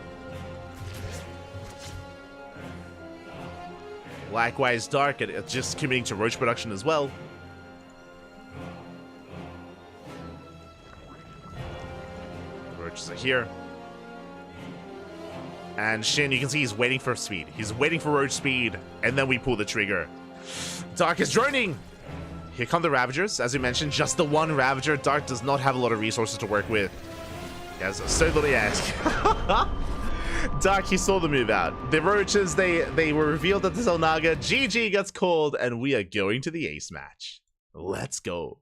Likewise, Dark just committing to Roach production as well. The Roaches are here. And Shin, you can see he's waiting for speed. He's waiting for Roach speed, and then we pull the trigger. Dark is droning! Here come the Ravagers. As we mentioned, just the one Ravager. Dark does not have a lot of resources to work with. He has so little to ask. Dark, he saw the move out. The Roaches, they were revealed at the Zelnaga. GG gets called, and we are going to the ace match. Let's go.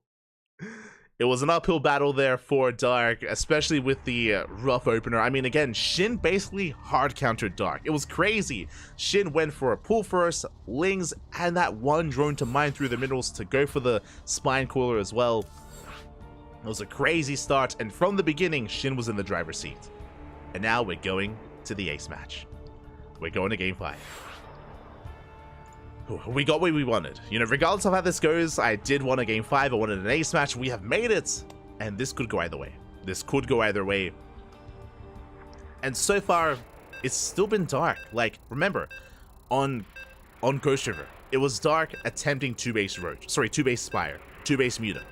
It was an uphill battle there for Dark, especially with the rough opener. I mean, again, Shin basically hard countered Dark. It was crazy. Shin went for a pull first, Lings, and that one drone to mine through the minerals to go for the Spine Cooler as well. It was a crazy start, and from the beginning, Shin was in the driver's seat. And now we're going to the ace match. We're going to game 5. We got what we wanted. You know, regardless of how this goes, I did want a game 5. I wanted an ace match. We have made it. And this could go either way. This could go either way. And so far, it's still been Dark. Like, remember, on Ghost River, it was Dark attempting 2-base Roach. Sorry, 2-base Spire. 2-base Mutant.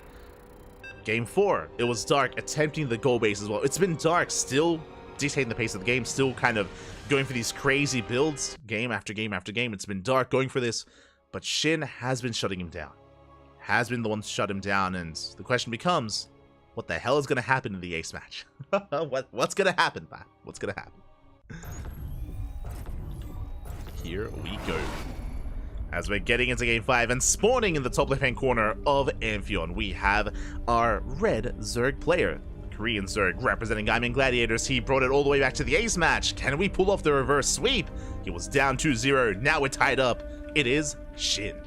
Game 4, it was Dark attempting the goal base as well. It's been Dark still dictating the pace of the game, still kind of going for these crazy builds game after game after game. It's been Dark going for this, but Shin has been shutting him down. Has been the one to shut him down, and the question becomes, what the hell is going to happen in the ace match? What's going to happen, man? What's going to happen? Here we go. As we're getting into game 5 and spawning in the top left-hand corner of Amphion, we have our red Zerg player. Korean Zerg representing Gaiman Gladiators. He brought it all the way back to the ace match. Can we pull off the reverse sweep? He was down 2-0. Now we're tied up. It is Shin.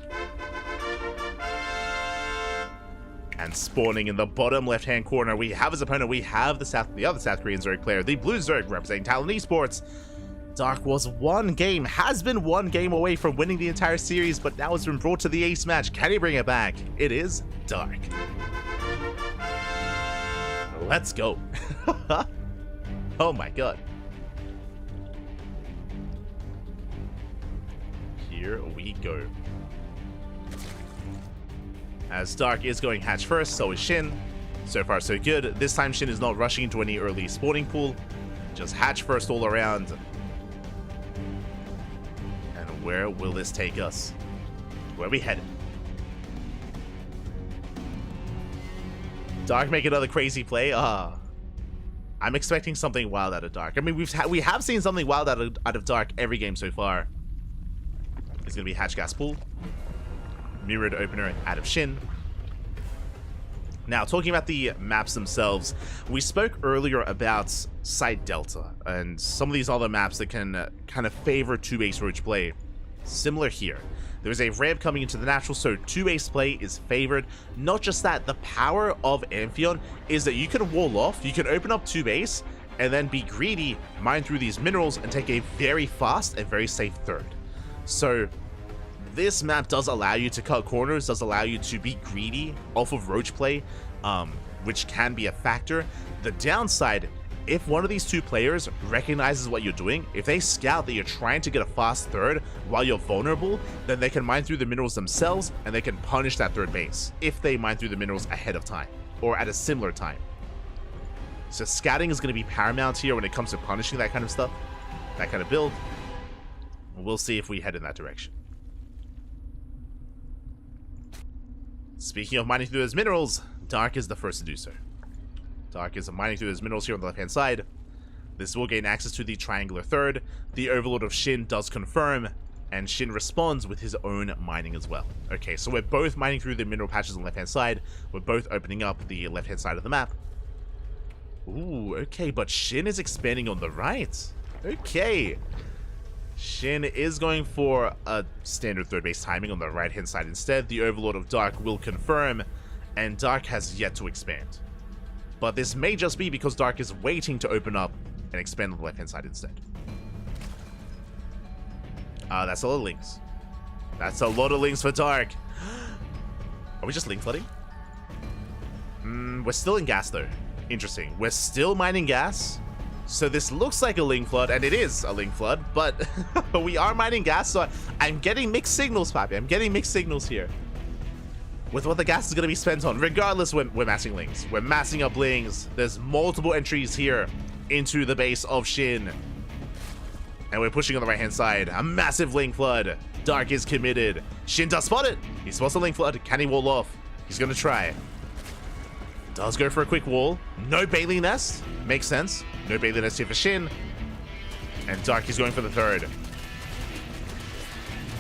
And spawning in the bottom left-hand corner, we have his opponent. We have the other South Korean Zerg player, the blue Zerg representing Talon Esports. Dark was has been one game away from winning the entire series, but now it's been brought to the ace match. Can he bring it back? It is Dark. Let's go. Oh my god. Here we go. As Dark is going hatch first, so is Shin. So far so good. This time Shin is not rushing into any early spawning pool. Just hatch first all around. And where will this take us? Where are we headed? Dark make another crazy play. I'm expecting something wild out of Dark. I mean, we have seen something wild out of Dark every game so far. It's gonna be hatch gas pool, mirrored opener out of Shin. Now, talking about the maps themselves, we spoke earlier about Site Delta and some of these other maps that can kind of favor 2-base Roach play. Similar here. There's a ramp coming into the natural, so 2-base play is favored. Not just that, the power of Amphion is that you can wall off, you can open up 2-base, and then be greedy, mine through these minerals, and take a very fast and very safe third. So this map does allow you to cut corners, does allow you to be greedy off of Roach play, which can be a factor. The downside, if one of these two players recognizes what you're doing, if they scout that you're trying to get a fast third while you're vulnerable, then they can mine through the minerals themselves and they can punish that third base if they mine through the minerals ahead of time or at a similar time. So scouting is going to be paramount here when it comes to punishing that kind of stuff, that kind of build. We'll see if we head in that direction. Speaking of mining through those minerals, Dark is the first to do so. Dark is mining through those minerals here on the left-hand side. This will gain access to the triangular third. The Overlord of Shin does confirm, and Shin responds with his own mining as well. Okay, so we're both mining through the mineral patches on the left-hand side. We're both opening up the left-hand side of the map. Ooh, okay, but Shin is expanding on the right. Okay. Shin is going for a standard third base timing on the right-hand side instead. The Overlord of Dark will confirm, and Dark has yet to expand. But this may just be because Dark is waiting to open up and expand on the left-hand side instead. That's a lot of links. That's a lot of links for Dark. Are we just link flooding? We're still in gas though. Interesting. We're still mining gas. So this looks like a link flood, and it is a link flood, but we are mining gas, so I'm getting mixed signals, Papi. I'm getting mixed signals here with what the gas is going to be spent on. Regardless, we're massing links. We're massing up links. There's multiple entries here into the base of Shin. And we're pushing on the right-hand side. A massive link flood. Dark is committed. Shin does spot it. He spots the link flood. Can he wall off? He's going to try. Does go for a quick wall. No Bailey Nest. Makes sense. No Bailey Nest here for Shin. And Dark is going for the third.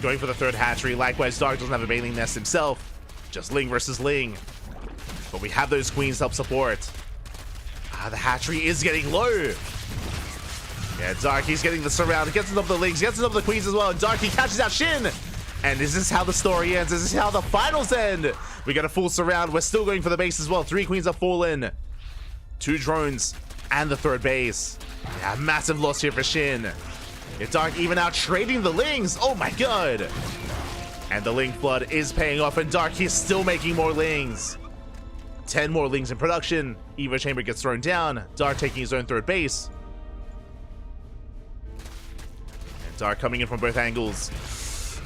Going for the third hatchery. Likewise, Dark doesn't have a Bailey Nest himself. Just Ling versus Ling. But we have those queens to help support. The hatchery is getting low. Yeah, Dark, he's getting the surround. Gets enough of the Lings. Gets enough of the queens as well. And Dark, he catches out Shin. And is this how the story ends? Is this how the finals end? We got a full surround. We're still going for the base as well. 3 queens have fallen. 2 drones and the third base. Yeah, massive loss here for Shin. If Dark even out trading the Lings. Oh my god. And the Ling flood is paying off. And Dark, he's still making more Lings. 10 more Lings in production. Evo Chamber gets thrown down. Dark taking his own third base. And Dark coming in from both angles.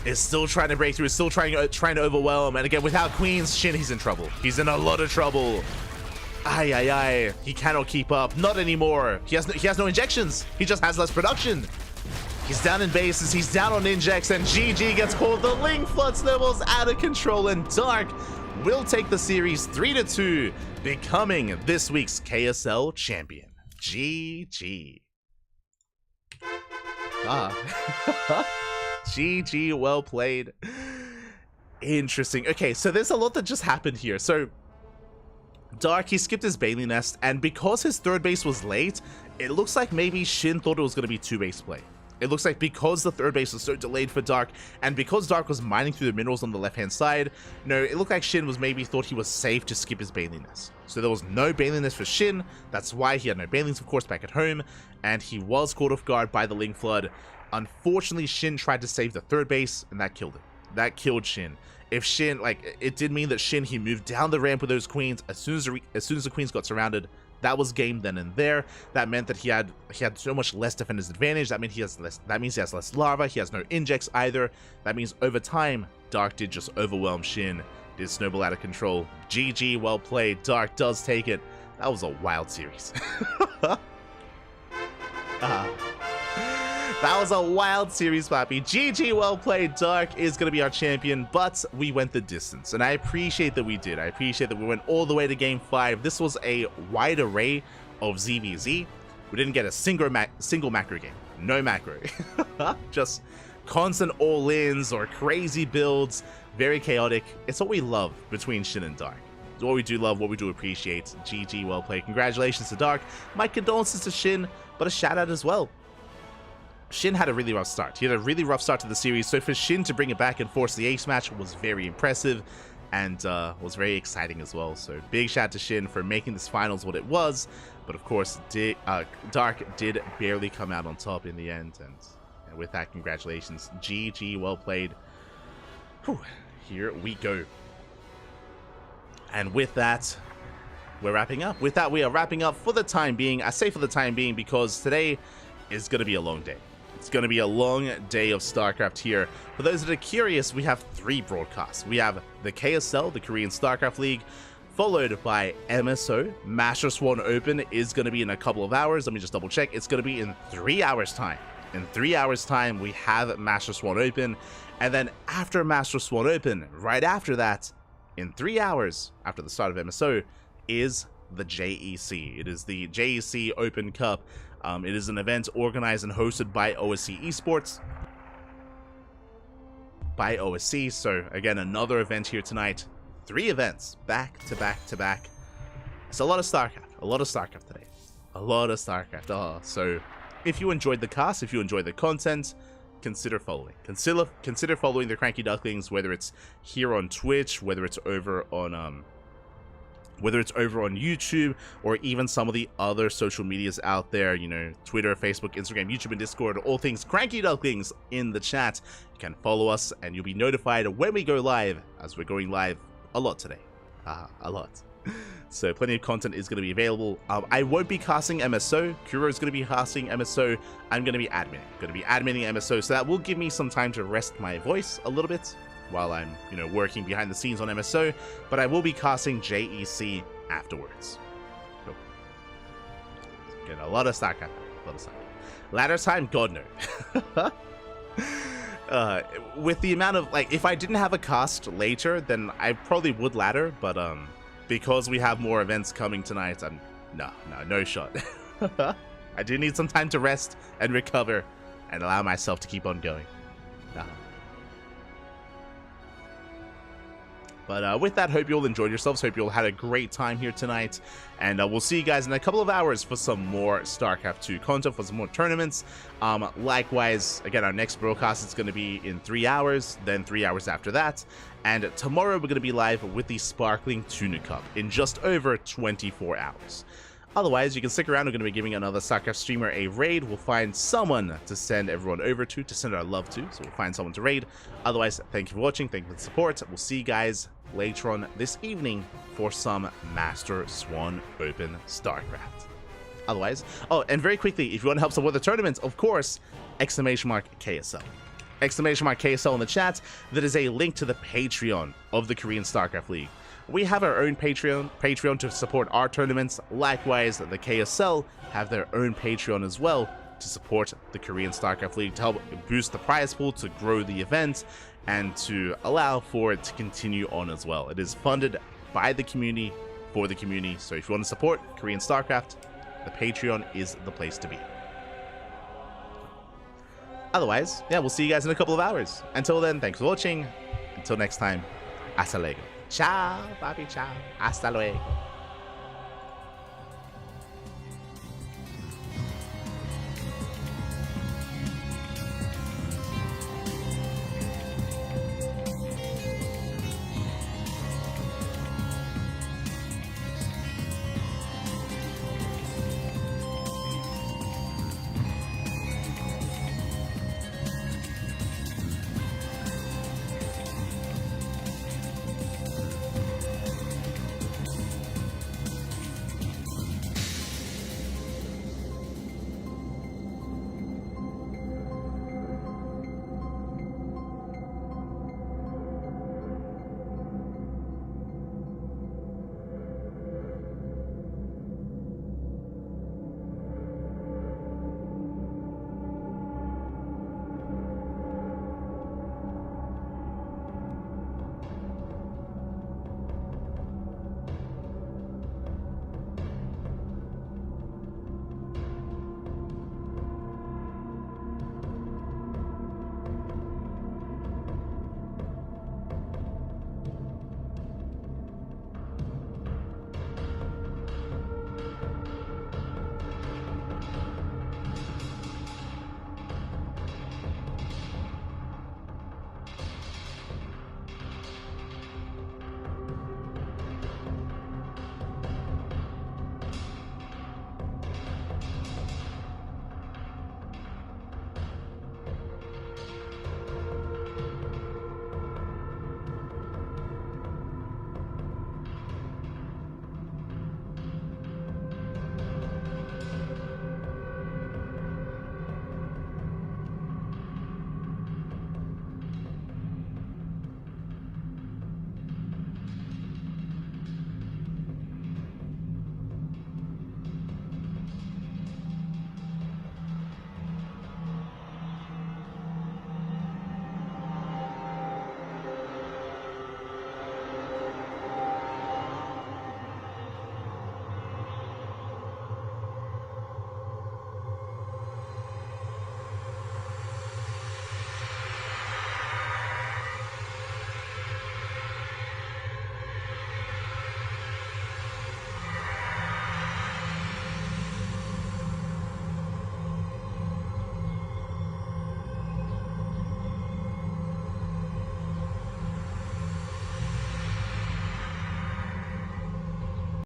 Is still trying to break through, is still trying to overwhelm, and again, without queens, Shin, he's in trouble. He's in a lot of trouble. Ay, ay, ay. He cannot keep up. Not anymore. He has no injections. He just has less production. He's down in bases. He's down on injects, and GG gets called. The Ling flood snowballs out of control, and Dark will take the series 3-2, becoming this week's KSL champion. GG. GG, well played. Interesting. Okay, so there's a lot that just happened here. So Dark, he skipped his Bailey Nest, and because his third base was late, it looks like maybe Shin thought it was going to be 2-base play. It looks like because the third base was so delayed for Dark, and because Dark was mining through the minerals on the left-hand side, no, it looked like Shin was maybe thought he was safe to skip his Bailey Nest. So there was no Bailey Nest for Shin. That's why he had no Bailings, of course, back at home, and he was caught off guard by the Ling flood. Unfortunately, Shin tried to save the third base, and that killed him. That killed Shin. If Shin, like, it did mean that Shin, he moved down the ramp with those queens. As soon as the queens got surrounded, that was game then and there. That meant that he had so much less defender's advantage. That means he has less lava. He has no injects either. That means over time, Dark did just overwhelm Shin. Did snowball out of control. GG, well played. Dark does take it. That was a wild series. That was a wild series, Papi. GG, well played. Dark is going to be our champion, but we went the distance, and I appreciate that we did. I appreciate that we went all the way to Game 5. This was a wide array of ZVZ. We didn't get a single macro game. No macro. Just constant all-ins or crazy builds. Very chaotic. It's what we love between Shin and Dark. It's what we do love, what we do appreciate. GG, well played. Congratulations to Dark. My condolences to Shin, but a shout out as well. Shin had a really rough start. He had a really rough start to the series, so for Shin to bring it back and force the ace match was very impressive and was very exciting as well. So big shout out to Shin for making this finals what it was, but of course Dark did barely come out on top in the end, and with that, congratulations. GG, well played. Whew, here we go. And with that, we're wrapping up. With that, we are wrapping up for the time being. I say for the time being because today is going to be a long day. It's going to be a long day of StarCraft here. For those that are curious, we have 3 broadcasts. We have the KSL, the Korean StarCraft League, followed by MSO. Master Swan Open is going to be in a couple of hours. Let me just double check. It's going to be in 3 hours time. In 3 hours time, we have Master Swan Open. And then after Master Swan Open, right after that, in 3 hours after the start of MSO, is the JEC. It is the JEC Open Cup. It is an event organized and hosted by OSC Esports. By OSC, so again, another event here tonight. 3 events, back to back to back. It's a lot of StarCraft today. A lot of StarCraft. Oh, so if you enjoyed the cast, if you enjoyed the content, consider following. Consider following the CranKy Ducklings, whether it's here on Twitch, whether it's over on YouTube, or even some of the other social medias out there, you know, Twitter, Facebook, Instagram, YouTube, and Discord, all things CranKy Ducklings in the chat. You can follow us and you'll be notified when we go live, as we're going live a lot today. A lot. So plenty of content is going to be available. I won't be casting MSO. Kuro is going to be casting MSO. I'm going to be adminning MSO, so that will give me some time to rest my voice a little bit while I'm, you know, working behind the scenes on MSO, but I will be casting JEC afterwards. Cool. Getting a lot of StarCraft. Ladder time? God no. With the amount of, like, if I didn't have a cast later, then I probably would ladder, but because we have more events coming tonight, no shot. I do need some time to rest and recover and allow myself to keep on going. But with that, hope you all enjoyed yourselves. Hope you all had a great time here tonight. And we'll see you guys in a couple of hours for some more StarCraft 2 content, for some more tournaments. Likewise, again, our next broadcast is going to be in 3 hours, then 3 hours after that. And tomorrow, we're going to be live with the Sparkling Tuna Cup in just over 24 hours. Otherwise, you can stick around. We're going to be giving another StarCraft streamer a raid. We'll find someone to send everyone over to send our love to. So we'll find someone to raid. Otherwise, thank you for watching. Thank you for the support. We'll see you guys later on this evening for some Master Swan Open StarCraft. Otherwise, oh, and very quickly, if you want to help support the tournament, of course, !KSL. !KSL in the chat. That is a link to the Patreon of the Korean StarCraft League. We have our own Patreon to support our tournaments. Likewise, the KSL have their own Patreon as well to support the Korean StarCraft League, to help boost the prize pool, to grow the event, and to allow for it to continue on as well. It is funded by the community, for the community. So if you want to support Korean StarCraft, the Patreon is the place to be. Otherwise, yeah, we'll see you guys in a couple of hours. Until then, thanks for watching. Until next time, hasta luego. Ciao, papi, ciao. Hasta luego.